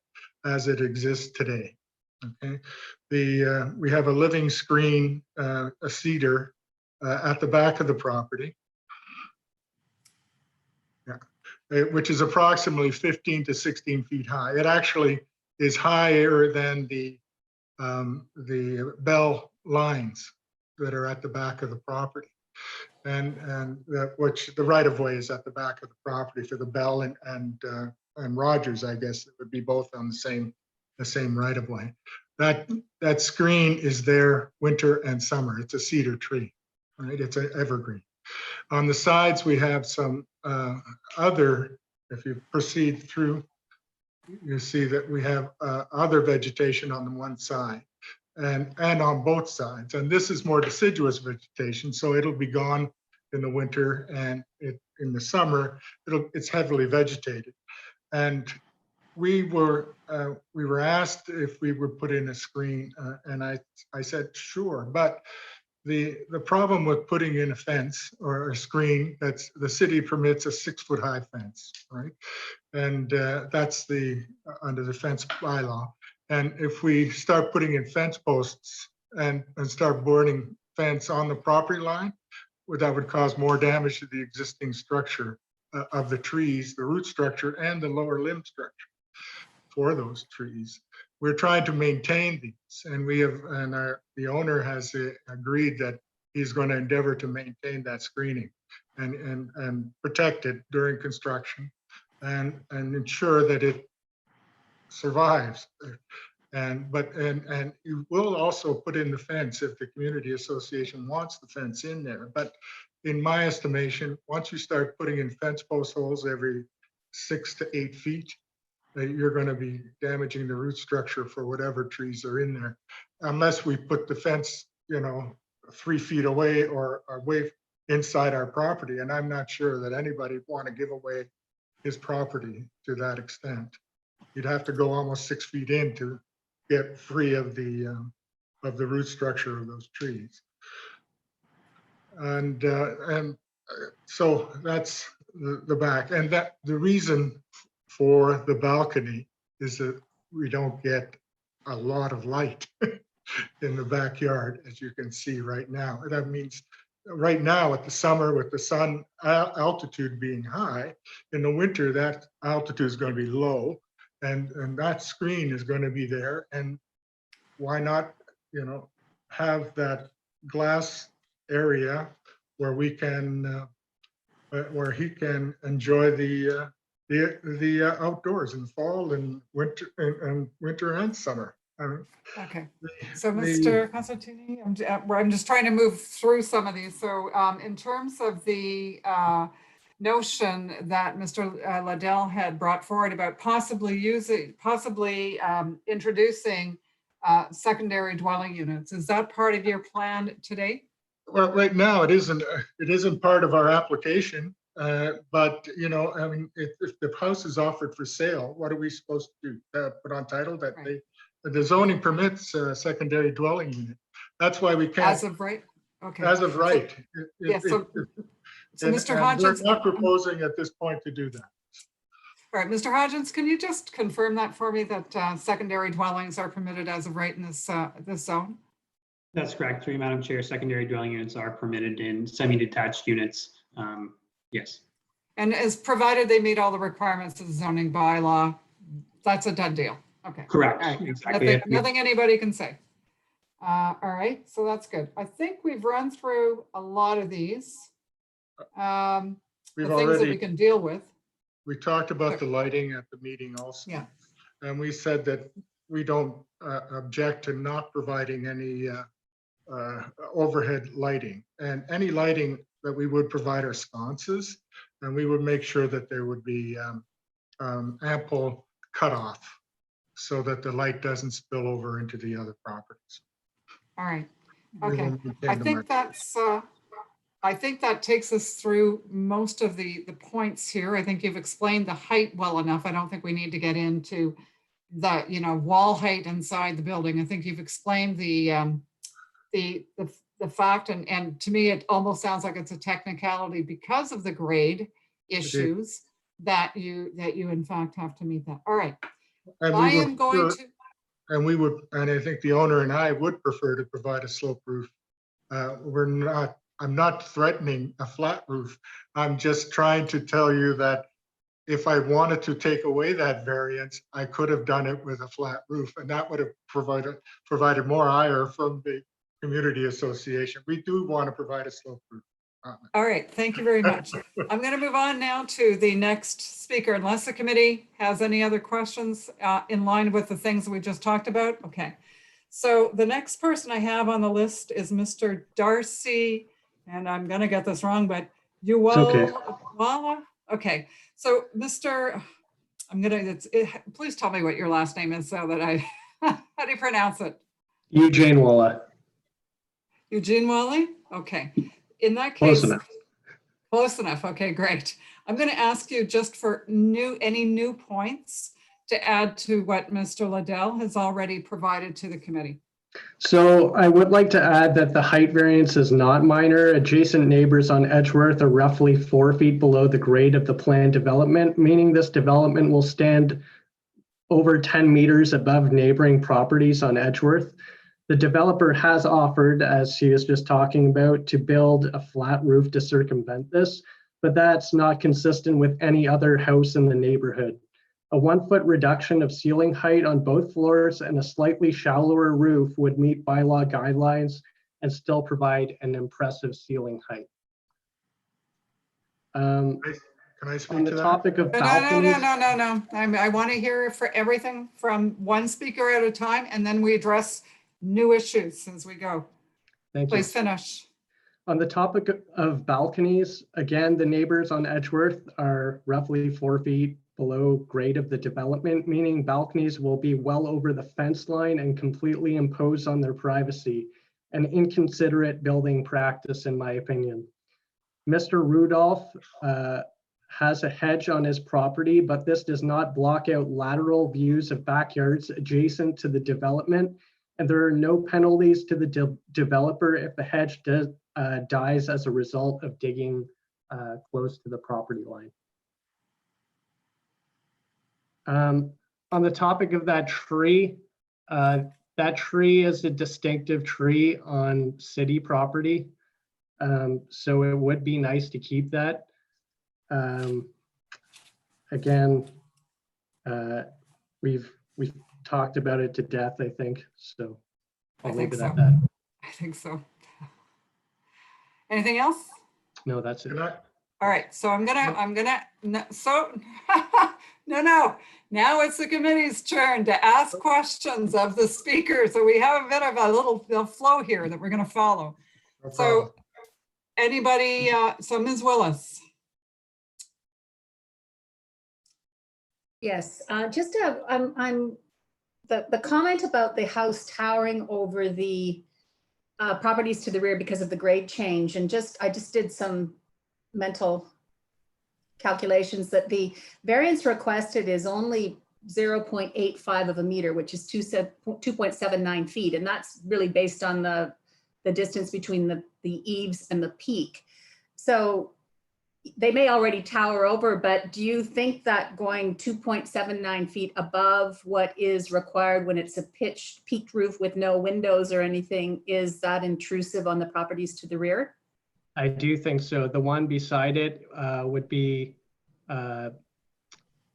as it exists today. Okay, we have a living screen, a cedar at the back of the property, which is approximately 15 to 16 feet high. It actually is higher than the bell lines that are at the back of the property, and which the right of way is at the back of the property for the Bell and Rogers. I guess it would be both on the same right of way. That screen is there winter and summer. It's a cedar tree, right? It's an evergreen. On the sides, we have some other, if you proceed through, you see that we have other vegetation on the one side and on both sides. And this is more deciduous vegetation, so it'll be gone in the winter, and in the summer, it's heavily vegetated. And we were asked if we would put in a screen, and I said sure, but the problem with putting in a fence or a screen, that's the city permits a 6-foot high fence, right? And that's under the fence bylaw. And if we start putting in fence posts and start boarding fence on the property line, that would cause more damage to the existing structure of the trees, the root structure and the lower limb structure for those trees. We're trying to maintain these, and the owner has agreed that he's going to endeavor to maintain that screening and protect it during construction and ensure that it survives. And you will also put in the fence if the community association wants the fence in there. But in my estimation, once you start putting in fence post holes every 6 to 8 feet, you're going to be damaging the root structure for whatever trees are in there, unless we put the fence, 3 feet away or away inside our property. And I'm not sure that anybody would want to give away his property to that extent. You'd have to go almost 6 feet in to get free of the root structure of those trees. And so that's the back. And that the reason for the balcony is that we don't get a lot of light in the backyard, as you can see right now. And that means right now at the summer, with the sun altitude being high, in the winter that altitude is going to be low, and that screen is going to be there. And why not, have that glass area where we can, where he can enjoy the outdoors in fall and winter and summer. Okay, so Mr. Constantini, I'm just trying to move through some of these. So in terms of the notion that Mr. Liddell had brought forward about possibly introducing secondary dwelling units, is that part of your plan today? Well, right now it isn't part of our application. But you know, I mean, if the house is offered for sale, what are we supposed to do? Put on title that the zoning permits a secondary dwelling unit. That's why we can't. As of right? Okay. As of right. So Mr. Hodgins, we're not proposing at this point to do that. All right, Mr. Hodgins, can you just confirm that for me, that secondary dwellings are permitted as of right in this zone? That's correct. Through you, Madam Chair, secondary dwelling units are permitted in semi-detached units. Yes. And as provided they meet all the requirements of the zoning bylaw, that's a done deal. Okay. Correct. Right. Exactly. Nothing anybody can say. All right, so that's good. I think we've run through a lot of these. The things that we can deal with. We talked about the lighting at the meeting also. Yeah. And we said that we don't object to not providing any overhead lighting, and any lighting that we would provide are sconces, and we would make sure that there would be ample cutoff so that the light doesn't spill over into the other properties. All right. We Okay. will maintain I the think mark. that's. I think that takes us through most of the points here. I think you've explained the height well enough. I don't think we need to get into the wall height inside the building. I think you've explained the fact, and to me it almost sounds like it's a technicality because of the grade issues that you in fact have to meet that. All right. And I am going to. And I think the owner and I would prefer to provide a slope roof. I'm not threatening a flat roof. I'm just trying to tell you that if I wanted to take away that variance, I could have done it with a flat roof, and that would have provided more ire from the community association. We do want to provide a slope roof. All right, thank you very much. I'm going to move on now to the next speaker, unless the committee has any other questions in line with the things that we just talked about. Okay, so the next person I have on the list is Mr. Darcy, and I'm going to get this wrong, but Uwala. Okay, so Mr. Please tell me what your last name is so that how do you pronounce it? Eugene Walla. Eugene Wally? Okay. In that case, Close enough. Close enough. Okay, great. I'm going to ask you just for any new points to add to what Mr. Liddell has already provided to the committee. So I would like to add that the height variance is not minor. Adjacent neighbors on Edgeworth are roughly 4 feet below the grade of the planned development, meaning this development will stand over 10 meters above neighboring properties on Edgeworth. The developer has offered, as he was just talking about, to build a flat roof to circumvent this, but that's not consistent with any other house in the neighborhood. A 1 foot reduction of ceiling height on both floors and a slightly shallower roof would meet bylaw guidelines and still provide an impressive ceiling height. Can I speak on to the that? topic of balconies? No. I want to hear for everything from one speaker at a time, and then we address new issues as we go. Thank you. Please finish. On the topic of balconies, again, the neighbors on Edgeworth are roughly 4 feet below grade of the development, meaning balconies will be well over the fence line and completely impose on their privacy, an inconsiderate building practice in my opinion. Mr. Rudolph has a hedge on his property, but this does not block out lateral views of backyards adjacent to the development, and there are no penalties to the developer if the hedge dies as a result of digging close to the property line. On the topic of that tree is a distinctive tree on city property. So it would be nice to keep that. Again, we've talked about it to death, I think. So I'll leave it at that. I think so. Anything else? No, that's it. All right, so I'm gonna, so No. Now it's the committee's turn to ask questions of the speaker. So we have a bit of a little flow here that we're going to follow. No So problem. anybody, so Ms. Willis. Yes, just the comment about the house towering over the properties to the rear because of the grade change, and I just did some mental calculations that the variance requested is only 0.85 of a meter, which is 2.79 feet, and that's really based on the distance between the eaves and the peak. So they may already tower over, but do you think that going 2.79 feet above what is required when it's a peaked roof with no windows or anything, is that intrusive on the properties to the rear? I do think so. The one beside it would be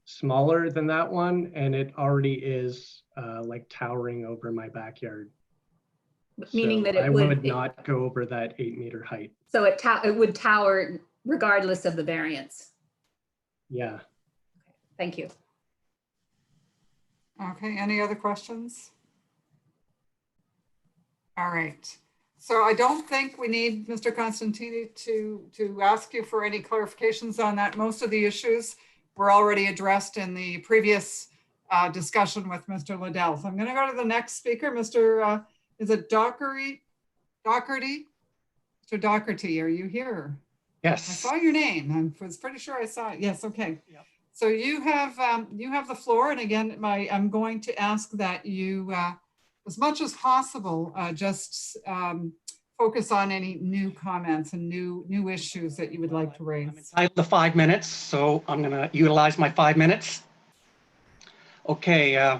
smaller than that one, and it already is like towering over my backyard. Meaning So that it I would would not go over that 8-meter height. So it would tower regardless of the variance. Yeah. Thank you. Okay, any other questions? All right. So I don't think we need Mr. Constantini to ask you for any clarifications on that. Most of the issues were already addressed in the previous discussion with Mr. Liddell. So I'm going to go to the next speaker, Mr. Is it Doherty? Mr. Doherty, are you here? Yes. I saw your name. I was pretty sure I saw it. Yes. Okay. Yep. So you have the floor. And again, I'm going to ask that you, as much as possible, just focus on any new comments and new issues that you would like to raise. I have the 5 minutes, so I'm going to utilize my 5 minutes. Okay.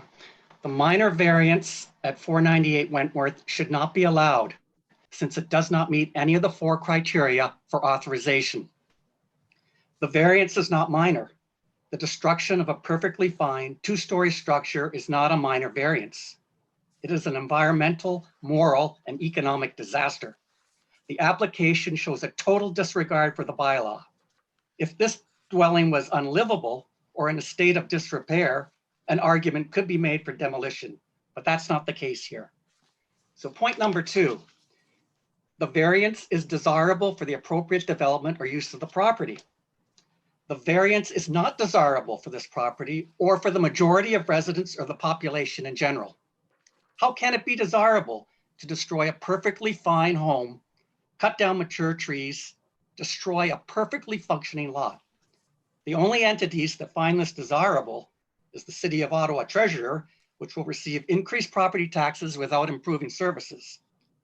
The minor variance at 498 Wentworth should not be allowed, since it does not meet any of the 4 criteria for authorization. The variance is not minor. The destruction of a perfectly fine 2-story structure is not a minor variance. It is an environmental, moral, and economic disaster. The application shows a total disregard for the bylaw. If this dwelling was unlivable or in a state of disrepair, an argument could be made for demolition, but that's not the case here. So point number 2. The variance is desirable for the appropriate development or use of the property. The variance is not desirable for this property or for the majority of residents or the population in general. How can it be desirable to destroy a perfectly fine home, cut down mature trees, destroy a perfectly functioning lot? The only entities that find this desirable is the City of Ottawa Treasurer, which will receive increased property taxes without improving services.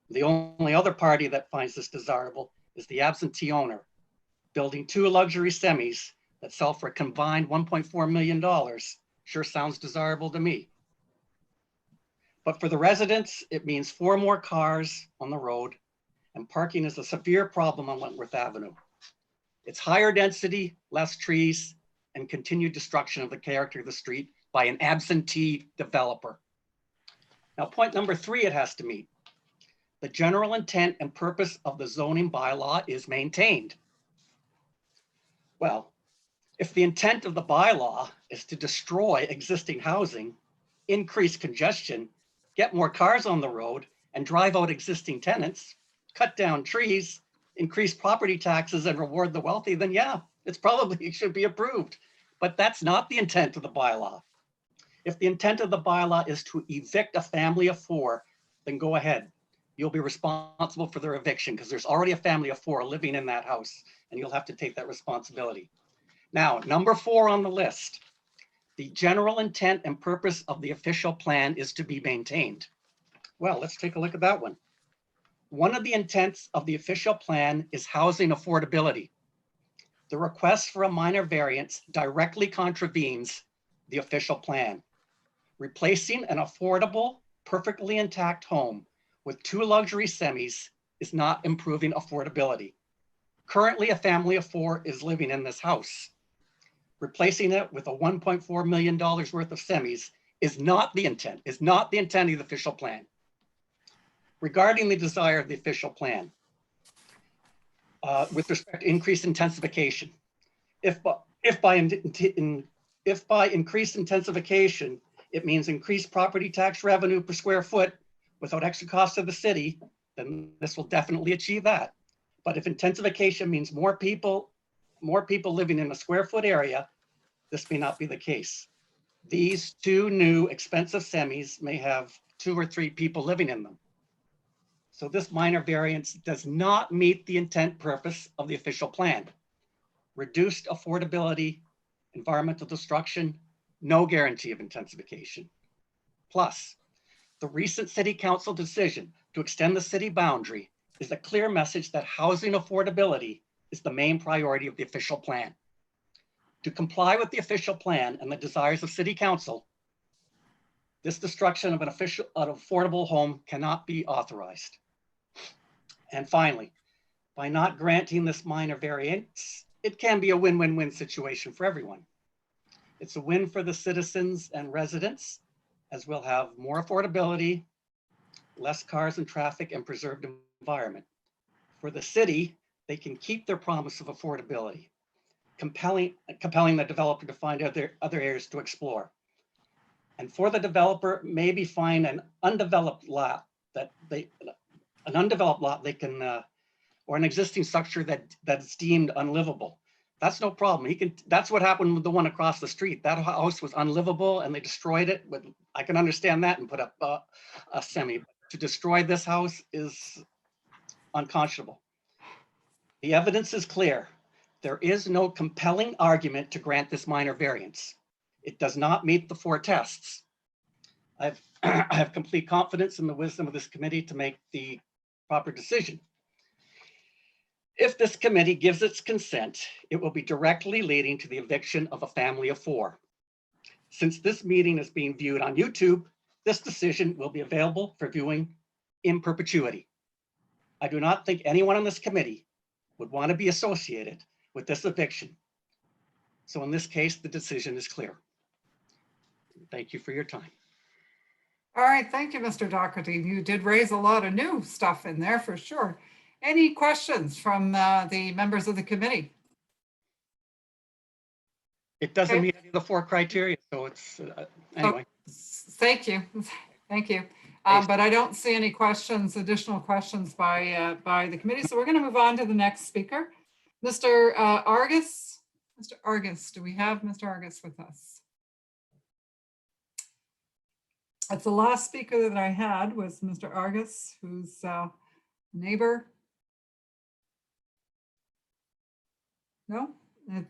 The only other party that finds this desirable is the absentee owner. Building 2 luxury semis that sell for a combined $1.4 million sure sounds desirable to me. But for the residents, it means 4 more cars on the road, and parking is a severe problem on Wentworth Avenue. It's higher density, less trees, and continued destruction of the character of the street by an absentee developer. Now, point number 3 it has to meet. The general intent and purpose of the zoning bylaw is maintained. Well, if the intent of the bylaw is to destroy existing housing, increase congestion, get more cars on the road, and drive out existing tenants, cut down trees, increase property taxes, and reward the wealthy, then yeah, it should be approved. But that's not the intent of the bylaw. If the intent of the bylaw is to evict a family of 4, then go ahead. You'll be responsible for their eviction because there's already a family of 4 living in that house, and you'll have to take that responsibility. Now, number 4 on the list, the general intent and purpose of the official plan is to be maintained. Well, let's take a look at that one. One of the intents of the official plan is housing affordability. The request for a minor variance directly contravenes the official plan. Replacing an affordable, perfectly intact home with 2 luxury semis is not improving affordability. Currently, a family of 4 is living in this house. Replacing it with a $1.4 million worth of semis is not the intent of the official plan. Regarding the desire of the official plan, with respect to increased intensification, if by if by increased intensification, it means increased property tax revenue per square foot without extra cost to the city, then this will definitely achieve that. But if intensification means more people living in a square foot area, this may not be the case. These two new expensive semis may have 2 or 3 people living in them. So this minor variance does not meet the intent purpose of the official plan. Reduced affordability, environmental destruction, no guarantee of intensification. Plus, the recent city council decision to extend the city boundary is a clear message that housing affordability is the main priority of the official plan. To comply with the official plan and the desires of city council, this destruction of an affordable home cannot be authorized. And finally, by not granting this minor variance, it can be a win-win-win situation for everyone. It's a win for the citizens and residents, as we'll have more affordability, less cars and traffic, and preserved environment. For the city, they can keep their promise of affordability, compelling the developer to find other areas to explore. And for the developer, maybe find an undeveloped lot they can, or an existing structure that's deemed unlivable. That's no problem. That's what happened with the one across the street. That house was unlivable and they destroyed it. But I can understand that and put up a semi. To destroy this house is unconscionable. The evidence is clear. There is no compelling argument to grant this minor variance. It does not meet the 4 tests. I have complete confidence in the wisdom of this committee to make the proper decision. If this committee gives its consent, it will be directly leading to the eviction of a family of 4. Since this meeting is being viewed on YouTube, this decision will be available for viewing in perpetuity. I do not think anyone on this committee would want to be associated with this eviction. So in this case, the decision is clear. Thank you for your time. All right, thank you, Mr. Doherty. You did raise a lot of new stuff in there for sure. Any questions from the members of the committee? It doesn't meet any of the 4 criteria, so it's, anyway. Thank you, thank you. But I don't see any questions, additional questions by the committee. So we're going to move on to the next speaker. Mr. Argus. Mr. Argus, do we have Mr. Argus with us? That's the last speaker that I had was Mr. Argus, who's neighbor. No,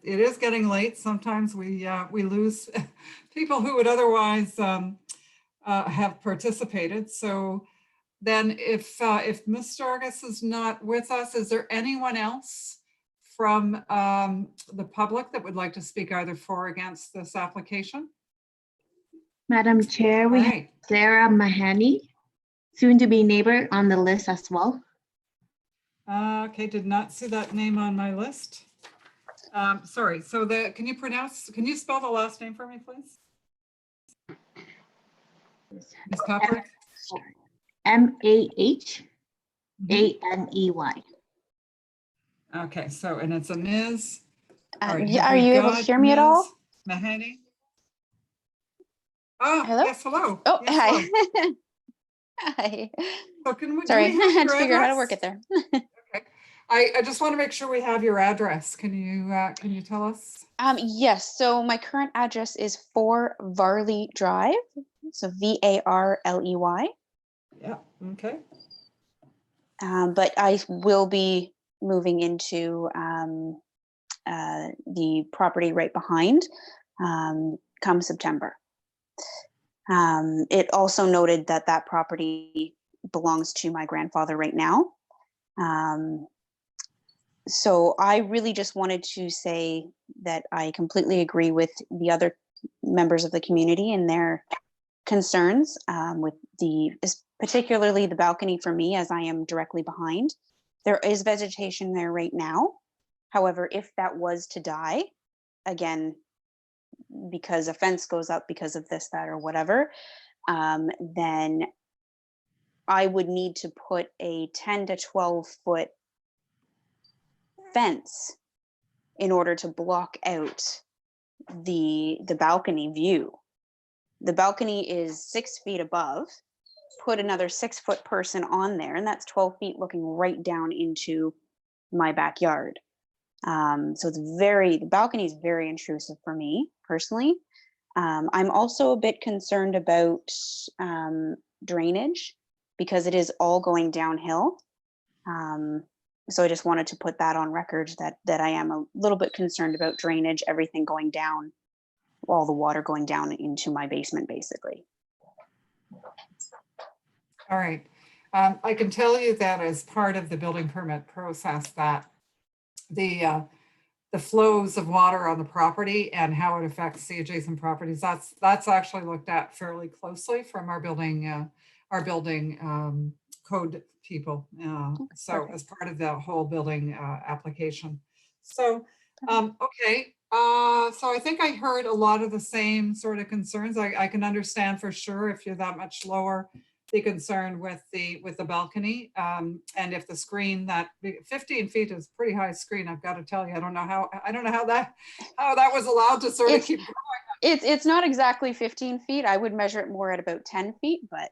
it is getting late. Sometimes we lose people who would otherwise have participated. So then if Mr. Argus is not with us, is there anyone else from the public that would like to speak either for or against this application? Madam Chair, we have Sarah Mahani, soon to be neighbor on the list as well. Okay, did not see that name on my list. Sorry, so can you spell the last name for me, please? Ms. Copper? M-A-H-A-N-E-Y. Okay, so, and it's a Ms. Are you able to hear me at all? Mahani? Oh, hello? Yes, hello. Oh, yes, hi. Hello. Hi. So Sorry, I had to figure out how to address? work it there. Okay. I just want to make sure we have your address. Can you tell us? Yes, so my current address is 4 Varley Drive, so V-A-R-L-E-Y. Yeah, okay. But I will be moving into the property right behind come September. It also noted that that property belongs to my grandfather right now. So I really just wanted to say that I completely agree with the other members of the community and their concerns with particularly the balcony for me, as I am directly behind. There is vegetation there right now. However, if that was to die, again, because a fence goes up because of this, that, or whatever, then I would need to put a 10 to 12 foot fence in order to block out the balcony view. The balcony is 6 feet above. Put another 6-foot person on there, and that's 12 feet looking right down into my backyard. So the balcony is very intrusive for me personally. I'm also a bit concerned about drainage because it is all going downhill. So I just wanted to put that on record that I am a little bit concerned about drainage, everything going down, all the water going down into my basement, basically. All right. I can tell you that as part of the building permit process that the flows of water on the property and how it affects the adjacent properties, that's actually looked at fairly closely from our building code people. So as part of the whole building application. So, okay. So I think I heard a lot of the same sort of concerns. I can understand for sure if you're that much lower, the concern with the balcony, and if the screen, that 15 feet is pretty high screen, I've got to tell you. I don't know how that was allowed to sort of keep growing. It's not exactly 15 feet. I would measure it more at about 10 feet, but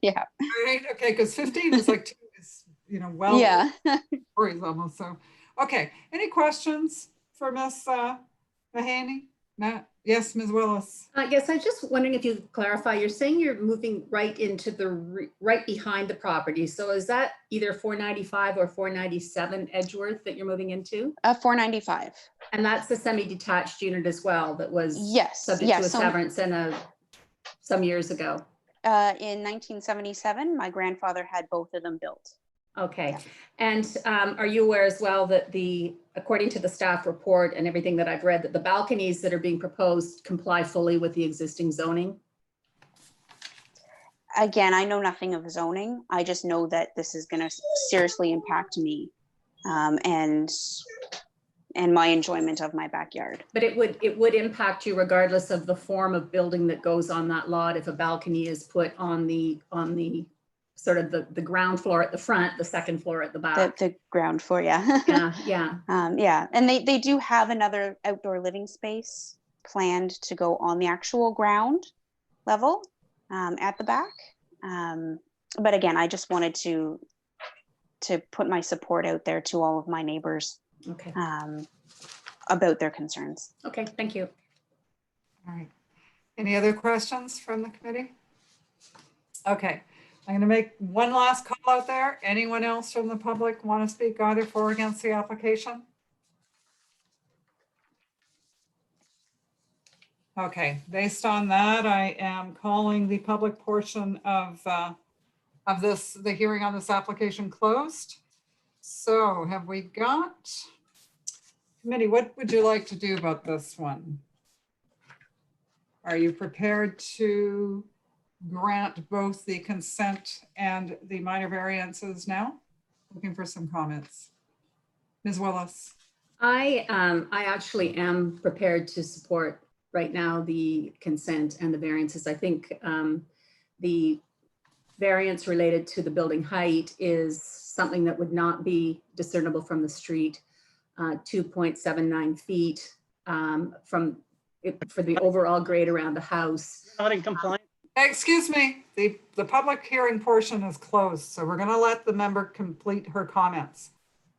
yeah. Right. Okay. Because 15 is like, well, yeah. almost. So, okay. Any questions for Ms. Mahaney? Matt? Yes, Ms. Willis. Yes, I was just wondering if you could clarify, you're saying you're moving right into right behind the property. So is that either 495 or 497 Edgeworth that you're moving into? 495. And that's the semi-detached unit as well that was subject to a severance some years ago. In 1977, my grandfather had both of them built. Okay. And are you aware as well that according to the staff report and everything that I've read, that the balconies that are being proposed comply fully with the existing zoning? Again, I know nothing of zoning. I just know that this is going to seriously impact me and my enjoyment of my backyard. But it would impact you regardless of the form of building that goes on that lot if a balcony is put on the sort of the ground floor at the front, the second floor at the back. The ground floor, yeah. Yeah. Yeah, and they do have another outdoor living space planned to go on the actual ground level at the back. But again, I just wanted to put my support out there to all of my neighbors. Okay. About their concerns. Okay, thank you. All right. Any other questions from the committee? Okay. I'm going to make one last call out there. Anyone else from the public want to speak either for or against the application? Okay, based on that, I am calling the public portion of the hearing on this application closed. So have we got, committee, what would you like to do about this one? Are you prepared to grant both the consent and the minor variances now? Looking for some comments. Ms. Willis. I actually am prepared to support right now the consent and the variances. I think the variance related to the building height is something that would not be discernible from the street. 2.79 feet for the overall grade around the house. Not in compliance. Excuse me, the public hearing portion is closed, so we're going to let the member complete her comments.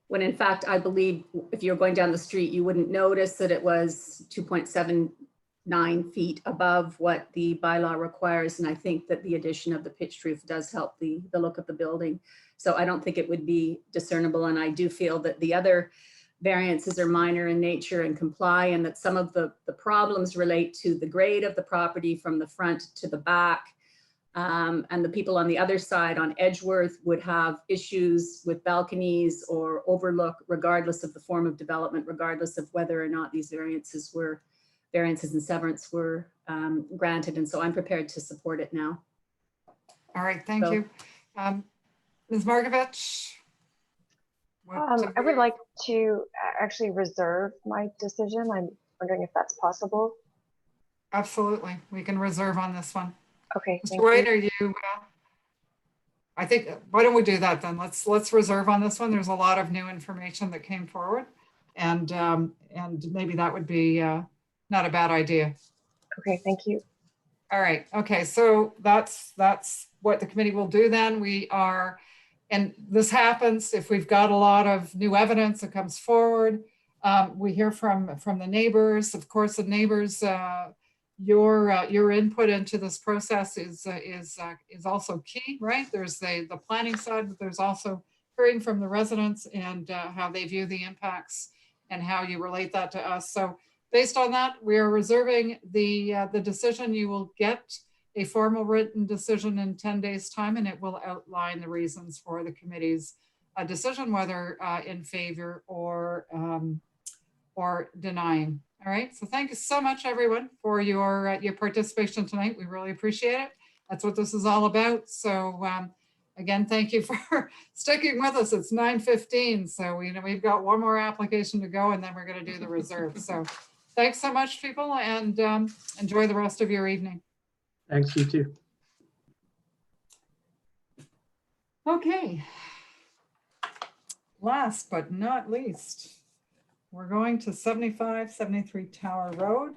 When in fact, I believe if you're going down the street, you wouldn't notice that it was 2.79 feet above what the bylaw requires. And I think that the addition of the pitched roof does help the look of the building. So I don't think it would be discernible. And I do feel that the other variances are minor in nature and comply, and that some of the problems relate to the grade of the property from the front to the back. And the people on the other side on Edgeworth would have issues with balconies or overlook, regardless of the form of development, regardless of whether or not these variances and severance were granted. And so I'm prepared to support it now. All right, thank you. Ms. Markovich? I would like to actually reserve my decision. I'm wondering if that's possible. Absolutely, we can reserve on this one. Okay. Mr. White, are you? I think, why don't we do that then? Let's reserve on this one. There's a lot of new information that came forward, and maybe that would be not a bad idea. Okay, thank you. All right, okay, so that's what the committee will do then. We are, and this happens if we've got a lot of new evidence that comes forward. We hear from the neighbors. Of course, the neighbors, your input into this process is also key, right? There's the planning side, but there's also hearing from the residents and how they view the impacts and how you relate that to us. So based on that, we are reserving the decision. You will get a formal written decision in 10 days time, and it will outline the reasons for the committee's decision, whether in favor or denying. All right, so thank you so much, everyone, for your participation tonight. We really appreciate it. That's what this is all about. So again, thank you for sticking with us. It's 9:15, so we've got one more application to go, and then we're going to do the reserve. So thanks so much, people, and enjoy the rest of your evening. Thanks, you too. Okay. Last but not least, we're going to 7573 Tower Road.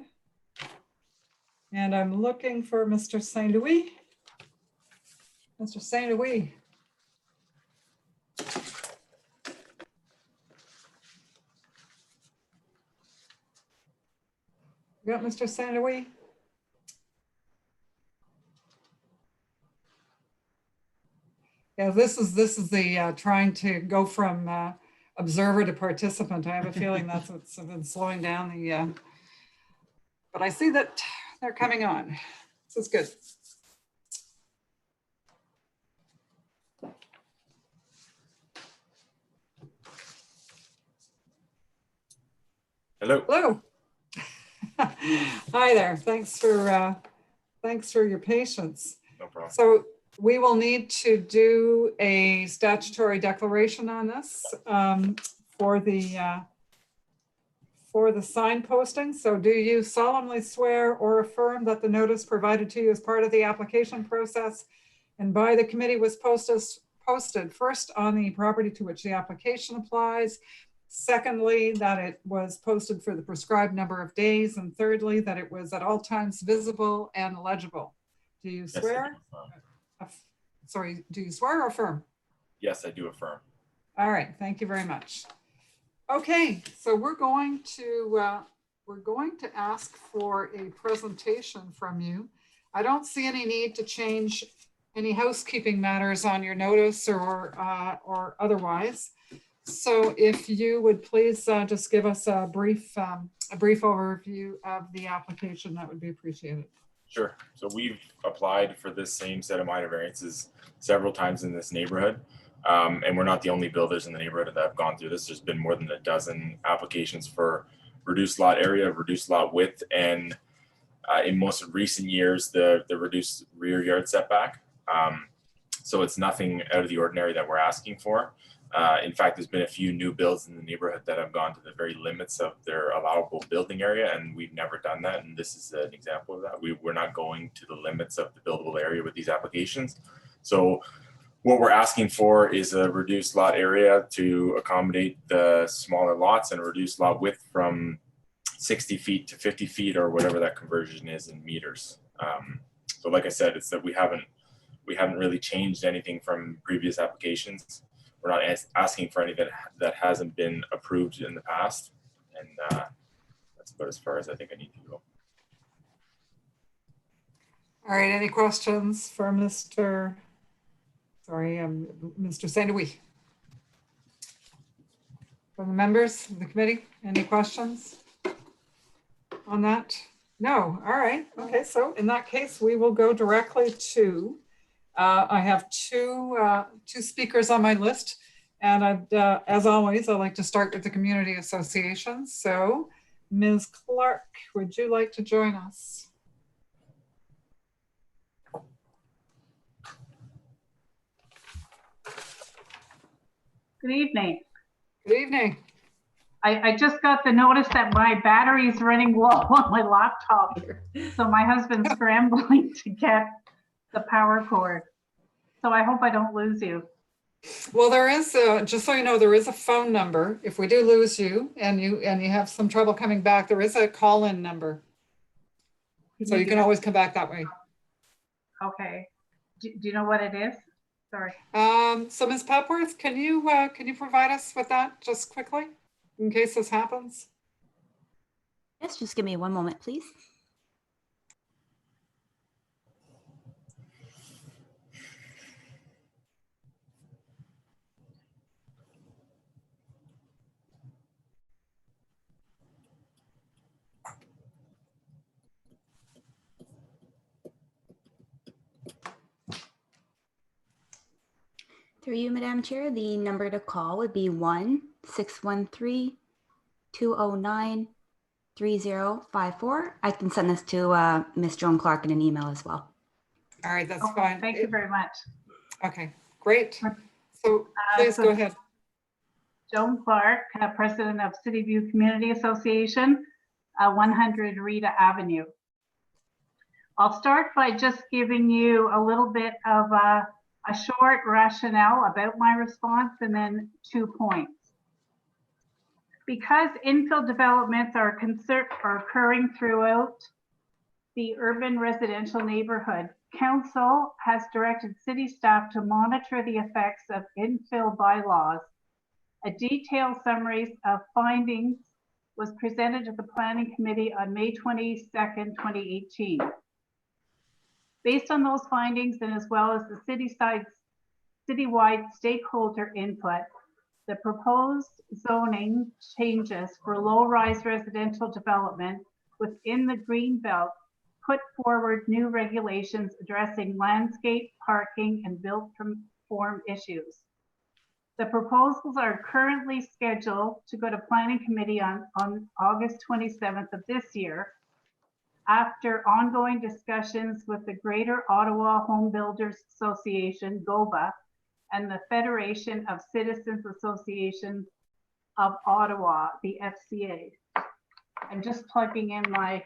And I'm looking for Mr. St. Louis. Mr. St. Louis. You got Mr. St. Louis? Yeah, this is the trying to go from observer to participant. I have a feeling that's what's been slowing down the, but I see that they're coming on. This is good. Hello. Hello. Hi there. Thanks for your patience. No problem. So we will need to do a statutory declaration on this for the sign posting. So do you solemnly swear or affirm that the notice provided to you as part of the application process and by the committee was posted first on the property to which the application applies, secondly, that it was posted for the prescribed number of days, and thirdly, that it was at all times visible and legible? Do you swear? Sorry, do you swear or affirm? Yes, I do affirm. All right, thank you very much. Okay, so we're going to ask for a presentation from you. I don't see any need to change any housekeeping matters on your notice or otherwise. So if you would please just give us a brief overview of the application, that would be appreciated. Sure. So we've applied for this same set of minor variances several times in this neighborhood. And we're not the only builders in the neighborhood that have gone through this. There's been more than a dozen applications for reduced lot area, reduced lot width, and in most recent years, the reduced rear yard setback. So it's nothing out of the ordinary that we're asking for. In fact, there's been a few new builds in the neighborhood that have gone to the very limits of their allowable building area, and we've never done that. And this is an example of that. We're not going to the limits of the buildable area with these applications. So what we're asking for is a reduced lot area to accommodate the smaller lots and a reduced lot width from 60 feet to 50 feet or whatever that conversion is in meters. So like I said, it's that we haven't really changed anything from previous applications. We're not asking for anything that hasn't been approved in the past. And that's about as far as I think I need to go. All right, any questions for Mr. St. Louis? From the members of the committee, any questions on that? No, all right, okay, so in that case, we will go directly to, I have two speakers on my list, and as always, I like to start with the community association. So Ms. Clark, would you like to join us? Good evening. Good evening. I just got the notice that my battery is running low on my laptop. So my husband's scrambling to get the power cord. So I hope I don't lose you. Well, there is, just so you know, there is a phone number. If we do lose you and you have some trouble coming back, there is a call-in number. So you can always come back that way. Okay. Do you know what it is? Sorry. So Ms. Pepworth, can you provide us with that just quickly in case this happens? Yes, just give me one moment, please. Through you, Madam Chair, the number to call would be 1-613-209-3054. I can send this to Ms. Joan Clark in an email as well. All right, that's fine. Thank you very much. Okay, great. So please go ahead. Joan Clark, President of City View Community Association, 100 Rita Avenue. I'll start by just giving you a little bit of a short rationale about my response and then 2 points. Because infill developments are occurring throughout the urban residential neighborhood, Council has directed city staff to monitor the effects of infill bylaws. A detailed summary of findings was presented to the Planning Committee on May 22nd, 2018. Based on those findings, and as well as the citywide stakeholder input, the proposed zoning changes for low-rise residential development within the Greenbelt put forward new regulations addressing landscape, parking, and built form issues. The proposals are currently scheduled to go to Planning Committee on August 27th of this year, after ongoing discussions with the Greater Ottawa Home Builders Association, GOBA, and the Federation of Citizens Associations of Ottawa, the FCA. I'm just plugging in my,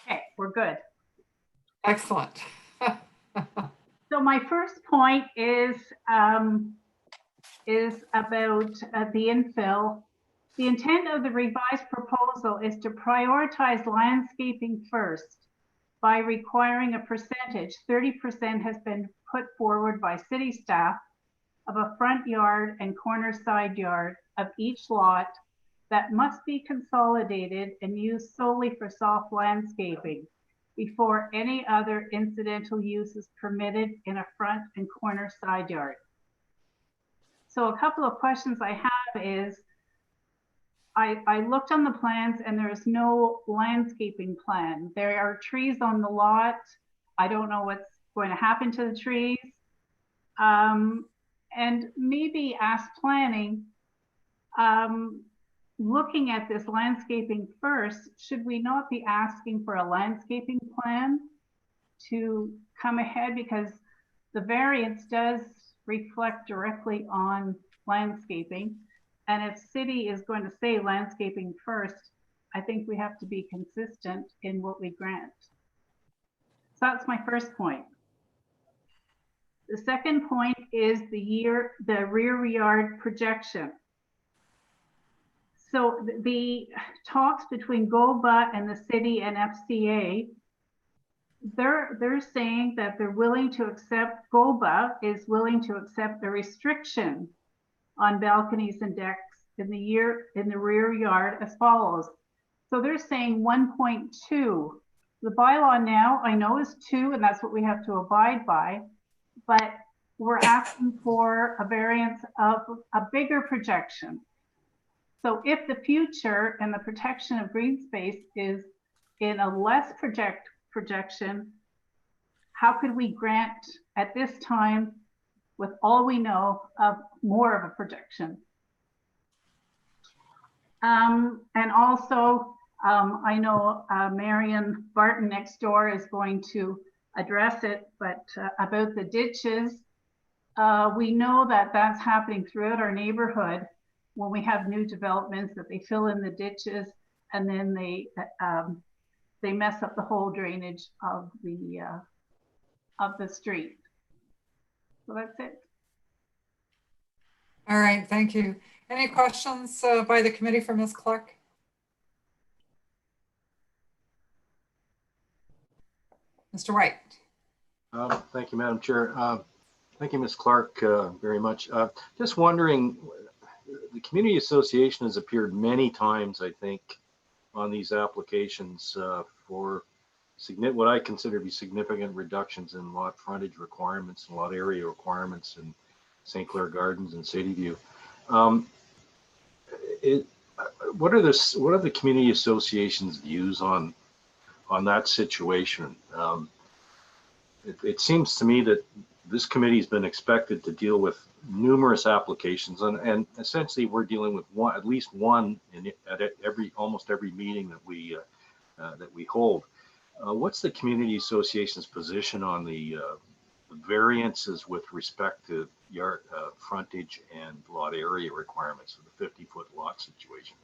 okay, we're good. Excellent. So my first point is about the infill. The intent of the revised proposal is to prioritize landscaping first by requiring a percentage, 30% has been put forward by city staff, of a front yard and corner side yard of each lot that must be consolidated and used solely for soft landscaping before any other incidental use is permitted in a front and corner side yard. So a couple of questions I have is, I looked on the plans and there is no landscaping plan. There are trees on the lot. I don't know what's going to happen to the trees. And maybe ask planning, looking at this landscaping first, should we not be asking for a landscaping plan to come ahead? Because the variance does reflect directly on landscaping. And if city is going to say landscaping first, I think we have to be consistent in what we grant. So that's my first point. The second point is the rear yard projection. So the talks between GOBA and the city and FCA, they're saying that they're willing to accept, GOBA is willing to accept the restriction on balconies and decks in the rear yard as follows. So they're saying 1.2. The bylaw now, I know, is 2, and that's what we have to abide by, but we're asking for a variance of a bigger projection. So if the future and the protection of green space is in a less projection, how could we grant at this time, with all we know, of more of a projection? And also, I know Marion Barton next door is going to address it, but about the ditches, we know that that's happening throughout our neighborhood when we have new developments, that they fill in the ditches and then they mess up the whole drainage of of the street. So that's it. All right, thank you. Any questions by the committee for Ms. Clark? Mr. White. Thank you, Madam Chair. Thank you, Ms. Clark, very much. Just wondering, the Community Association has appeared many times, I think, on these applications for what I consider to be significant reductions in lot frontage requirements and lot area requirements in St. Clair Gardens and City View. What are the Community Association's views on that situation? It seems to me that this committee has been expected to deal with numerous applications, and essentially we're dealing with at least one at almost every meeting that we hold. What's the Community Association's position on the variances with respect to yard frontage and lot area requirements of the 50-foot lot situation?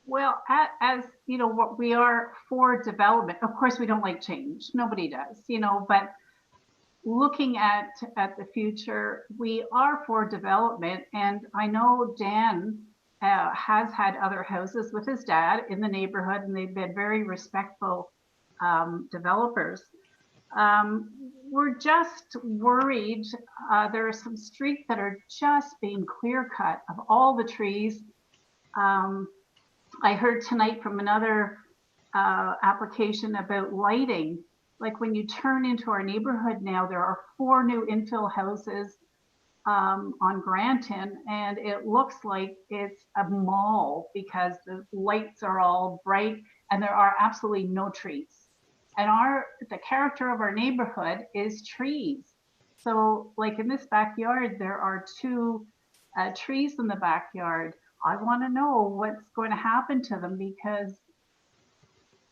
Well, as you know, what we are for development. Of course, we don't like change. Nobody does, you know. But looking at the future, we are for development. And I know Dan has had other houses with his dad in the neighborhood, and they've been very respectful developers. We're just worried. There are some streets that are just being clear cut of all the trees. I heard tonight from another application about lighting. Like when you turn into our neighborhood now, there are 4 new infill houses on Granton, and it looks like it's a mall because the lights are all bright and there are absolutely no trees. And the character of our neighborhood is trees. So like in this backyard, there are 2 trees in the backyard. I want to know what's going to happen to them, because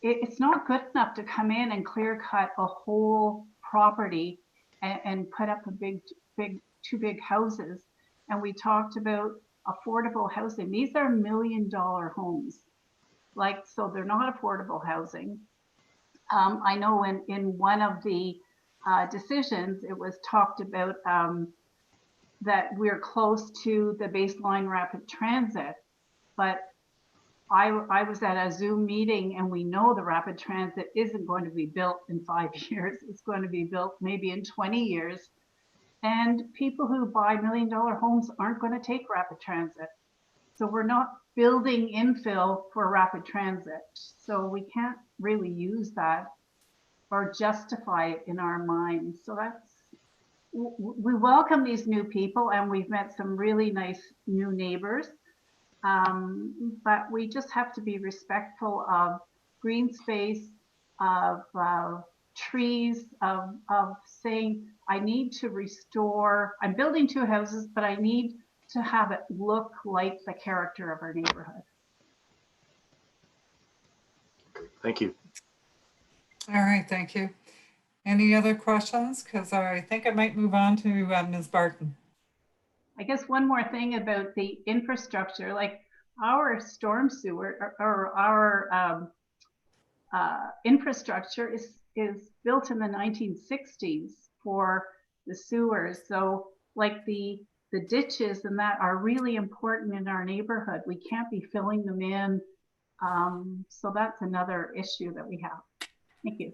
it's not good enough to come in and clear cut a whole property and put up a big 2 big houses. And we talked about affordable housing. These are $1 million homes. Like, so they're not affordable housing. I know in one of the decisions, it was talked about that we're close to the baseline rapid transit, but I was at a Zoom meeting, and we know the rapid transit isn't going to be built in 5 years. It's going to be built maybe in 20 years. And people who buy $1 million homes aren't going to take rapid transit. So we're not building infill for rapid transit. So we can't really use that or justify it in our minds. So we welcome these new people, and we've met some really nice new neighbors. But we just have to be respectful of green space, of trees, of saying, I need to restore, I'm building 2 houses, but I need to have it look like the character of our neighborhood. Thank you. All right, thank you. Any other questions? Because I think I might move on to Ms. Barton. I guess one more thing about the infrastructure, like our storm sewer or our infrastructure is built in the 1960s for the sewers. So like the ditches and that are really important in our neighborhood. We can't be filling them in. So that's another issue that we have. Thank you.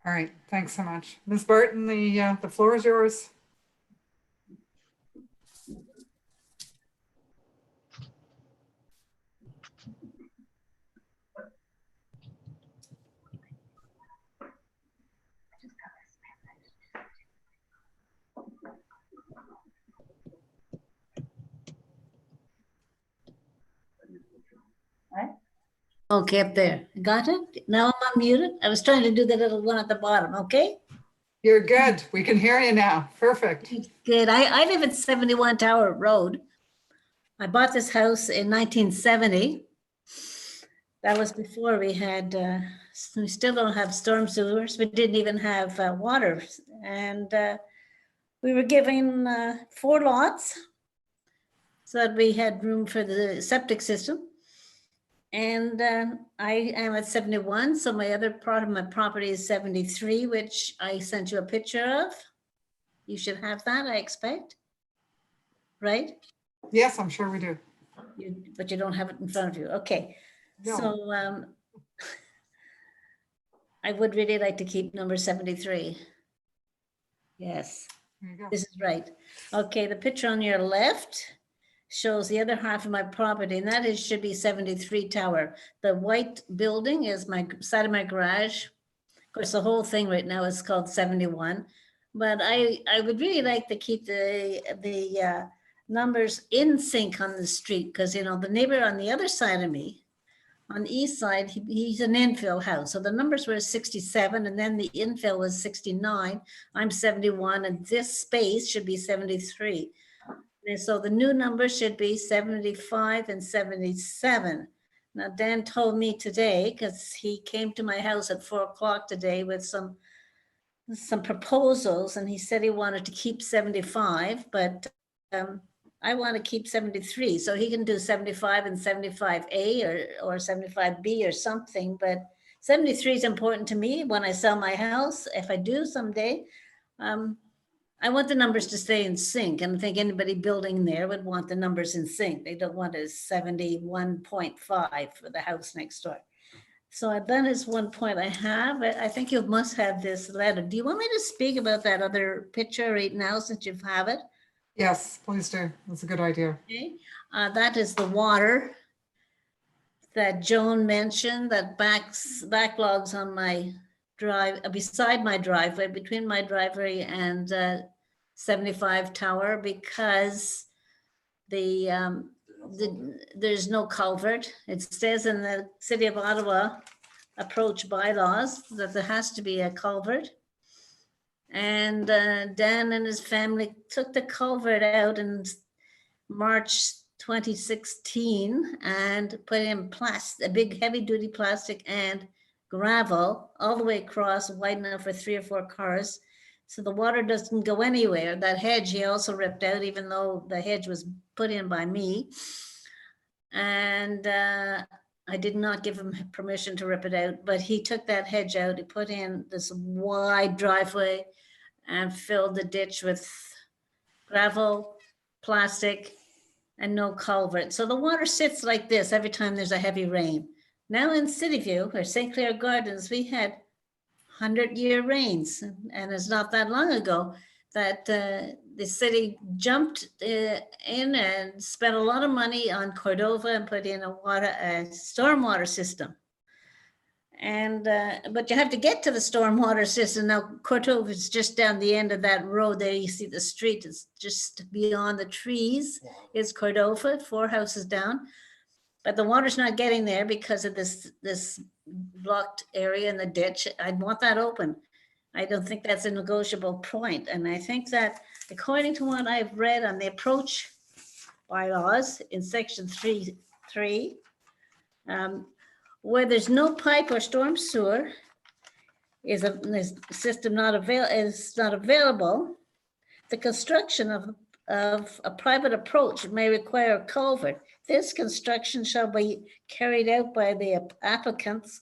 All right, thanks so much. Ms. Barton, the floor is yours. Okay, up there. Got it? Now I'm unmuted. I was trying to do the little one at the bottom, okay? You're good. We can hear you now. Perfect. Good. I live at 71 Tower Road. I bought this house in 1970. That was before we had, we still don't have storm sewers. We didn't even have water. And we were given 4 lots so that we had room for the septic system. And I am at 71, so my other part of my property is 73, which I sent you a picture of. You should have that, I expect. Right? Yes, I'm sure we do. But you don't have it in front of you. Okay. No. So I would really like to keep number 73. Yes, There you go. this is right. Okay, the picture on your left shows the other half of my property, and that is should be 73 Tower. The white building is my side of my garage. Of course, the whole thing right now is called 71. But I would really like to keep the numbers in sync on the street, because you know the neighbor on the other side of me, on the east side, he's an infill house. So the numbers were 67, and then the infill was 69. I'm 71, and this space should be 73. And so the new number should be 75 and 77. Now, Dan told me today, because he came to my house at 4 o'clock today with some proposals, and he said he wanted to keep 75, but I want to keep 73. So he can do 75 and 75A or 75B or something, but 73 is important to me when I sell my house. If I do someday, I want the numbers to stay in sync, and I think anybody building there would want the numbers in sync. They don't want a 71.5 for the house next door. So that is one point I have. I think you must have this letter. Do you want me to speak about that other picture right now since you have it? Yes, please do. That's a good idea. Okay. That is the water that Joan mentioned that backlogs on my drive, beside my driveway, between my driveway and 75 Tower, because there's no culvert. It says in the City of Ottawa approach bylaws that there has to be a culvert. And Dan and his family took the culvert out in March 2016 and put in a big heavy duty plastic and gravel all the way across, wide enough for 3 or 4 cars. So the water doesn't go anywhere. That hedge he also ripped out, even though the hedge was put in by me. And I did not give him permission to rip it out, but he took that hedge out. He put in this wide driveway and filled the ditch with gravel, plastic, and no culvert. So the water sits like this every time there's a heavy rain. Now in Cityview or St. Clair Gardens, we had 100-year rains, and it's not that long ago that the city jumped in and spent a lot of money on Cordova and put in a stormwater system. And but you have to get to the stormwater system. Now Cordova is just down the end of that road there. You see the street is just beyond the trees. Is Cordova, 4 houses down. But the water's not getting there because of this blocked area in the ditch. I'd want that open. I don't think that's a negotiable point. And I think that according to what I've read on the approach bylaws in section 3.3, where there's no pipe or storm sewer is a system not available, the construction of a private approach may require a culvert. This construction shall be carried out by the applicant's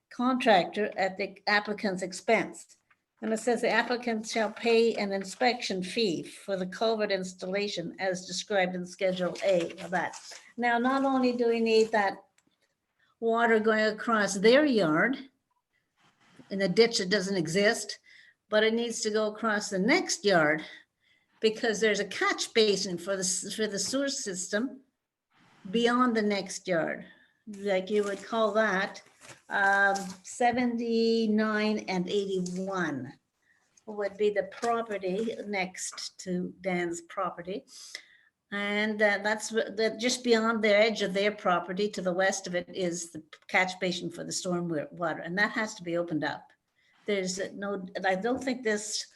contractor at the applicant's expense. And it says the applicant shall pay an inspection fee for the culvert installation as described in Schedule A of that. Now, not only do we need that water going across their yard in a ditch that doesn't exist, but it needs to go across the next yard because there's a catch basin for the sewer system beyond the next yard. Like you would call that 79 and 81 would be the property next to Dan's property. And that's just beyond the edge of their property to the west of it is the catch basin for the storm water. And that has to be opened up. There's no, I don't think this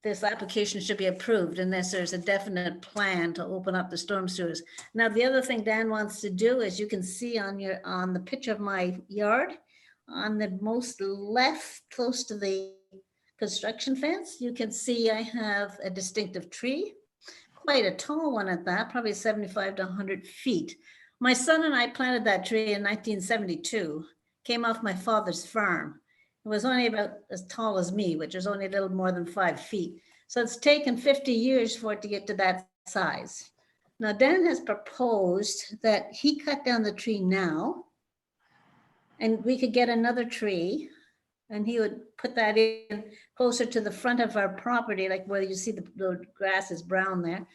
application should be approved unless there's a definite plan to open up the storm sewers. Now, the other thing Dan wants to do, as you can see on the picture of my yard, on the most left, close to the construction fence, you can see I have a distinctive tree, quite a tall one at that, probably 75 to 100 feet, My son and I planted that tree in 1972, came off my father's farm. It was only about as tall as me, which is only a little more than 5 feet. So it's taken 50 years for it to get to that size. Now, Dan has proposed that he cut down the tree now, and we could get another tree, and he would put that in closer to the front of our property, like where you see the grass is brown there.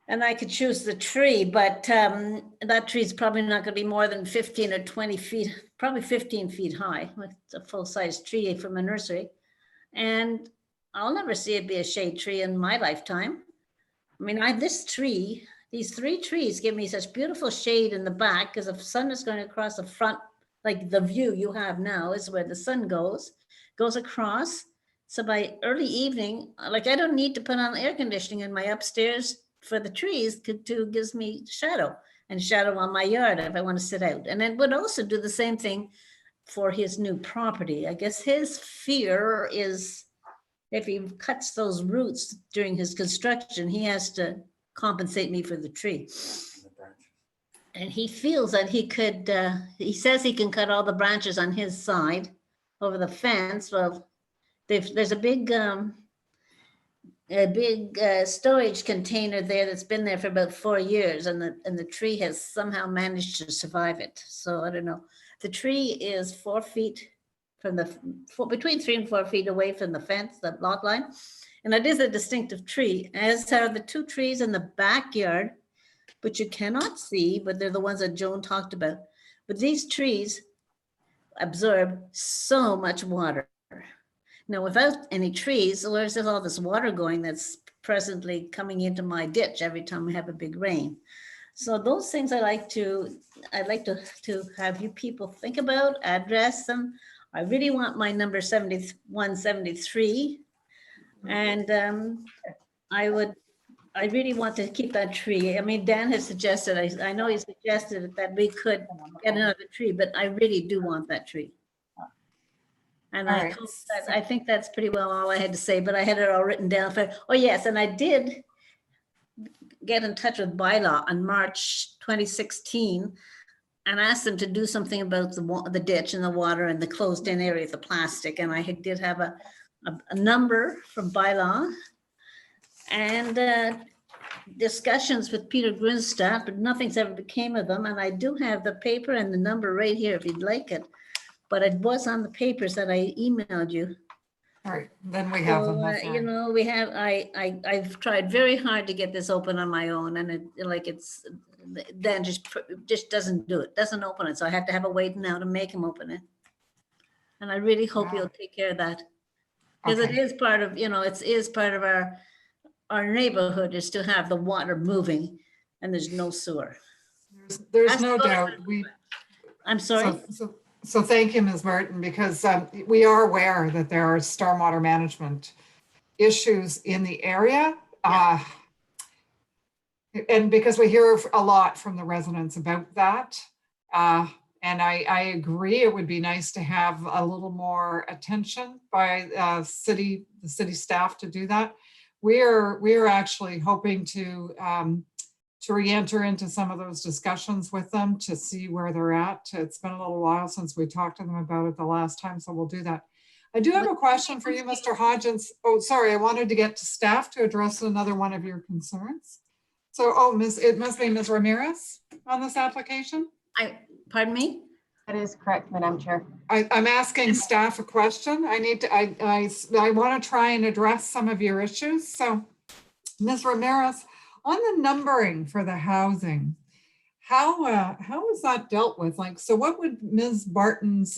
And I could choose the tree, but that tree is probably not going to be more than 15 or 20 feet, probably 15 feet high. It's a full-size tree from a nursery. And I'll never see it be a shade tree in my lifetime. I mean, these 3 trees give me such beautiful shade in the back, because if the sun is going across the front, like the view you have now is where the sun goes across. So by early evening, like I don't need to put on air conditioning in my upstairs for the trees to gives me shadow on my yard if I want to sit out. And it would also do the same thing for his new property. I guess his fear is if he cuts those roots during his construction, he has to compensate me for the tree. And he feels that he could, he says he can cut all the branches on his side over the fence. Well, there's a big storage container there that's been there for about 4 years, and the tree has somehow managed to survive it. So I don't know. The tree is 4 feet from between 3 and 4 feet away from the fence, the lot line. And it is a distinctive tree, as are the 2 trees in the backyard, which you cannot see, but they're the ones that Joan talked about. But these trees absorb so much water. Now, without any trees, where's all this water going that's presently coming into my ditch every time we have a big rain? So those things I'd like to have you people think about, address them. I really want my number 7173. And I really want to keep that tree. I mean, Dan has suggested, I know he suggested that we could get another tree, but I really do want that tree. And I think that's pretty well all I had to say, but I had it all written down. Oh yes, and I did get in touch with Bylaw on March 2016 and asked them to do something about the ditch and the water and the closed in area, the plastic. And I did have a number from Bylaw and discussions with Peter Grinstadt, but nothing's ever became of them. And I do have the paper and the number right here if you'd like it. But it was on the papers that I emailed you. All right, then we have them. You know, we have. I've tried very hard to get this open on my own, and Dan just doesn't do it. Doesn't open it, so I have to have a wait now to make him open it. And I really hope you'll take care of that, because it is part of it is part of our neighborhood is to have the water moving, and there's no sewer. There's no doubt. I'm sorry. So thank you, Ms. Martin, because we are aware that there are stormwater management issues in the area. And because we hear a lot from the residents about that. And I agree, it would be nice to have a little more attention by the city staff to do that. We're actually hoping to re-enter into some of those discussions with them to see where they're at. It's been a little while since we talked to them about it the last time, so we'll do that. I do have a question for you, Mr. Hodgins. Oh, sorry, I wanted to get to staff to address another one of your concerns. So, it must be Ms. Ramirez on this application? Pardon me? That is correct, Madam Chair. I'm asking staff a question. I want to try and address some of your issues. So, Ms. Ramirez, on the numbering for the housing, how is that dealt with? Like, so what would Ms. Barton's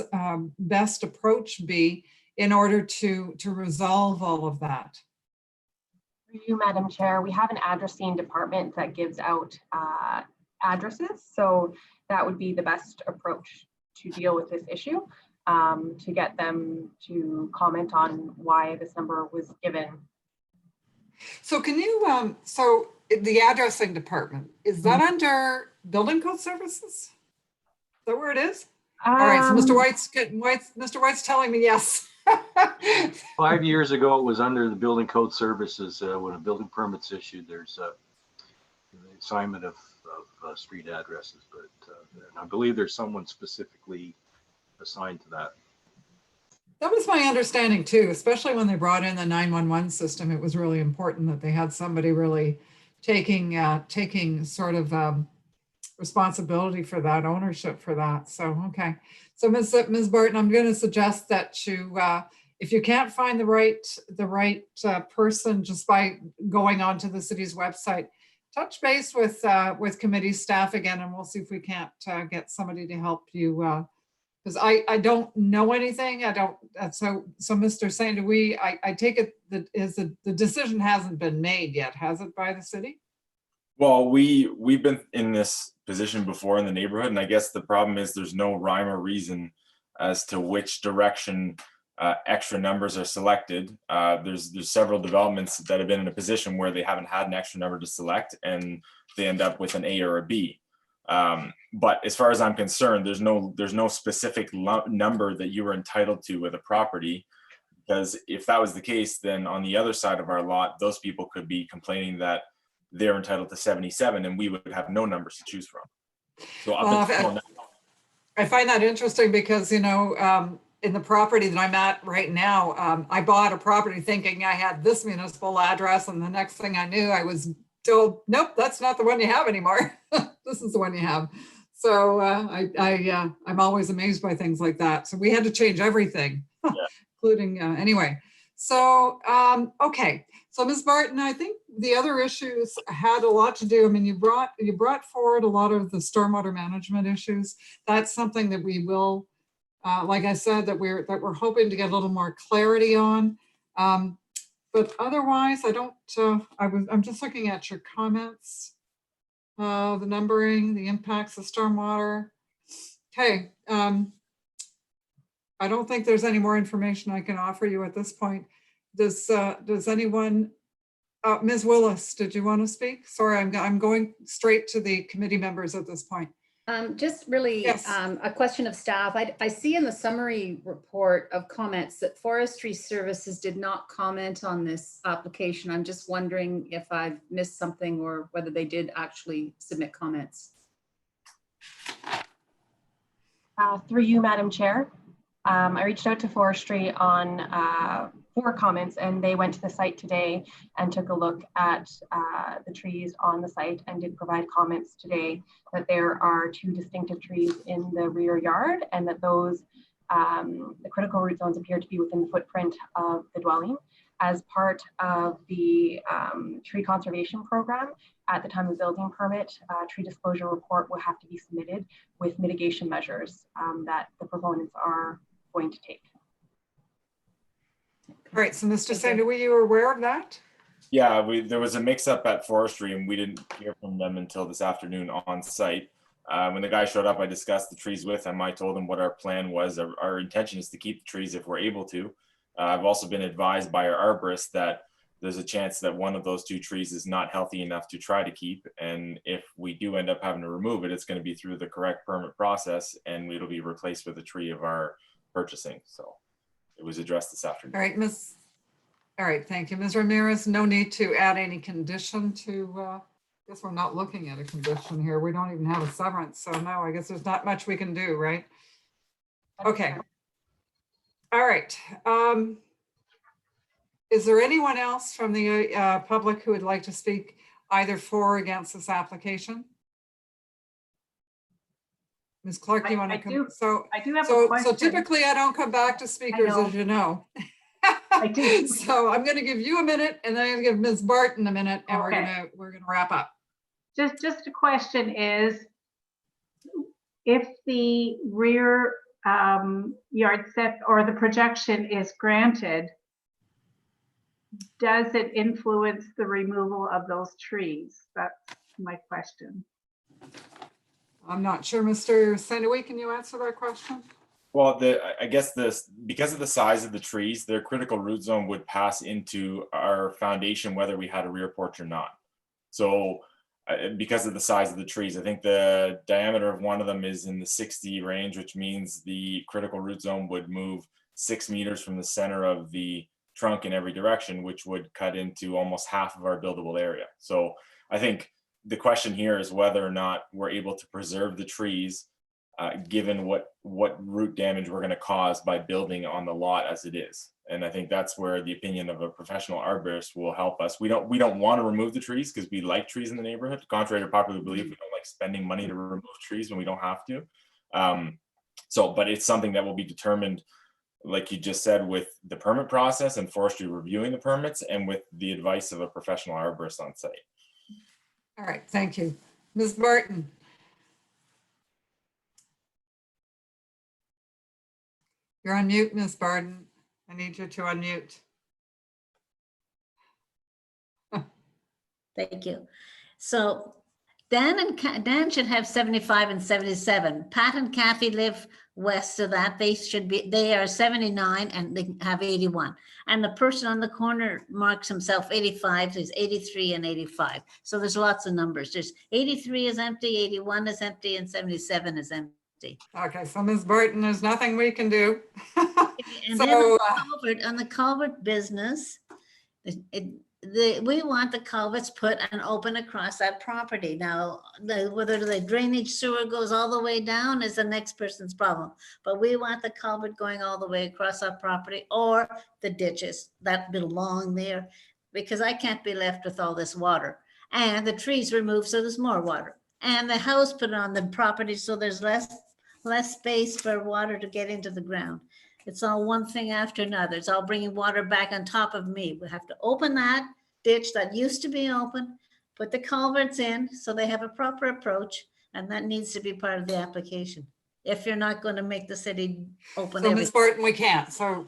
best approach be in order to resolve all of that? For you, Madam Chair, we have an addressing department that gives out addresses. So that would be the best approach to deal with this issue, to get them to comment on why this number was given. So can you, so the addressing department, is that under Building Code Services? Is that where it is? All right, so Mr. White's telling me yes. 5 years ago, it was under the Building Code Services. When a building permit's issued, there's the assignment of street addresses, but and I believe there's someone specifically assigned to that. That was my understanding too, especially when they brought in the 911 system. It was really important that they had somebody really taking sort of responsibility for that, ownership for that. So, okay. So Ms. Barton, I'm going to suggest that you, if you can't find the right person just by going onto the city's website, touch base with committee staff again, and we'll see if we can't get somebody to help you. Because I don't know anything. I don't. So Mr. St. Louis, I take it that the decision hasn't been made yet, has it, by the city? Well, we've been in this position before in the neighborhood, and I guess the problem is there's no rhyme or reason as to which direction extra numbers are selected. There's several developments that have been in a position where they haven't had an extra number to select, and they end up with an A or a B. But as far as I'm concerned, there's no specific number that you are entitled to with a property, because if that was the case, then on the other side of our lot, those people could be complaining that they're entitled to 77 and we would have no numbers to choose from. So I find that interesting because, you know, in the property that I'm at right now, I bought a property thinking I had this municipal address, and the next thing I knew, I was told, nope, that's not the one you have anymore. This is the one you have. So I'm always amazed by things like that. So we had to change everything, yeah. Including anyway. So, okay. So Ms. Barton, I think the other issues had a lot to do. I mean, you brought forward a lot of the stormwater management issues. That's something that we will, like I said, that we're hoping to get a little more clarity on. But otherwise, I don't, I'm just looking at your comments, the numbering, the impacts of stormwater. Okay, I don't think there's any more information I can offer you at this point. Does anyone, Ms. Willis, did you want to speak? Sorry, I'm going straight to the committee members at this point. Just really yes. A question of staff. I see in the summary report of comments that Forestry Services did not comment on this application. I'm just wondering if I've missed something or whether they did actually submit comments. Through you, Madam Chair. I reached out to Forestry on 4 comments, and they went to the site today and took a look at the trees on the site and did provide comments today that there are 2 distinctive trees in the rear yard, and that those the critical root zones appear to be within the footprint of the dwelling. As part of the tree conservation program, at the time of building permit, tree disclosure report will have to be submitted with mitigation measures that the proponents are going to take. All right, so Mr. St. Louis, you were aware of that? Yeah, there was a mix-up at Forestry, and we didn't hear from them until this afternoon on site. When the guy showed up, I discussed the trees with him. I told him what our plan was. Our intention is to keep the trees if we're able to. I've also been advised by our arborist that there's a chance that one of those 2 trees is not healthy enough to try to keep. And if we do end up having to remove it, it's going to be through the correct permit process, and it'll be replaced with a tree of our purchasing. So it was addressed this afternoon. All right, all right, thank you. Ms. Ramirez, no need to add any condition to, I guess we're not looking at a condition here. We don't even have a severance. So no, I guess there's not much we can do, right? Okay. All right. Is there anyone else from the public who would like to speak either for or against this application? Ms. Clark, you want to come? I do have a question. So typically I don't come back to speakers, as you know. I do. So I'm going to give you a minute, and then I'm going to give Ms. Barton a minute, and okay. we're gonna wrap up. Just a question is, if the rear yard set or the projection is granted, does it influence the removal of those trees? That's my question. I'm not sure, Mr. St. Louis, can you answer that question? Well, I guess because of the size of the trees, their critical root zone would pass into our foundation whether we had a rear porch or not. So because of the size of the trees, I think the diameter of one of them is in the 60 range, which means the critical root zone would move 6 meters from the center of the trunk in every direction, which would cut into almost half of our buildable area. So I think the question here is whether or not we're able to preserve the trees, given what root damage we're going to cause by building on the lot as it is. And I think that's where the opinion of a professional arborist will help us. We don't want to remove the trees because we like trees in the neighborhood. Contrary to popular belief, we don't like spending money to remove trees when we don't have to. But it's something that will be determined, like you just said, with the permit process and forestry reviewing the permits and with the advice of a professional arborist on site. All right, thank you. Ms. Barton. You're on mute, Ms. Barton. I need you to unmute. Thank you. So Dan should have 75 and 77. Pat and Kathy live west of that. They are 79 and they have 81. And the person on the corner marks himself 85. There's 83 and 85. So there's lots of numbers. There's 83 is empty, 81 is empty, and 77 is empty. Okay, so Ms. Barton, there's nothing we can do. And So, then on the culvert business, we want the culverts put and open across that property. Now, whether the drainage sewer goes all the way down is the next person's problem. But we want the culvert going all the way across our property, or the ditches that belong there, because I can't be left with all this water. And the trees removed, so there's more water. And the house put on the property, so there's less space for water to get into the ground. It's all one thing after another. It's all bringing water back on top of me. We have to open that ditch that used to be open, put the culverts in so they have a proper approach, and that needs to be part of the application. If you're not going to make the city open so everything. Ms. Barton, we can't. So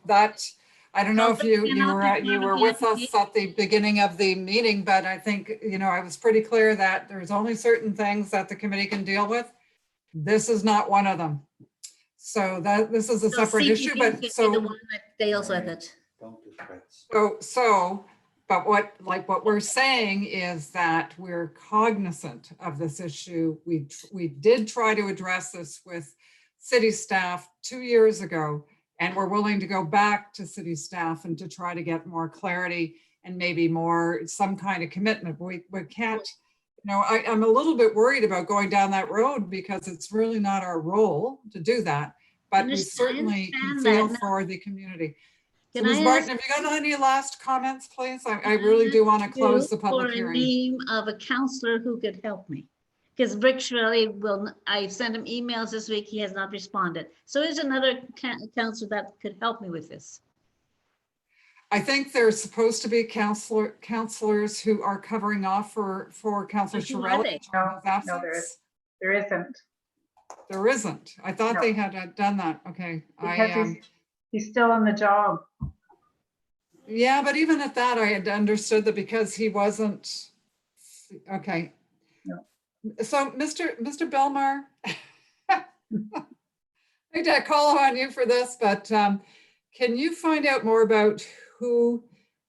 that, I don't know if you were with us at the beginning of the meeting, but I think, I was pretty clear that there's only certain things that the committee can deal with. This is not one of them. So this is a separate issue, but the one that deals with it. But what we're saying is that we're cognizant of this issue. We did try to address this with city staff 2 years ago, and we're willing to go back to city staff and to try to get more clarity and maybe some kind of commitment. We can't, I'm a little bit worried about going down that road because it's really not our role to do that, but we certainly can feel for the community. So Ms. Barton, have you got any last comments, please? I really do want to close the public hearing. For a name of a counselor who could help me. Because Rick Shirley I sent him emails this week, he has not responded. So there's another counselor that could help me with this. I think there's supposed to be counselors who are covering off for Counselor Shirley. No, there isn't. There isn't. I thought they had done that. Okay. Because he's still on the job. Yeah, but even at that, I had understood that because he wasn't. Okay. No. So Mr. Belmar, I need to call on you for this, but can you find out more about who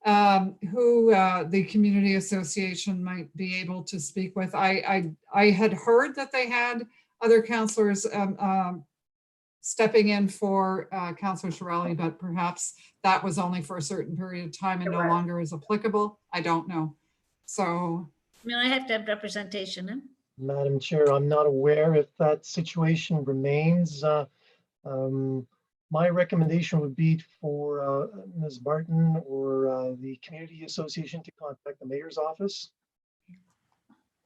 the community association might be able to speak with? I had heard that they had other counselors stepping in for Counselor Shirley, but perhaps that was only for a certain period of time and no longer is applicable. I don't know. So. I have to have representation. Huh? Madam Chair, I'm not aware if that situation remains. My recommendation would be for Ms. Barton or the Community Association to contact the Mayor's office.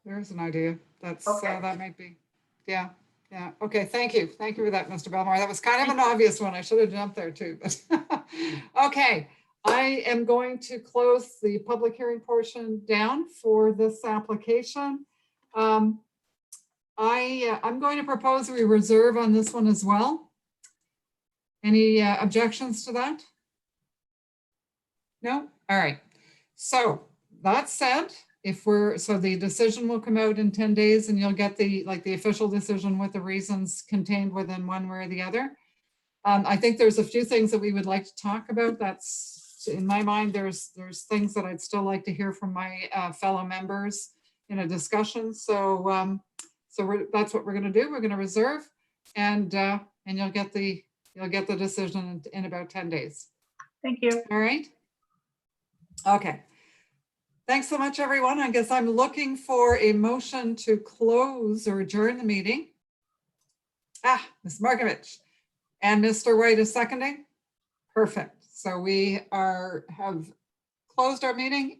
There's an idea. That's okay. That might be, yeah. Okay, thank you. Thank you for that, Mr. Belmar. That was kind of an obvious one. I should have jumped there too. But okay, I am going to close the public hearing portion down for this application. I'm going to propose we reserve on this one as well. Any objections to that? No? All right. So that said, so the decision will come out in 10 days and you'll get the official decision with the reasons contained within one way or the other. I think there's a few things that we would like to talk about. That's in my mind, there's things that I'd still like to hear from my fellow members in a discussion. So that's what we're going to do. We're going to reserve and you'll get the decision in about 10 days. Thank you. All right. Okay. Thanks so much, everyone. I guess I'm looking for a motion to close or adjourn the meeting. Ms. Markovich and Mr. White is seconding. Perfect. So we have closed our meeting.